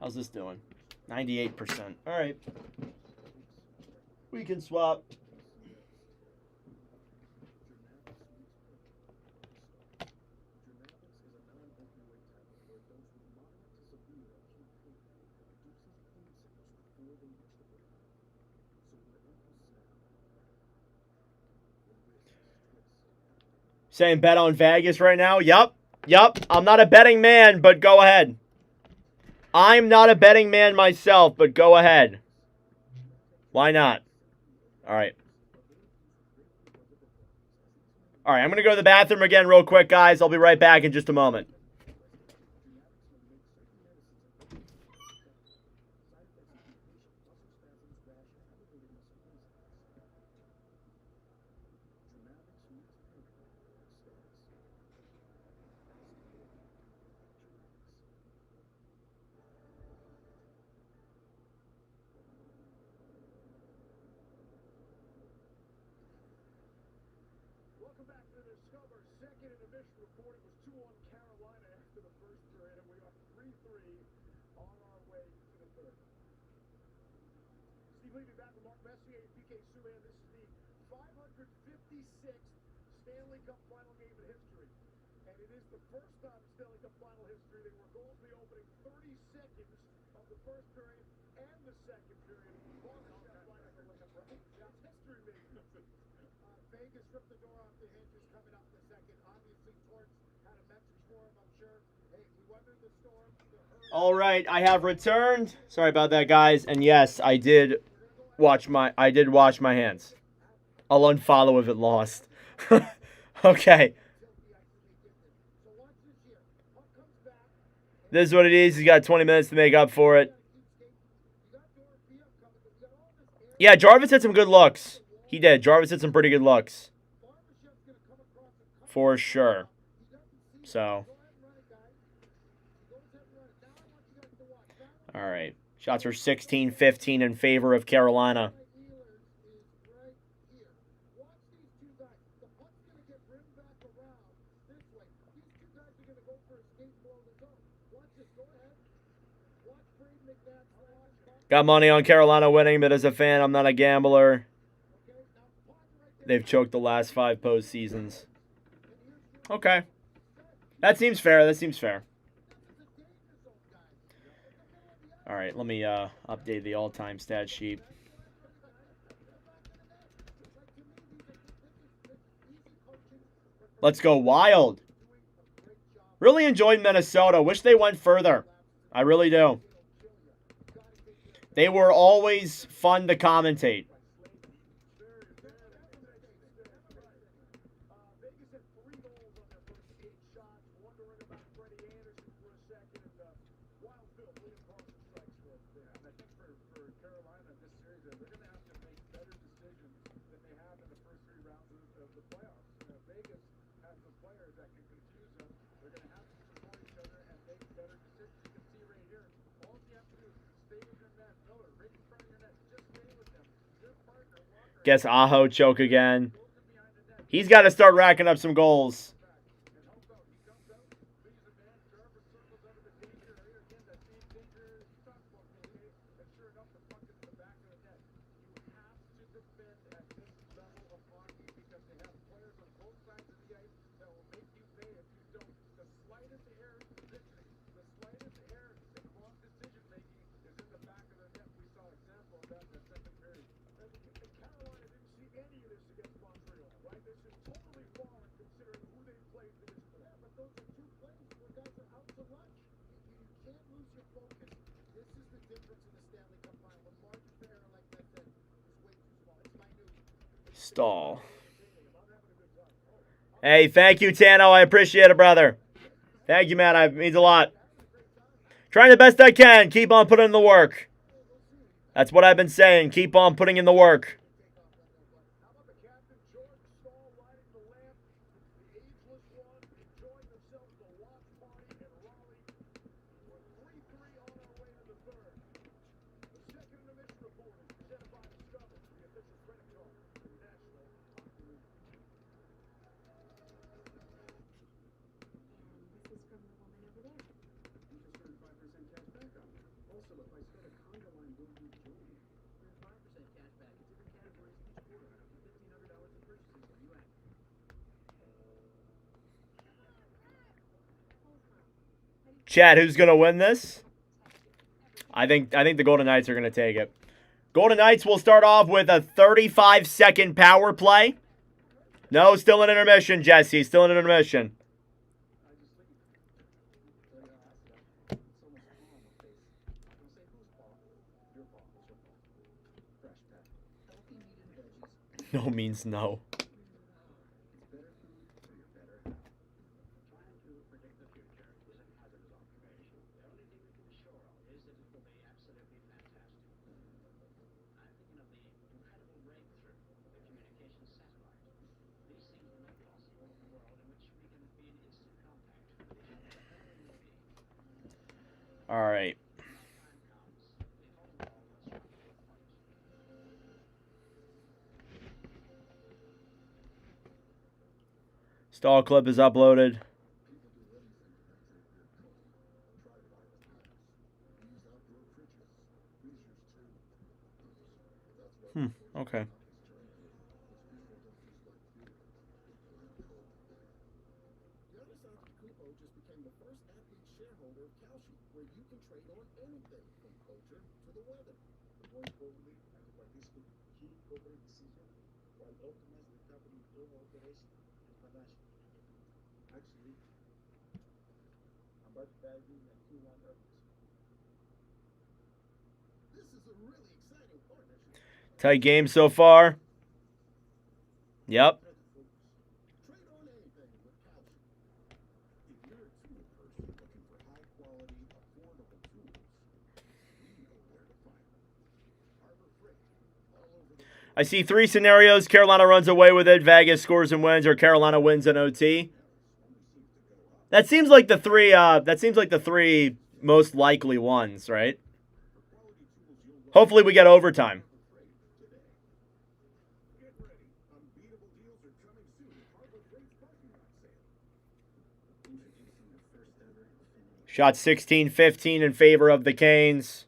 How's this doing? 98%. All right. We can swap. Saying bet on Vegas right now? Yup. I'm not a betting man, but go ahead. I'm not a betting man myself, but go ahead. Why not? All right. All right, I'm going to go to the bathroom again real quick, guys. I'll be right back in just a moment. Welcome back to the Discover. Second intermission report. It was 2-1 Carolina after the first period, and we are 3-3 on our way to the third. Steve Levy back with Mark Messier and PK Subban. This is the 556th Stanley Cup final game in history. And it is the first time in Stanley Cup final history there were goals in the opening 30 seconds of the first period and the second period. That's history making. Vegas ripped the door off the hinges coming up the second. Obviously, Torts had a message for him, I'm sure. Hey, we weathered the storm. All right, I have returned. Sorry about that, guys. And yes, I did wash my hands. I'll unfollow if it lost. Okay. This is what it is. He's got 20 minutes to make up for it. Yeah, Jarvis had some good looks. He did. Jarvis had some pretty good looks. For sure. So. All right. Shots are 16-15 in favor of Carolina. Got money on Carolina winning, but as a fan, I'm not a gambler. They've choked the last 5 postseasons. Okay. That seems fair. That seems fair. All right, let me update the all-time stat sheet. Let's go Wild. Really enjoyed Minnesota. Wish they went further. I really do. They were always fun to commentate. Guess Aho choke again. He's got to start racking up some goals. Stall. Hey, thank you, Tano. I appreciate it, brother. Thank you, man. It means a lot. Trying the best I can. Keep on putting in the work. That's what I've been saying. Keep on putting in the work. How about the captain, Jordan Stahl, riding the lamp, the ageless one, enjoying themselves the watch party in Raleigh. We're 3-3 on our way to the third. The second intermission report is presented by Discover, the official credit card for National Hockey League. This is from the woman over there. You just earned 5% cash back on it. Also, if I start a conga line, will you join me? Earn 5% cash back in different categories each quarter, up to $1,500 in purchases when you act. Chad, who's gonna win this? I think the Golden Knights are gonna take it. Golden Knights will start off with a 35-second power play. No, still in intermission, Jesse. Still in intermission. No means no. All right. Stall clip is uploaded. Okay. Just became the first athlete shareholder of Kalshi, where you can trade on anything from culture to the weather. More importantly, as a participant in key corporate decisions while optimizing the company's global operation and financial. Actually, I'm about to dive in at Q1 earnings. This is a really exciting partnership. Tight game so far. Yep. Trade on anything with Kalshi. If you're a tool person looking for high quality, affordable tools, we know where to find them. Harbor Freight, all over the I see 3 scenarios. Carolina runs away with it. Vegas scores and wins, or Carolina wins in OT. That seems like the three. That seems like the 3 most likely ones, right? Hopefully, we get overtime. Get ready. Unbeatable deals are coming soon at Harbor Freight's parking lot sale. Introducing the first ever Infinity. Shot 16-15 in favor of the Canes.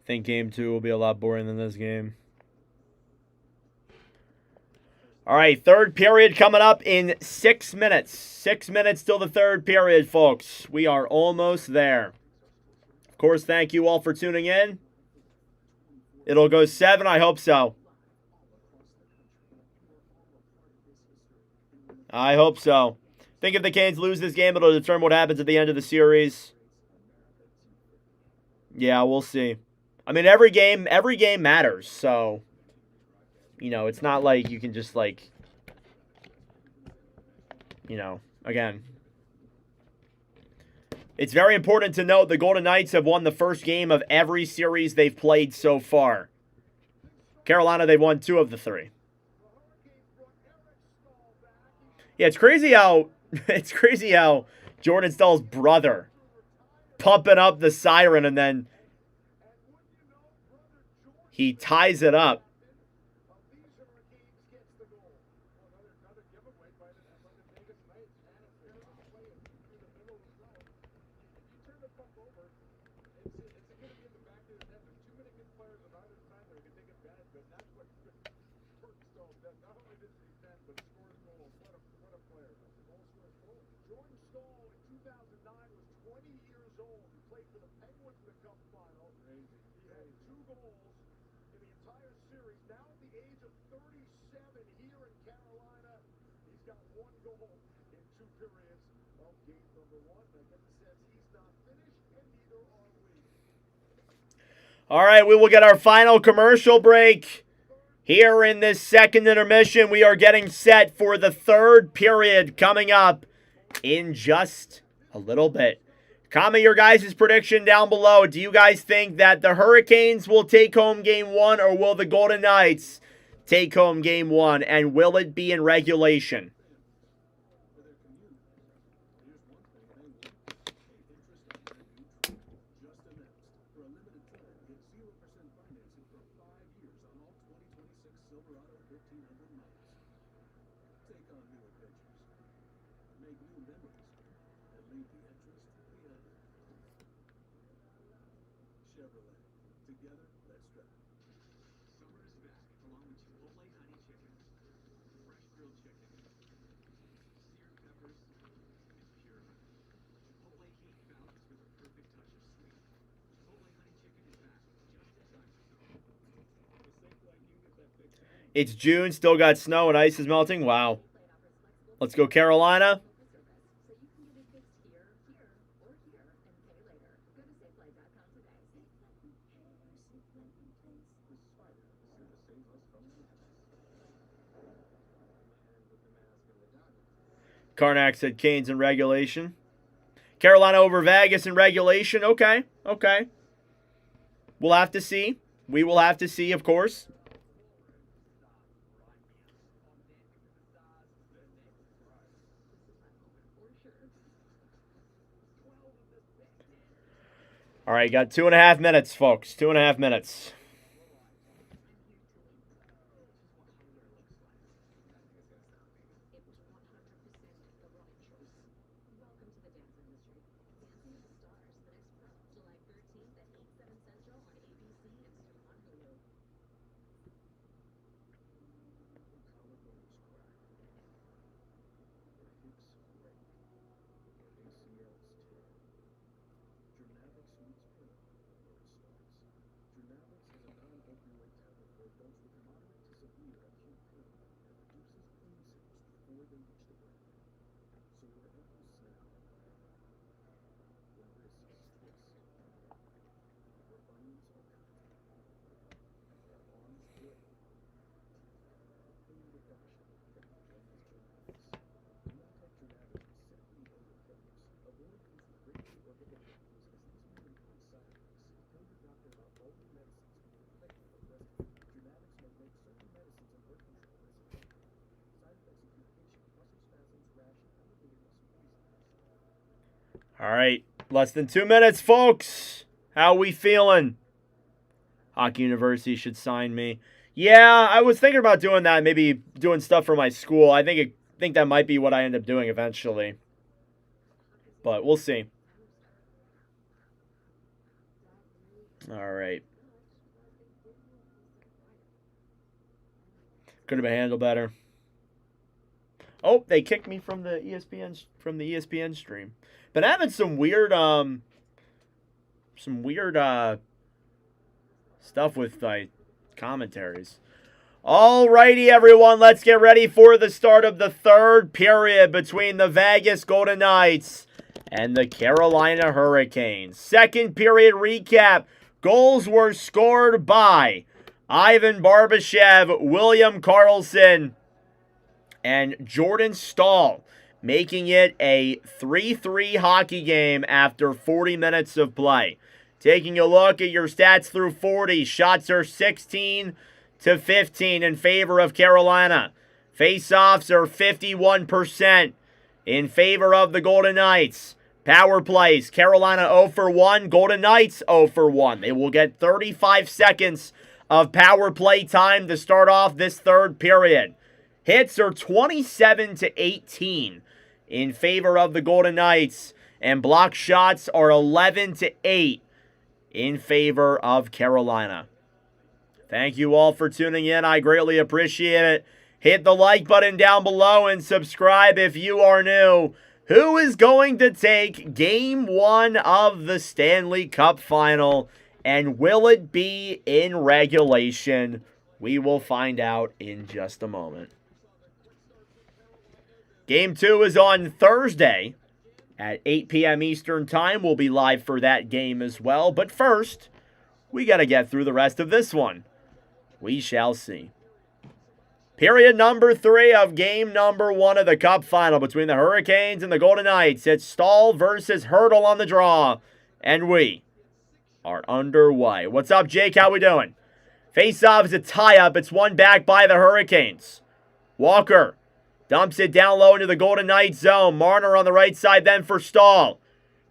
I think game 2 will be a lot boring than this game. All right, third period coming up in 6 minutes. 6 minutes till the third period, folks. We are almost there. Of course, thank you all for tuning in. It'll go 7. I hope so. I hope so. I think if the Canes lose this game, it'll determine what happens at the end of the series. Yeah, we'll see. I mean, every game matters, so, you know, it's not like you can just, like, you know, again. It's very important to note the Golden Knights have won the first game of every series they've played so far. Carolina, they've won 2 of the 3. Yeah, it's crazy how Jordan Stahl's brother pumping up the siren and then he ties it up. Jordan Stahl in 2009 was 20 years old. He played for the Penguins in the Cup final. Crazy. He had 2 goals in the entire series. Now at the age of 37 here in Carolina, he's got 1 goal in 2 periods of game number 1. I get the sense he's not finished, and neither are we. All right, we will get our final commercial break. Here in this second intermission, we are getting set for the third period coming up in just a little bit. Comment your guys' prediction down below. Do you guys think that the Hurricanes will take home game 1, or will the Golden Knights take home game 1? And will it be in regulation? Together, let's try. Summer is back, along with Chipotle honey chicken, fresh grilled chicken, seared peppers, and pure honey. Chipotle heat balanced with a perfect touch of sweet. Chipotle honey chicken is back, just in time for summer. It's June, still got snow and ice is melting. Wow. Let's go Carolina. Karnak said Canes in regulation. Carolina over Vegas in regulation. Okay. We'll have to see. We will have to see, of course. All right, got 2.5 minutes, folks. 2.5 minutes. All right, less than 2 minutes, folks. How we feeling? Hockey University should sign me. Yeah, I was thinking about doing that, maybe doing stuff for my school. I think that might be what I end up doing eventually. But we'll see. All right. Could have been handled better. Oh, they kicked me from the ESPN stream. Been having some weird stuff with commentaries. Alrighty, everyone, let's get ready for the start of the third period between the Vegas Golden Knights and the Carolina Hurricanes. Second period recap. Goals were scored by Ivan Barbashev, William Karlsson, and Jordan Stahl, making it a 3-3 hockey game after 40 minutes of play. Taking a look at your stats through 40, shots are 16-15 in favor of Carolina. Face-offs are 51% in favor of the Golden Knights. Power plays, Carolina 0 for 1, Golden Knights 0 for 1. They will get 35 seconds of power play time to start off this third period. Hits are 27-18 in favor of the Golden Knights, and block shots are 11-8 in favor of Carolina. Thank you all for tuning in. I greatly appreciate it. Hit the like button down below and subscribe if you are new. Who is going to take Game 1 of the Stanley Cup Final, and will it be in regulation? We will find out in just a moment. Game 2 is on Thursday at 8 p.m. Eastern Time. We'll be live for that game as well. But first, we got to get through the rest of this one. We shall see. Period number 3 of game number 1 of the Cup Final between the Hurricanes and the Golden Knights. It's Stahl versus Hurdle on the draw, and we are underway. What's up, Jake? How we doing? Face-off is a tie-up. It's won back by the Hurricanes. Walker dumps it down low into the Golden Knights zone. Marner on the right side then for Stahl.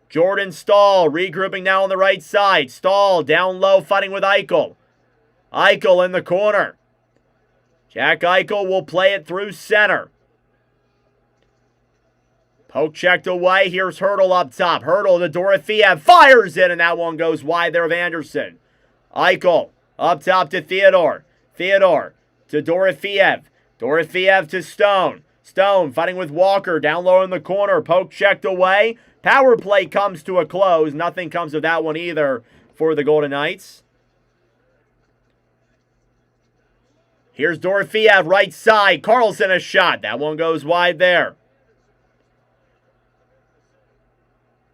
Jordan Stahl regrouping now on the right side. Stahl down low fighting with Eichel. Eichel in the corner. Jack Eichel will play it through center. Poke checked away. Here's Hurdle up top. Hurdle to Dorofeev. Fires it, and that one goes wide there of Anderson. Eichel up top to Theodore. Theodore to Dorofeev. Dorofeev to Stone. Stone fighting with Walker. Down low in the corner. Poke checked away. Power play comes to a close. Nothing comes of that one either for the Golden Knights. Here's Dorofeev, right side. Carlson a shot. That one goes wide there.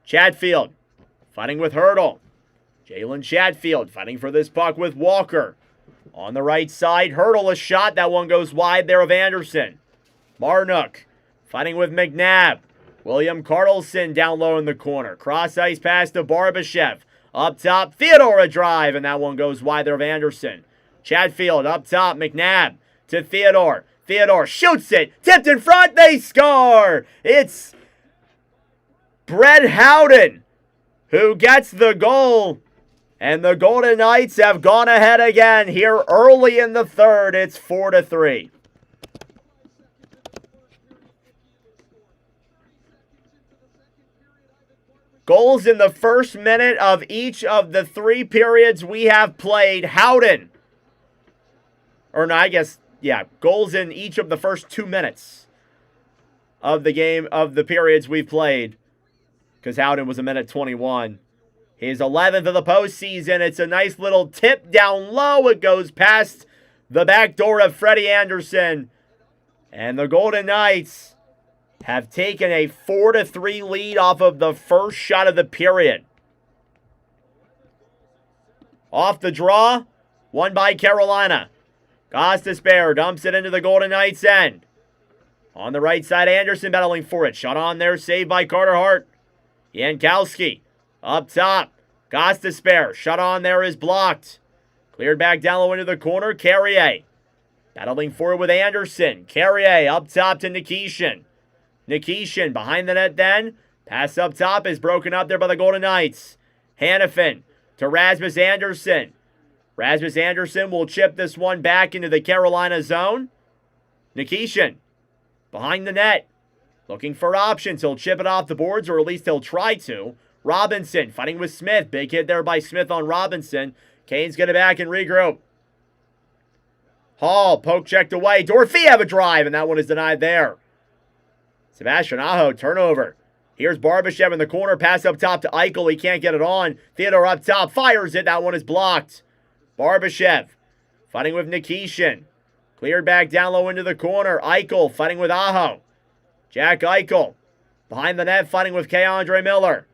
Chatfield fighting with Hurdle. Jalen Chatfield fighting for this puck with Walker. On the right side, Hurdle a shot. That one goes wide there of Anderson. Marnook fighting with McNabb. William Carlson down low in the corner. Cross ice pass to Barbashev. Up top, Theodore a drive, and that one goes wide there of Anderson. Chatfield up top, McNabb to Theodore. Theodore shoots it, tipped in front, they score! It's Brett Howden who gets the goal, and the Golden Knights have gone ahead again here early in the third. It's 4-3. Goals in the first minute of each of the 3 periods we have played. Howden. Or no, I guess, yeah, goals in each of the first 2 minutes of the game, of the periods we've played. Because Howden was a minute 21. His 11th of the postseason. It's a nice little tip down low. It goes past the back door of Freddie Anderson. And the Golden Knights have taken a 4-3 lead off of the first shot of the period. Off the draw, won by Carolina. Gostisbehere dumps it into the Golden Knights' end. On the right side, Anderson battling for it. Shot on there, saved by Carter Hart. Jankowski up top. Gostisbehere, shot on there is blocked. Cleared back down low into the corner. Carrier battling for it with Anderson. Carrier up top to Nikishin. Nikishin behind the net then. Pass up top is broken up there by the Golden Knights. Hannafin to Rasmus Anderson. Rasmus Anderson will chip this one back into the Carolina zone. Nikishin behind the net. Looking for options. He'll chip it off the boards, or at least he'll try to. Robinson fighting with Smith. Big hit there by Smith on Robinson. Kane's get it back and regroup. Hall poke checked away. Dorofeev a drive, and that one is denied there. Sebastian Aho, turnover. Here's Barbashev in the corner. Pass up top to Eichel. He can't get it on. Theodore up top. Fires it. That one is blocked. Barbashev fighting with Nikishin. Cleared back down low into the corner. Eichel fighting with Aho. Jack Eichel behind the net fighting with K-Andre Miller.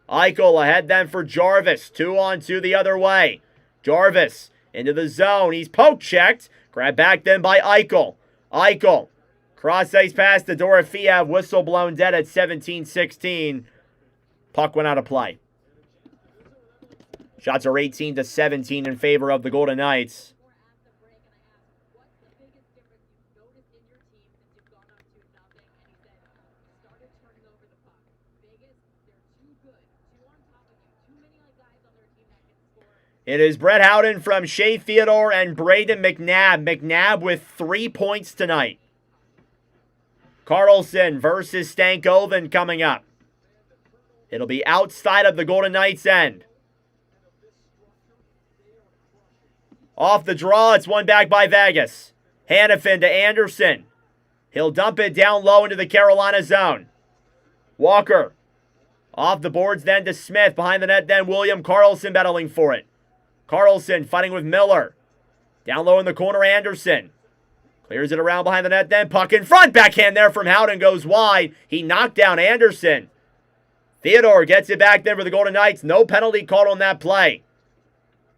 Eichel ahead then for Jarvis. 2-on-2 the other way. Jarvis into the zone. He's poke checked. Grabbed back then by Eichel. Eichel. Cross ice pass to Dorofeev. Whistle blown dead at 17-16. Puck went out of play. Shots are 18-17 in favor of the Golden Knights. It is Brett Howden from Shea Theodore and Braden McNabb. McNabb with 3 points tonight. Carlson versus Stankoven coming up. It'll be outside of the Golden Knights' end. Off the draw, it's won back by Vegas. Hannafin to Anderson. He'll dump it down low into the Carolina zone. Walker. Off the boards then to Smith. Behind the net then William Carlson battling for it. Carlson fighting with Miller. Down low in the corner, Anderson. Clears it around behind the net, then puck in front. Backhand there from Howden goes wide. He knocked down Anderson. Theodore gets it back there for the Golden Knights. No penalty called on that play.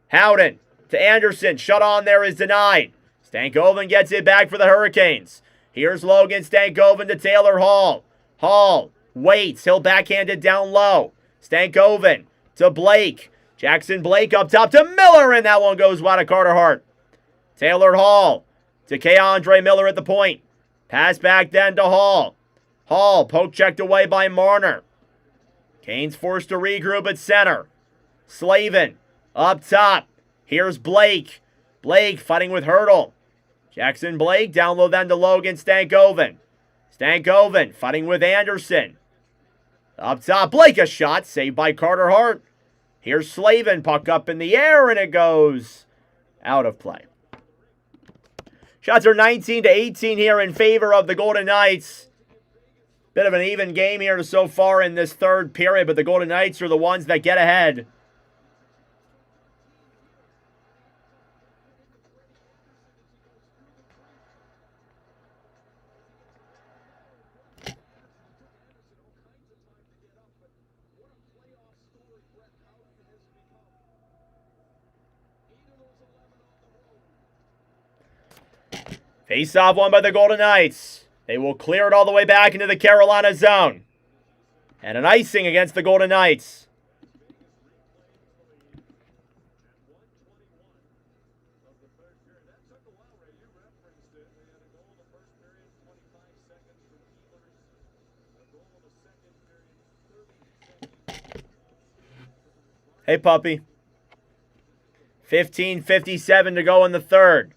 Howden to Anderson. Shut on there is denied. Stankoven gets it back for the Hurricanes. Here's Logan Stankoven to Taylor Hall. Hall waits. He'll backhand it down low. Stankoven to Blake. Jackson Blake up top to Miller, and that one goes wide of Carter Hart. Taylor Hall to Keandre Miller at the point. Pass back then to Hall. Hall poke checked away by Marner. Canes forced to regroup at center. Slavin up top. Here's Blake. Blake fighting with Hurdle. Jackson Blake down low then to Logan Stankoven. Stankoven fighting with Anderson. Up top, Blake a shot saved by Carter Hart. Here's Slavin, puck up in the air, and it goes out of play. Shots are 19-18 here in favor of the Golden Knights. Bit of an even game here so far in this third period, but the Golden Knights are the ones that get ahead. Face-off won by the Golden Knights. They will clear it all the way back into the Carolina zone. And an icing against the Golden Knights. Hey, puppy. 15:57 to go in the third.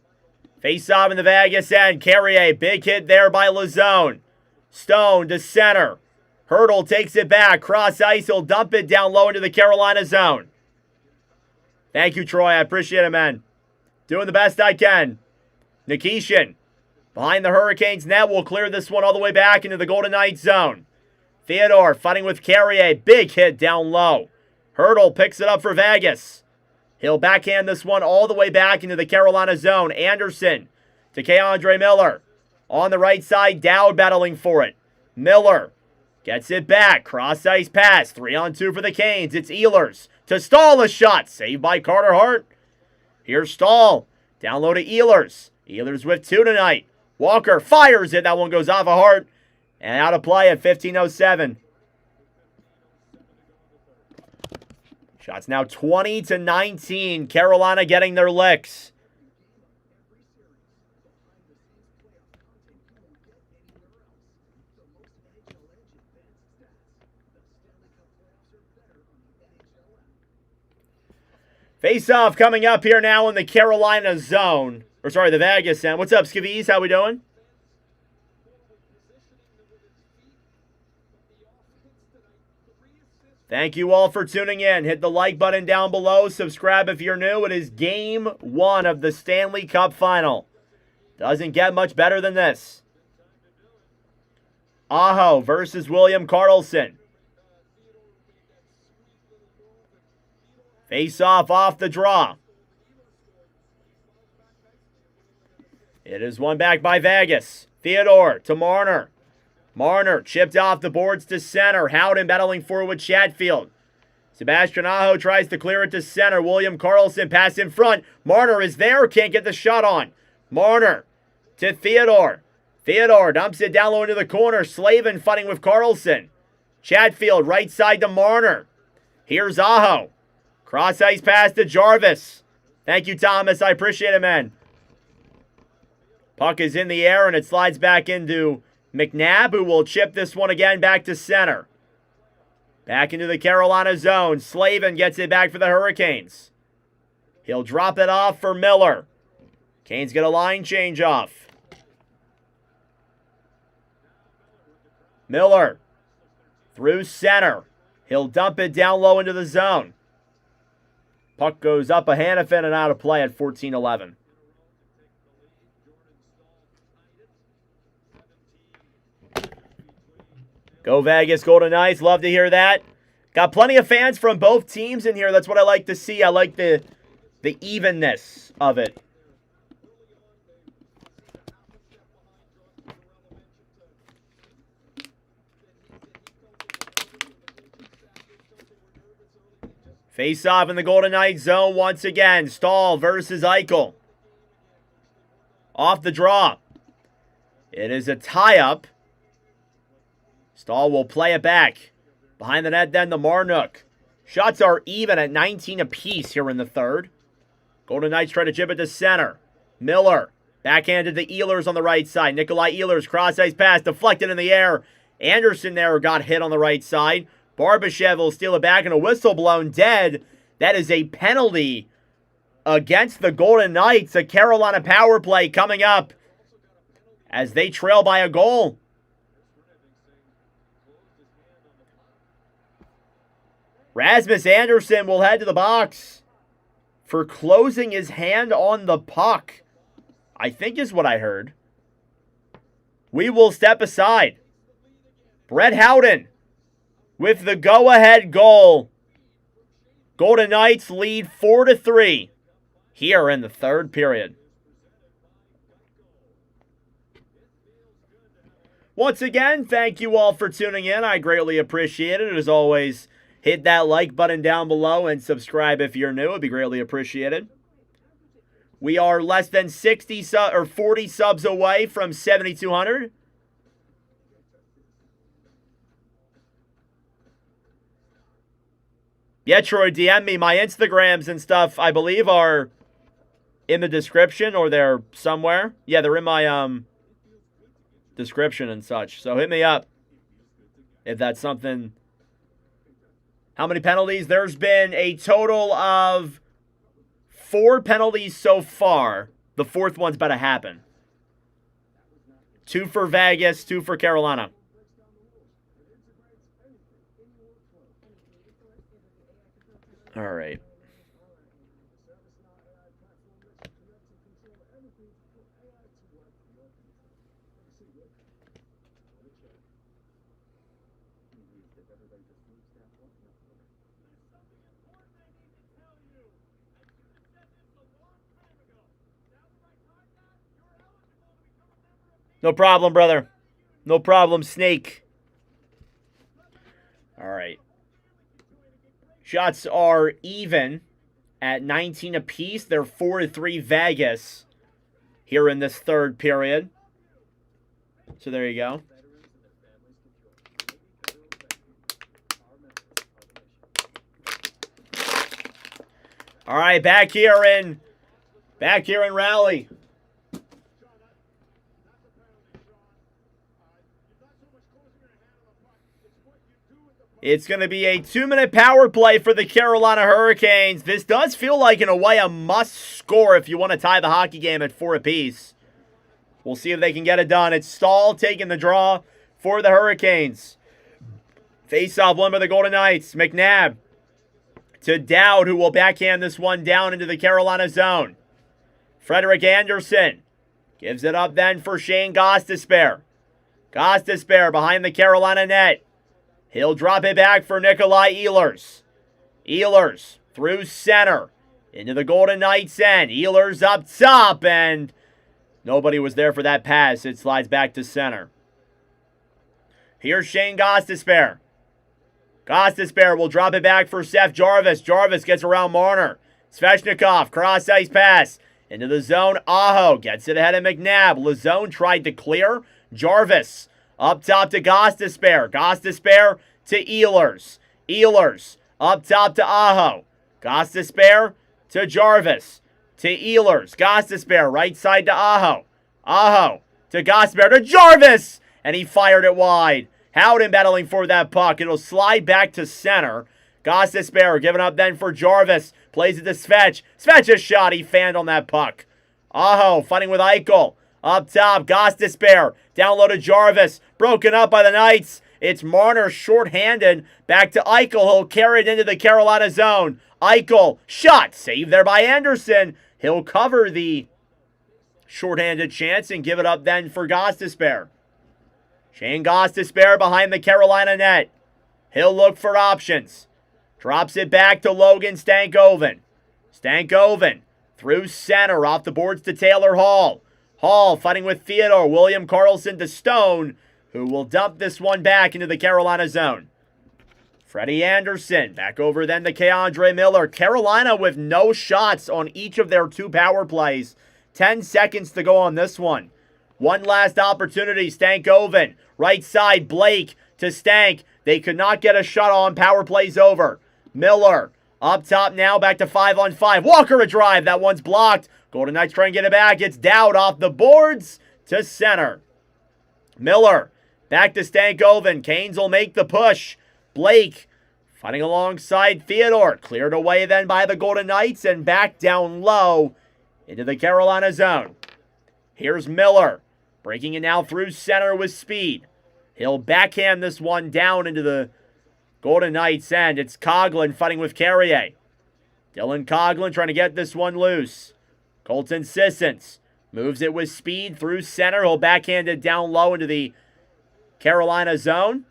Face-off in the Vegas end. Carrier, big hit there by Lazone. Stone to center. Hurdle takes it back. Cross ice. He'll dump it down low into the Carolina zone. Thank you, Troy. I appreciate it, man. Doing the best I can. Nikishin behind the Hurricanes net will clear this one all the way back into the Golden Knights zone. Theodore fighting with Carrier. Big hit down low. Hurdle picks it up for Vegas. He'll backhand this one all the way back into the Carolina zone. Anderson to Keandre Miller. On the right side, Dowd battling for it. Miller gets it back. Cross ice pass. 3-on-2 for the Canes. It's Ehlers to Stahl. A shot. Saved by Carter Hart. Here's Stahl. Down low to Ehlers. Ehlers with 2 tonight. Walker fires it. That one goes off of Hart. And out of play at 15:07. Shots now 20-19. Carolina getting their licks. Face-off coming up here now in the Carolina zone. Or sorry, the Vegas end. What's up, Skivvies? How we doing? Thank you all for tuning in. Hit the like button down below. Subscribe if you're new. It is Game 1 of the Stanley Cup Final. Doesn't get much better than this. Aho versus William Karlsson. Face off the draw. It is won back by Vegas. Theodore to Marner. Marner chipped off the boards to center. Howden battling forward with Chatfield. Sebastian Aho tries to clear it to center. William Karlsson pass in front. Marner is there. Can't get the shot on. Marner to Theodore. Theodore dumps it down low into the corner. Slavin fighting with Karlsson. Chatfield right side to Marner. Here's Aho. Cross ice pass to Jarvis. Thank you, Thomas. I appreciate it, man. Puck is in the air and it slides back into McNabb, who will chip this one again back to center. Back into the Carolina zone. Slavin gets it back for the Hurricanes. He'll drop it off for Miller. Canes get a line change off. Miller through center. He'll dump it down low into the zone. Puck goes up a Hannafin and out of play at 14:11. Go Vegas, Golden Knights. Love to hear that. Got plenty of fans from both teams in here. That's what I like to see. I like the evenness of it. Face off in the Golden Knights zone once again. Stahl versus Eichel. Off the draw. It is a tie-up. Stahl will play it back. Behind the net then, the Marnook. Shots are even at 19 apiece here in the third. Golden Knights try to jib it to center. Miller. Backhanded to Ehlers on the right side. Nikolai Ehlers, cross-ice pass, deflected in the air. Anderson there got hit on the right side. Barbashev will steal it back and a whistle blown dead. That is a penalty against the Golden Knights. A Carolina power play coming up as they trail by a goal. Rasmus Anderson will head to the box for closing his hand on the puck, I think is what I heard. We will step aside. Brett Howden with the go-ahead goal. Golden Knights lead 4-3 here in the third period. Once again, thank you all for tuning in. I greatly appreciate it. As always, hit that like button down below and subscribe if you're new. It'd be greatly appreciated. We are less than 40 subs away from 7,200. Yeah, Troy, DM me. My Instagrams and stuff, I believe, are in the description or they're somewhere. Yeah, they're in my description and such. So hit me up if that's something. How many penalties? There's been a total of 4 penalties so far. The fourth one's about to happen. 2 for Vegas, 2 for Carolina. All right. No problem, brother. No problem, Snake. All right. Shots are even at 19 apiece. They're 4-3 Vegas here in this third period. So there you go. All right, back here in Raleigh. It's going to be a 2-minute power play for the Carolina Hurricanes. This does feel like, in a way, a must score if you want to tie the hockey game at 4 apiece. We'll see if they can get it done. It's Stahl taking the draw for the Hurricanes. Face-off won by the Golden Knights. McNabb to Dowd, who will backhand this one down into the Carolina zone. Frederik Anderson gives it up then for Shane Gostisbehere. Gostisbehere behind the Carolina net. He'll drop it back for Nikolai Ehlers. Ehlers through center into the Golden Knights end. Ehlers up top, and nobody was there for that pass. It slides back to center. Here's Shane Gostisbehere. Gostisbehere will drop it back for Seth Jarvis. Jarvis gets around Marner. Svechnikov, cross-ice pass into the zone. Aho gets it ahead of McNabb. Lazone tried to clear. Jarvis up top to Gostisbehere. Gostisbehere to Ehlers. Ehlers up top to Aho. Gostisbehere to Jarvis. To Ehlers. Gostisbehere right side to Aho. Aho to Gostisbehere to Jarvis. And he fired it wide. Howden battling for that puck. It'll slide back to center. Gostisbehere giving up then for Jarvis. Plays it to Svech. Svech's shot. He fanned on that puck. Aho fighting with Eichel. Up top, Gostisbehere. Down low to Jarvis. Broken up by the Knights. It's Marner shorthanded. Back to Eichel. He'll carry it into the Carolina zone. Eichel. Shot. Saved there by Anderson. He'll cover the shorthanded chance and give it up then for Gostisbehere. Shane Gostisbehere behind the Carolina net. He'll look for options. Drops it back to Logan Stankoven. Stankoven through center. Off the boards to Taylor Hall. Hall fighting with Theodore. William Karlsson to Stone, who will dump this one back into the Carolina zone. Freddie Anderson back over then to Keandre Miller. Carolina with no shots on each of their 2 power plays. 10 seconds to go on this one. One last opportunity. Stankoven. Right side. Blake to Stank. They could not get a shot on. Power play's over. Miller up top now. Back to 5-on-5. Walker a drive. That one's blocked. Golden Knights try and get it back. It's Dowd off the boards to center. Miller back to Stankoven. Canes will make the push. Blake fighting alongside Theodore. Cleared away then by the Golden Knights and back down low into the Carolina zone. Here's Miller. Breaking it now through center with speed. He'll backhand this one down into the Golden Knights end. It's Coughlin fighting with Carrier. Dylan Coughlin trying to get this one loose. Colton Sissons moves it with speed through center. He'll backhand it down low into the Carolina zone.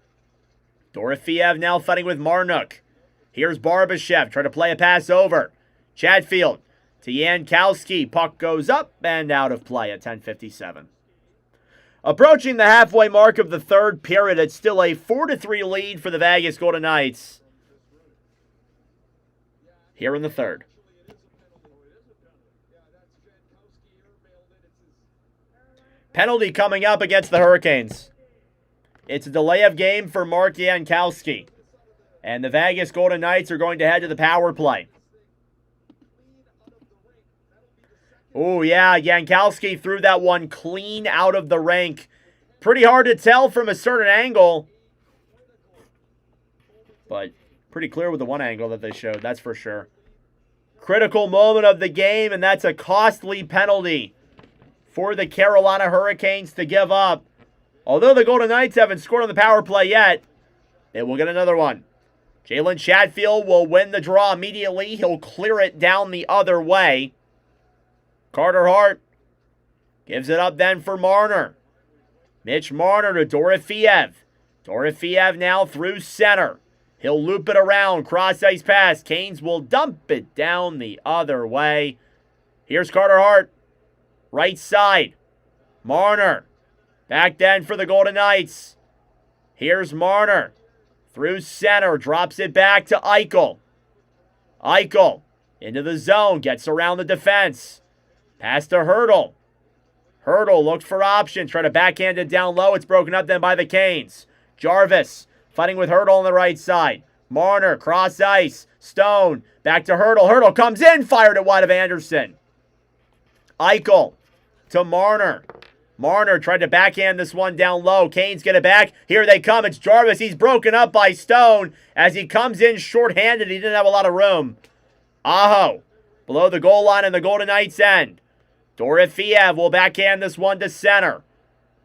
Dorofeev now fighting with Marnook. Here's Barbashev trying to play a pass over. Chatfield to Jankowski. Puck goes up and out of play at 10:57. Approaching the halfway mark of the third period, it's still a 4-3 lead for the Vegas Golden Knights. Here in the third. Penalty coming up against the Hurricanes. It's a delay of game for Mark Jankowski. And the Vegas Golden Knights are going to head to the power play. Oh, yeah, Jankowski threw that one clean out of the rink. Pretty hard to tell from a certain angle. But pretty clear with the one angle that they showed, that's for sure. Critical moment of the game, and that's a costly penalty for the Carolina Hurricanes to give up. Although the Golden Knights haven't scored on the power play yet, they will get another one. Jalen Chatfield will win the draw immediately. He'll clear it down the other way. Carter Hart gives it up then for Marner. Mitch Marner to Dorofeev. Dorofeev now through center. He'll loop it around. Cross-ice pass. Canes will dump it down the other way. Here's Carter Hart. Right side. Marner. Back then for the Golden Knights. Here's Marner. Through center. Drops it back to Eichel. Eichel into the zone. Gets around the defense. Pass to Hurdle. Hurdle looks for options. Try to backhand it down low. It's broken up then by the Canes. Jarvis fighting with Hurdle on the right side. Marner, cross ice. Stone, back to Hurdle. Hurdle comes in, fired it wide of Anderson. Eichel to Marner. Marner tried to backhand this one down low. Canes get it back. Here they come. It's Jarvis. He's broken up by Stone as he comes in shorthanded. He didn't have a lot of room. Aho below the goal line in the Golden Knights end. Dorofeev will backhand this one to center.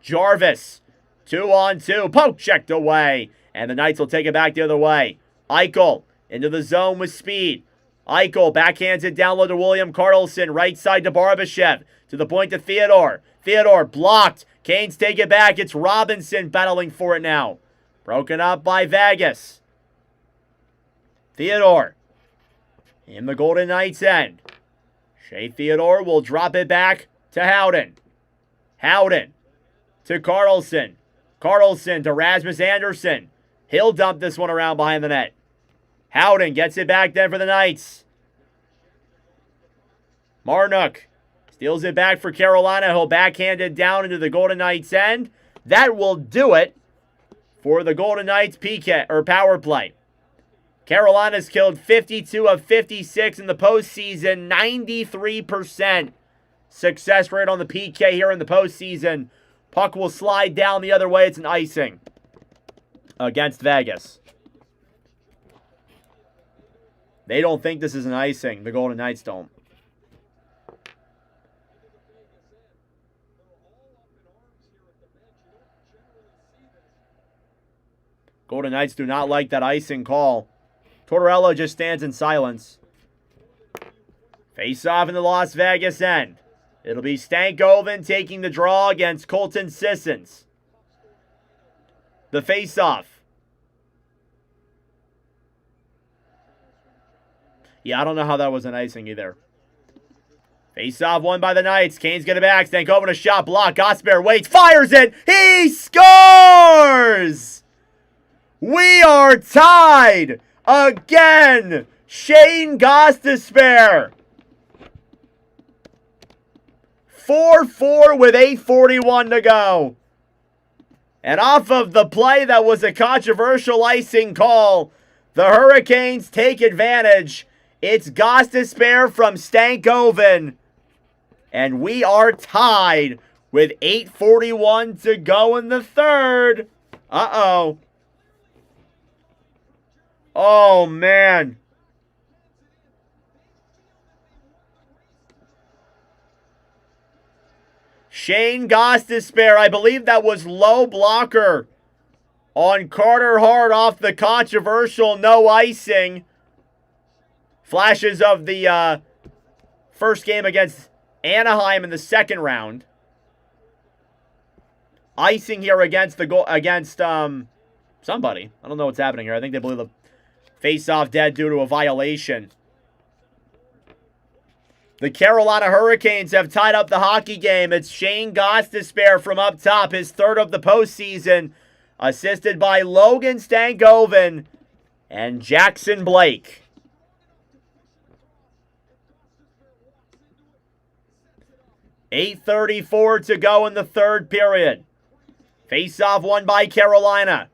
Jarvis, 2-on-2. Poke checked away. And the Knights will take it back the other way. Eichel into the zone with speed. Eichel backhands it down low to William Karlsson. Right side to Barbashev. To the point to Theodore. Theodore blocked. Canes take it back. It's Robinson battling for it now. Broken up by Vegas. Theodore in the Golden Knights end. Shea Theodore will drop it back to Howden. Howden to Karlsson. Karlsson to Rasmus Anderson. He'll dump this one around behind the net. Howden gets it back then for the Knights. Marnook steals it back for Carolina. He'll backhand it down into the Golden Knights end. That will do it for the Golden Knights PK or power play. Carolina's killed 52 of 56 in the postseason. 93% success rate on the PK here in the postseason. Puck will slide down the other way. It's an icing against Vegas. They don't think this is an icing. The Golden Knights don't. Golden Knights do not like that icing call. Tortorella just stands in silence. Face off in the Las Vegas end. It'll be Stankoven taking the draw against Colton Sissons. The face-off. Yeah, I don't know how that was an icing either. Face-off won by the Knights. Canes get it back. Stankoven a shot block. Gosper waits. Fires it. He scores! We are tied again. Shane Gostisbehere. 4-4 with 8:41 to go. And off of the play that was a controversial icing call, the Hurricanes take advantage. It's Gostisbehere from Stankoven. And we are tied with 8:41 to go in the third. Uh-oh. Oh, man. Shane Gostisbehere, I believe that was low blocker on Carter Hart off the controversial no icing. Flashes of the first game against Anaheim in the second round. Icing here against the goal against somebody. I don't know what's happening here. I think they believe the face-off dead due to a violation. The Carolina Hurricanes have tied up the hockey game. It's Shane Gostisbehere from up top, his third of the postseason, assisted by Logan Stankoven and Jackson Blake. $8:34 to go in the third period. Face-off won by Carolina.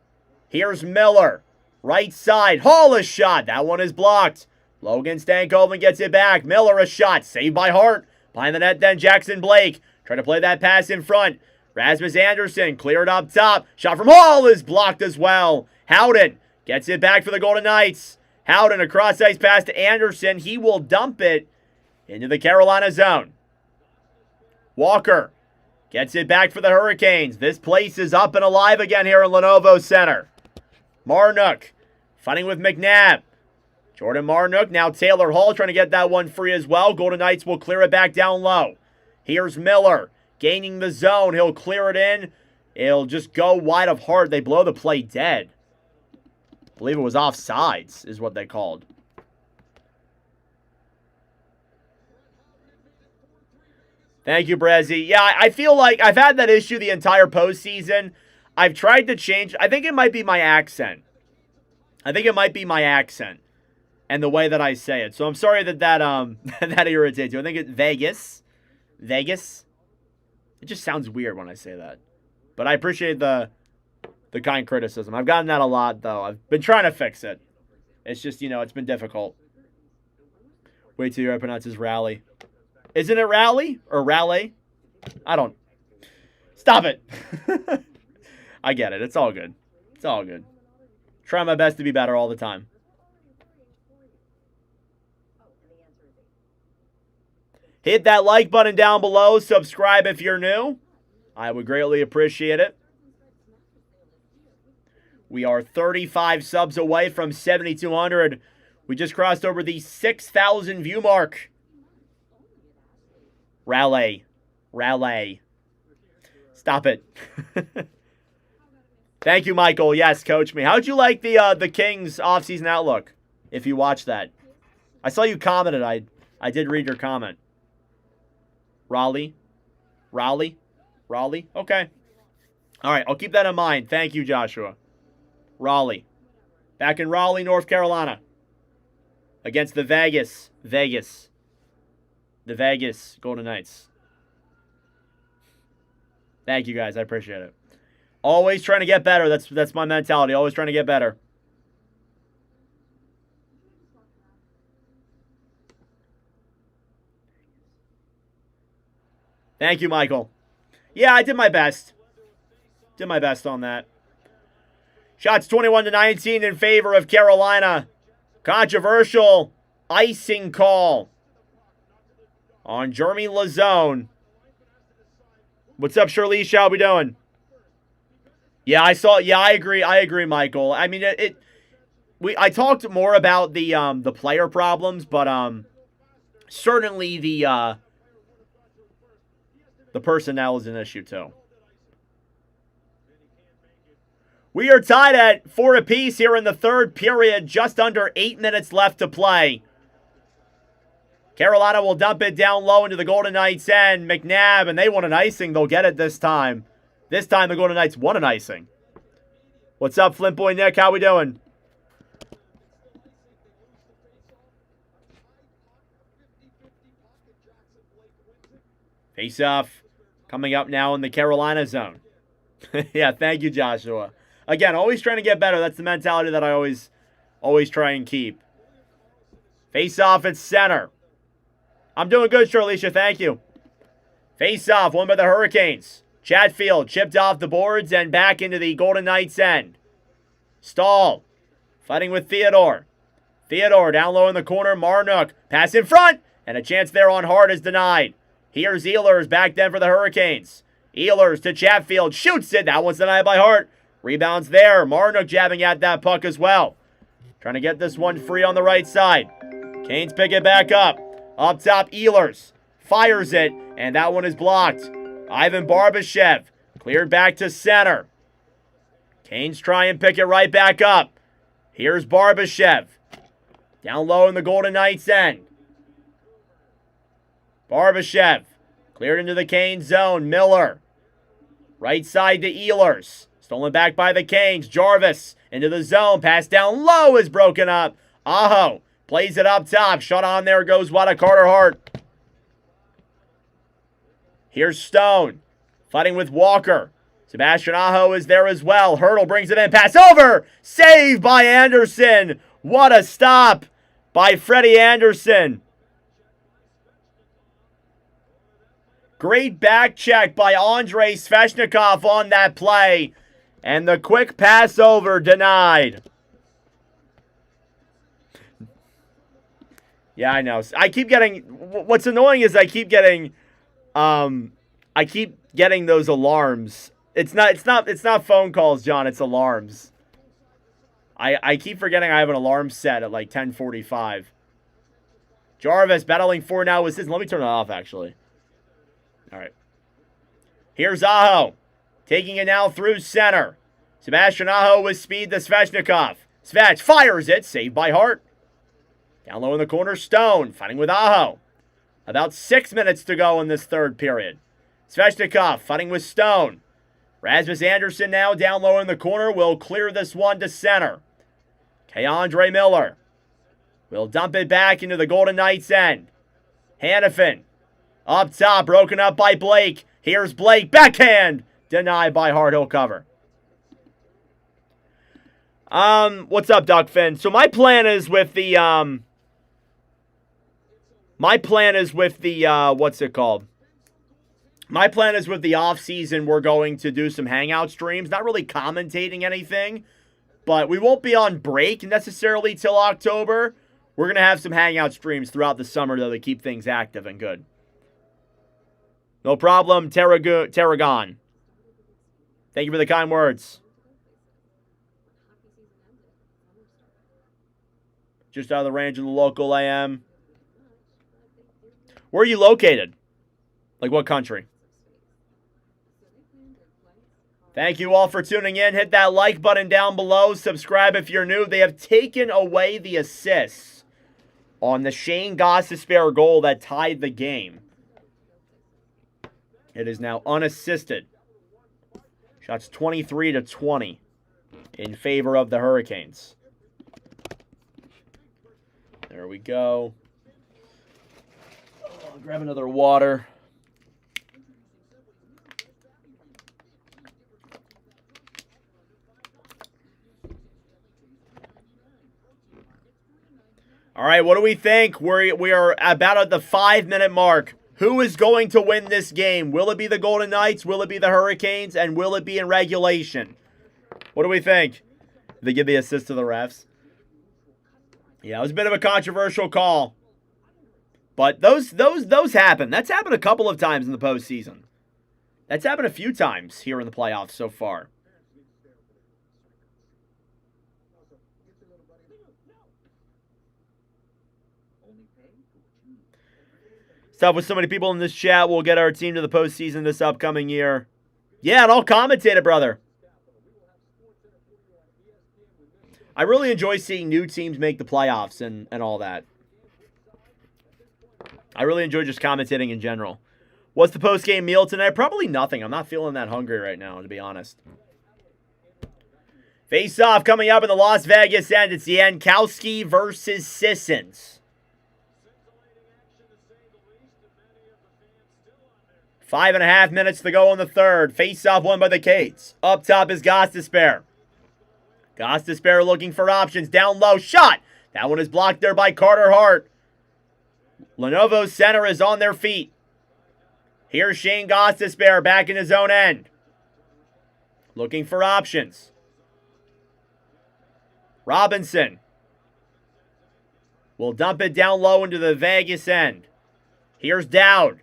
Here's Miller. Right side. Hall a shot. That one is blocked. Logan Stankoven gets it back. Miller a shot. Saved by Hart. Behind the net then Jackson Blake. Trying to play that pass in front. Rasmus Andersson cleared up top. Shot from Hall is blocked as well. Howden gets it back for the Golden Knights. Howden a cross-ice pass to Andersson. He will dump it into the Carolina zone. Walker gets it back for the Hurricanes. This place is up and alive again here in Lenovo Center. Marnook fighting with McNabb. Jordan Marnook, now Taylor Hall trying to get that one free as well. Golden Knights will clear it back down low. Here's Miller gaining the zone. He'll clear it in. It'll just go wide of Hart. They blow the play dead. I believe it was offsides is what they called. Thank you, Brezzy. Yeah, I feel like I've had that issue the entire postseason. I've tried to change. I think it might be my accent. And the way that I say it. So I'm sorry that that irritates you. I think it's Vegas. Vegas. It just sounds weird when I say that. But I appreciate the kind criticism. I've gotten that a lot, though. I've been trying to fix it. It's just, it's been difficult. Wait till you pronounce his rally. Isn't it rally or rally? I don't. Stop it. I get it. It's all good. It's all good. Try my best to be better all the time. Hit that like button down below. Subscribe if you're new. I would greatly appreciate it. We are 35 subs away from 7,200. We just crossed over the 6,000 view mark. Rally. Stop it. Thank you, Michael. Yes, coach me. How'd you like the Kings offseason outlook? If you watched that. I saw you commented. I did read your comment. Raleigh. Okay. All right, I'll keep that in mind. Thank you, Joshua. Raleigh. Back in Raleigh, North Carolina. Against the Vegas. The Vegas Golden Knights. Thank you, guys. I appreciate it. Always trying to get better. That's my mentality. Always trying to get better. Thank you, Michael. Yeah, I did my best. Did my best on that. Shots 21-19 in favor of Carolina. Controversial icing call on Jeremy Lazone. What's up, Shirley? How we doing? Yeah, I saw. Yeah, I agree, Michael. I mean, I talked more about the player problems, but certainly the personnel is an issue too. We are tied at 4 apiece here in the third period. Just under 8 minutes left to play. Carolina will dump it down low into the Golden Knights end. McNabb, and they want an icing. They'll get it this time. This time the Golden Knights won an icing. What's up, Flint Boy Nick? How we doing? Face off. Coming up now in the Carolina zone. Yeah, thank you, Joshua. Again, always trying to get better. That's the mentality that I always try and keep. Face off at center. I'm doing good, Charlicia. Thank you. Face off, won by the Hurricanes. Chatfield chipped off the boards and back into the Golden Knights' end. Stahl fighting with Theodore. Theodore down low in the corner. Marnook pass in front, and a chance there on Hart is denied. Here's Ehlers back then for the Hurricanes. Ehlers to Chatfield, shoots it. That one's denied by Hart. Rebounds there. Marnook jabbing at that puck as well. Trying to get this one free on the right side. Canes pick it back up. Up top, Ehlers fires it, and that one is blocked. Ivan Barbashev cleared back to center. Canes try and pick it right back up. Here's Barbashev. Down low in the Golden Knights' end. Barbashev cleared into the Canes zone. Miller. Right side to Ehlers. Stolen back by the Canes. Jarvis into the zone. Pass down low is broken up. Aho plays it up top. Shot on there goes Wada Carter Hart. Here's Stone. Fighting with Walker. Sebastian Aho is there as well. Hurdle brings it in. Pass over. Saved by Anderson. What a stop by Freddie Anderson. Great back check by Andrei Svechnikov on that play. And the quick pass over denied. Yeah, I know. I keep getting... What's annoying is I keep getting those alarms. It's not phone calls, John. It's alarms. I keep forgetting I have an alarm set at like 10:45. Jarvis battling for now assist. Let me turn it off, actually. All right. Here's Aho. Taking it now through center. Sebastian Aho with speed to Svechnikov. Svech fires it. Saved by Hart. Down low in the corner, Stone. Fighting with Aho. About 6 minutes to go in this third period. Svechnikov fighting with Stone. Rasmus Anderson now down low in the corner. Will clear this one to center. Keandre Miller will dump it back into the Golden Knights' end. Hannafin. Up top, broken up by Blake. Here's Blake. Backhand. Denied by Hart. He'll cover. What's up, Duckfin? So my plan is with the, what's it called? My plan is with the off-season, we're going to do some hangout streams. Not really commentating anything, but we won't be on break necessarily till October. We're going to have some hangout streams throughout the summer, though, to keep things active and good. No problem, Tarragon. Thank you for the kind words. Just out of the range of the local AM. Where are you located? Like what country? Thank you all for tuning in. Hit that like button down below. Subscribe if you're new. They have taken away the assists on the Shane Gostisbehere goal that tied the game. It is now unassisted. Shots 23-20 in favor of the Hurricanes. There we go. I'll grab another water. All right, what do we think? We are about at the 5-minute mark. Who is going to win this game? Will it be the Golden Knights? Will it be the Hurricanes? And will it be in regulation? What do we think? Did they give the assist to the refs? Yeah, it was a bit of a controversial call. But those happen. That's happened a couple of times in the postseason. That's happened a few times here in the playoffs so far. Stuff with so many people in this chat. We'll get our team to the postseason this upcoming year. Yeah, and I'll commentate it, brother. I really enjoy seeing new teams make the playoffs and all that. I really enjoy just commentating in general. What's the post-game meal tonight? Probably nothing. I'm not feeling that hungry right now, to be honest. Face-off coming up in the Las Vegas end. It's Jankowski versus Sissons. 5.5 minutes to go in the third. Face-off won by the Canes. Up top is Gostisbehere. Gostisbehere looking for options. Down low. Shot! That one is blocked there by Carter Hart. Lenovo's center is on their feet. Here's Shane Gostisbehere back in his own end. Looking for options. Robinson will dump it down low into the Vegas end. Here's Dowd.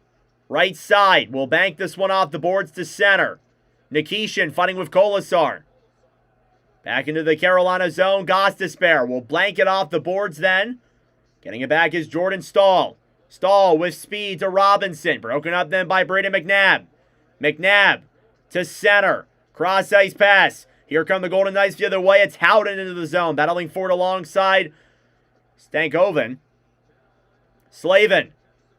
Right side. Will bank this one off the boards to center. Nikishin fighting with Kolasar. Back into the Carolina zone. Gostisbehere will blank it off the boards then. Getting it back is Jordan Stahl. Stahl with speed to Robinson. Broken up then by Braden McNabb. McNabb to center. Cross ice pass. Here come the Golden Knights the other way. It's Howden into the zone. Battling forward alongside Stankoven. Slavin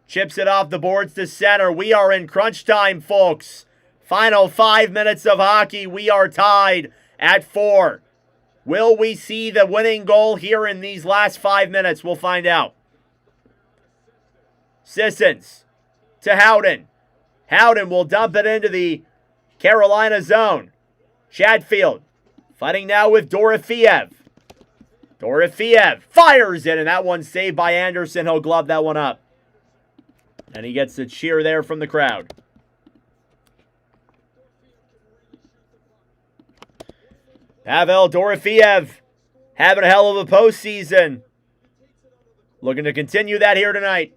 chips it off the boards to center. We are in crunch time, folks. Final 5 minutes of hockey. We are tied at 4. Will we see the winning goal here in these last 5 minutes? We'll find out. Sissons to Howden. Howden will dump it into the Carolina zone. Chatfield fighting now with Dorofeev. Dorofeev fires it, and that one's saved by Anderson. He'll glove that one up. And he gets a cheer there from the crowd. Pavel Dorofeev having a hell of a postseason. Looking to continue that here tonight.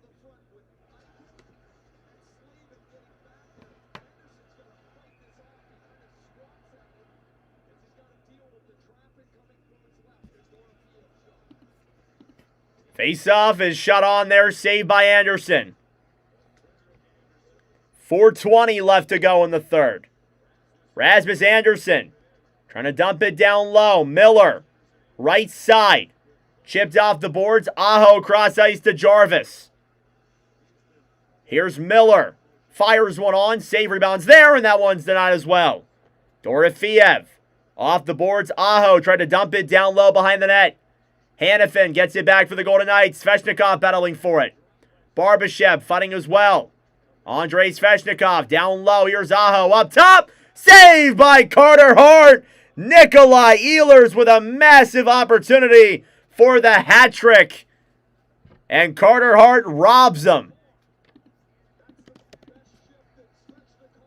Face-off is shot on there, saved by Anderson. 4:20 left to go in the third. Rasmus Anderson trying to dump it down low. Miller, right side. Chipped off the boards. Aho cross ice to Jarvis. Here's Miller. Fires one on. Save rebounds there, and that one's denied as well. Dorofeev off the boards. Aho tried to dump it down low behind the net. Hanifin gets it back for the Golden Knights. Svechnikov battling for it. Barbashev fighting as well. Andrei Svechnikov down low. Here's Aho up top. Saved by Carter Hart. Nikolai Ehlers with a massive opportunity for the hat trick. And Carter Hart robs him.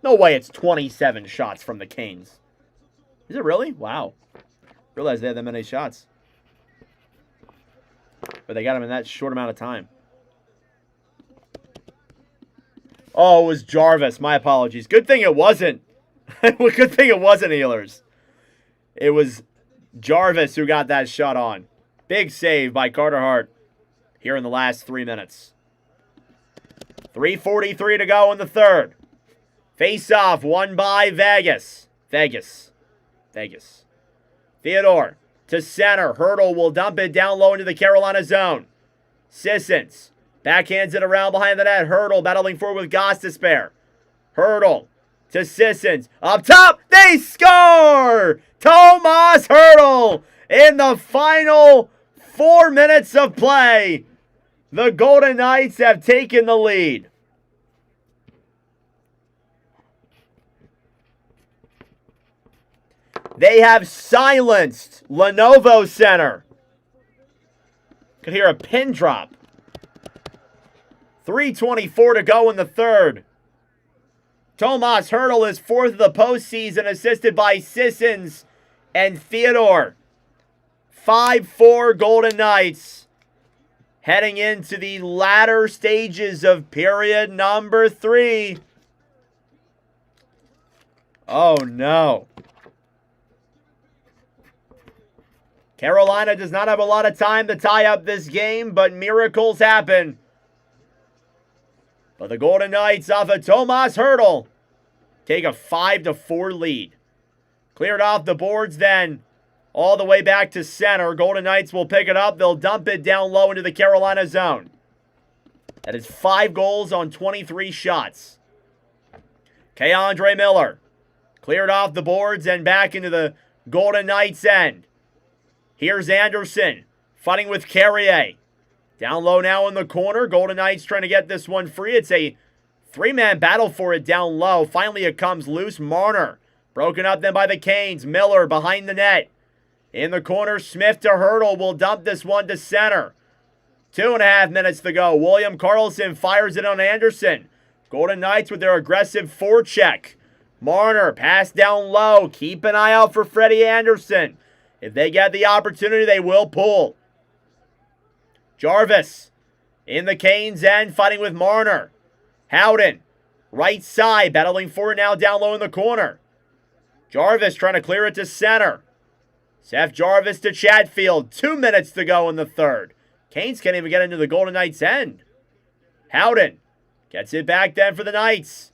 No way it's 27 shots from the Canes. Is it really? Wow. Realize they had that many shots. But they got him in that short amount of time. Oh, it was Jarvis. My apologies. Good thing it wasn't. Good thing it wasn't Ehlers. It was Jarvis who got that shot on. Big save by Carter Hart here in the last 3 minutes. 3:43 to go in the third. Face-off won by Vegas. Vegas. Theodore to center. Hurdle will dump it down low into the Carolina zone. Sissons backhands it around behind the net. Hurdle battling forward with Gostisbehere. Hurdle to Sissons. Up top, they score! Tomas Hurdle in the final 4 minutes of play. The Golden Knights have taken the lead. They have silenced Lenovo Center. Could hear a pin drop. 3:24 to go in the third. Tomas Hurdle is fourth of the postseason, assisted by Sissons and Theodore. 5-4 Golden Knights. Heading into the latter stages of period number 3. Oh no. Carolina does not have a lot of time to tie up this game, but miracles happen. But the Golden Knights off of Tomas Hurdle take a 5-4 lead. Cleared off the boards then. All the way back to center. Golden Knights will pick it up. They'll dump it down low into the Carolina zone. That is 5 goals on 23 shots. Keandre Miller cleared off the boards and back into the Golden Knights end. Here's Anderson fighting with Carrier. Down low now in the corner. Golden Knights trying to get this one free. It's a three-man battle for it down low. Finally, it comes loose. Marner broken up then by the Canes. Miller behind the net. In the corner, Smith to Hurdle will dump this one to center. 2.5 minutes to go. William Karlsson fires it on Anderson. Golden Knights with their aggressive forecheck. Marner, pass down low. Keep an eye out for Freddie Anderson. If they get the opportunity, they will pull. Jarvis in the Canes end, fighting with Marner. Howden, right side, battling for it now down low in the corner. Jarvis trying to clear it to center. Seth Jarvis to Chatfield. 2 minutes to go in the third. Canes can't even get into the Golden Knights end. Howden gets it back then for the Knights.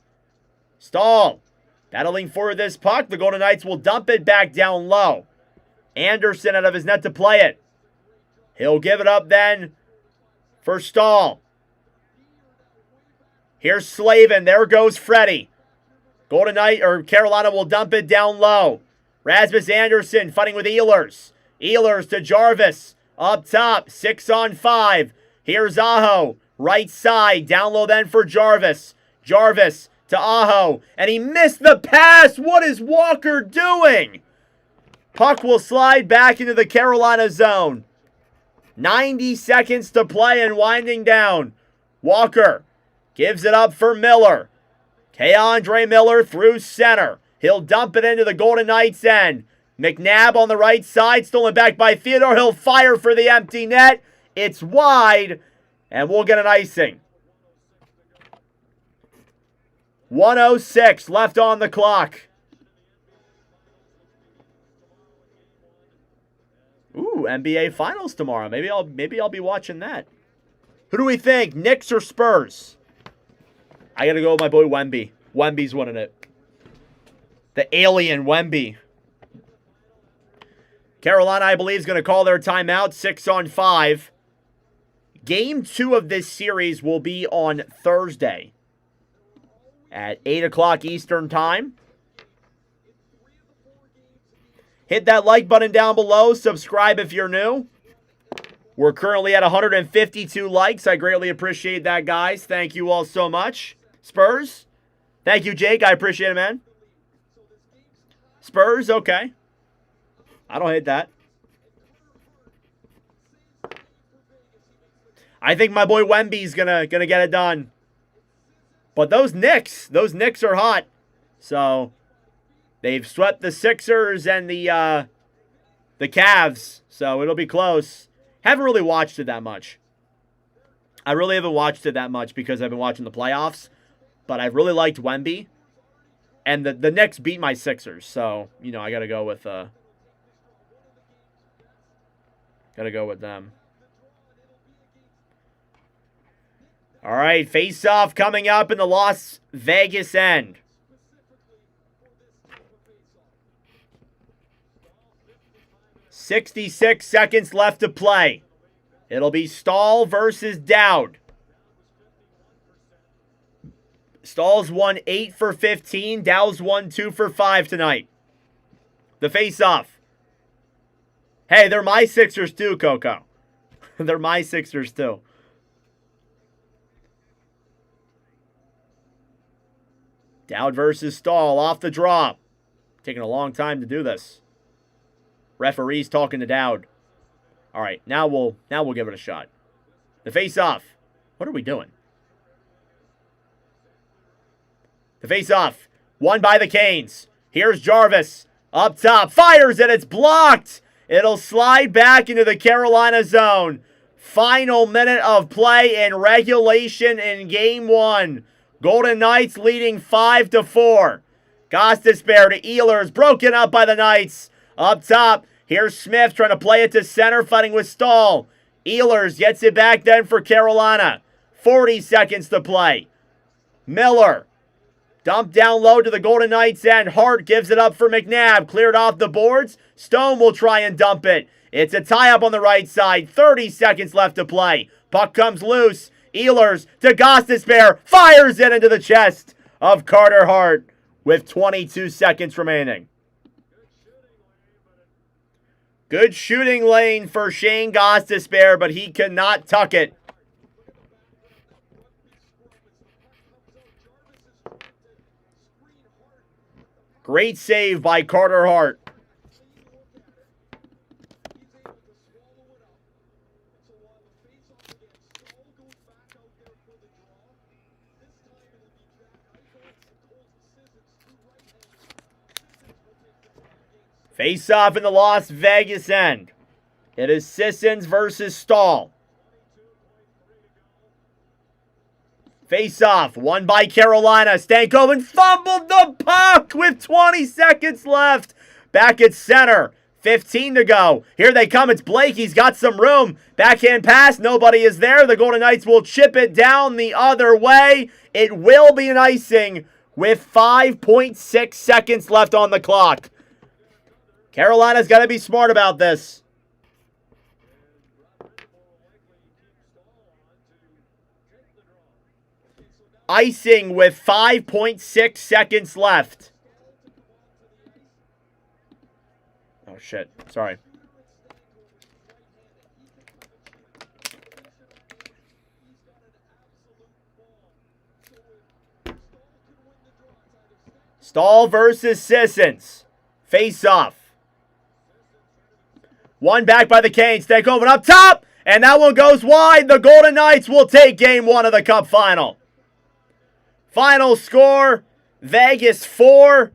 Stahl battling for this puck. The Golden Knights will dump it back down low. Anderson out of his net to play it. He'll give it up then for Stahl. Here's Slavin. There goes Freddie. Golden Knight or Carolina will dump it down low. Rasmus Anderson fighting with Ehlers. Ehlers to Jarvis. Up top, 6-on-5. Here's Aho. Right side, down low then for Jarvis. Jarvis to Aho. And he missed the pass. What is Walker doing? Puck will slide back into the Carolina zone. 90 seconds to play and winding down. Walker gives it up for Miller. Keandre Miller through center. He'll dump it into the Golden Knights end. McNabb on the right side, stolen back by Theodore. He'll fire for the empty net. It's wide, and we'll get an icing. 1:06 left on the clock. Ooh, NBA Finals tomorrow. Maybe I'll be watching that. Who do we think? Knicks or Spurs? I gotta go with my boy Wemby. Wemby's winning it. The alien Wemby. Carolina, I believe, is going to call their timeout. 6-on-5. Game 2 of this series will be on Thursday at 8 o'clock Eastern Time. Hit that like button down below. Subscribe if you're new. We're currently at 152 likes. I greatly appreciate that, guys. Thank you all so much. Spurs? Thank you, Jake. I appreciate it, man. Spurs? Okay. I don't hate that. I think my boy Wemby's gonna get it done. But those Knicks are hot. So they've swept the Sixers and the Cavs. So it'll be close. Haven't really watched it that much. I really haven't watched it that much because I've been watching the playoffs. But I've really liked Wemby. And the Knicks beat my Sixers. So, you know, I gotta go with them. All right, face-off coming up in the Las Vegas end. .66 seconds left to play. It'll be Stahl versus Dowd. Stahl's won 8 for 15. Dowd's won 2 for 5 tonight. The face-off. Hey, they're my Sixers too, Coco. They're my Sixers too. Dowd versus Stahl off the draw. Taking a long time to do this. Referee's talking to Dowd. All right, now we'll give it a shot. The face-off. What are we doing? The face-off. Won by the Canes. Here's Jarvis. Up top. Fires it. It's blocked. It'll slide back into the Carolina zone. Final minute of play in regulation in Game 1. Golden Knights leading 5-4. Gostisbehere to Ehlers. Broken up by the Knights. Up top. Here's Smith trying to play it to center, fighting with Stahl. Ehlers gets it back then for Carolina. 40 seconds to play. Miller. Dumped down low to the Golden Knights end. Hart gives it up for McNabb. Cleared off the boards. Stone will try and dump it. It's a tie-up on the right side. 30 seconds left to play. Puck comes loose. Ehlers to Gostisbehere. Fires it into the chest of Carter Hart with 22 seconds remaining. Good shooting lane for Shane Gostisbehere, but he cannot tuck it. Great save by Carter Hart. Face off in the Las Vegas end. It is Sissons versus Stahl. Face off, won by Carolina. Stankoven fumbled the puck with 20 seconds left. Back at center, 15 to go. Here they come, it's Blake, he's got some room. Backhand pass, nobody is there. The Golden Knights will chip it down the other way. It will be an icing with 5.6 seconds left on the clock. Carolina's got to be smart about this. Icing with 5.6 seconds left. Oh, shit. Sorry. Stahl versus Sissons. Face off. One back by the Canes. Stankoven up top. And that one goes wide. The Golden Knights will take game one of the Cup final. Final score, Vegas 5,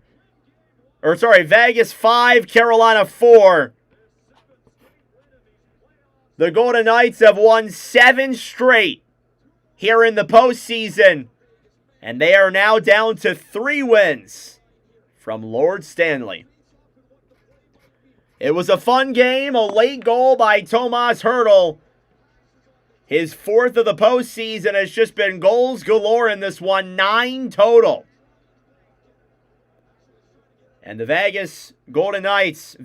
Carolina 4. The Golden Knights have won 7 straight here in the postseason, and they are now down to 3 wins from Lord Stanley. It was a fun game, a late goal by Tomas Hertl. His 4th of the postseason has just been goals galore in this one, 9 total. And the Vegas Golden Knights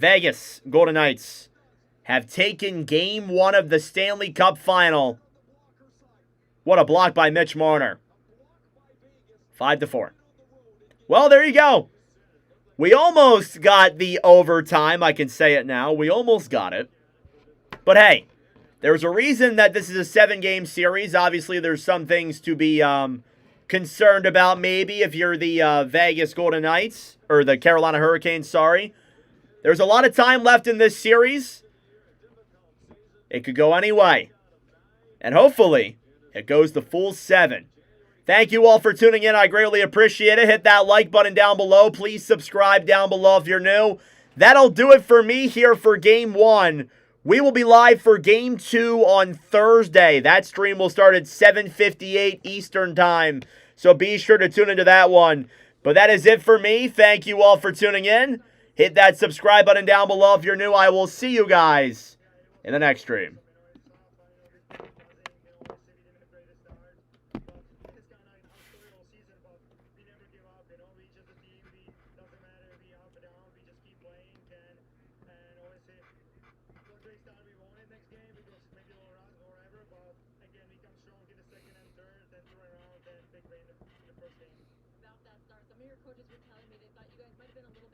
have taken game 1 of the Stanley Cup final. What a block by Mitch Marner. 5-4. Well, there you go. We almost got the overtime. I can say it now. We almost got it. But hey, there's a reason that this is a 7-game series. Obviously, there's some things to be concerned about maybe if you're the Vegas Golden Knights, or the Carolina Hurricanes, sorry. There's a lot of time left in this series. It could go any way. And hopefully, it goes the full 7. Thank you all for tuning in. I greatly appreciate it. Hit that like button down below. Please subscribe down below if you're new. That'll do it for me here for Game 1. We will be live for Game 2 on Thursday. That stream will start at 7:58 Eastern Time, so be sure to tune into that one. But that is it for me. Thank you all for tuning in. Hit that subscribe button down below if you're new. I will see you guys in the next stream. About that start, some of your coaches were telling me they thought you guys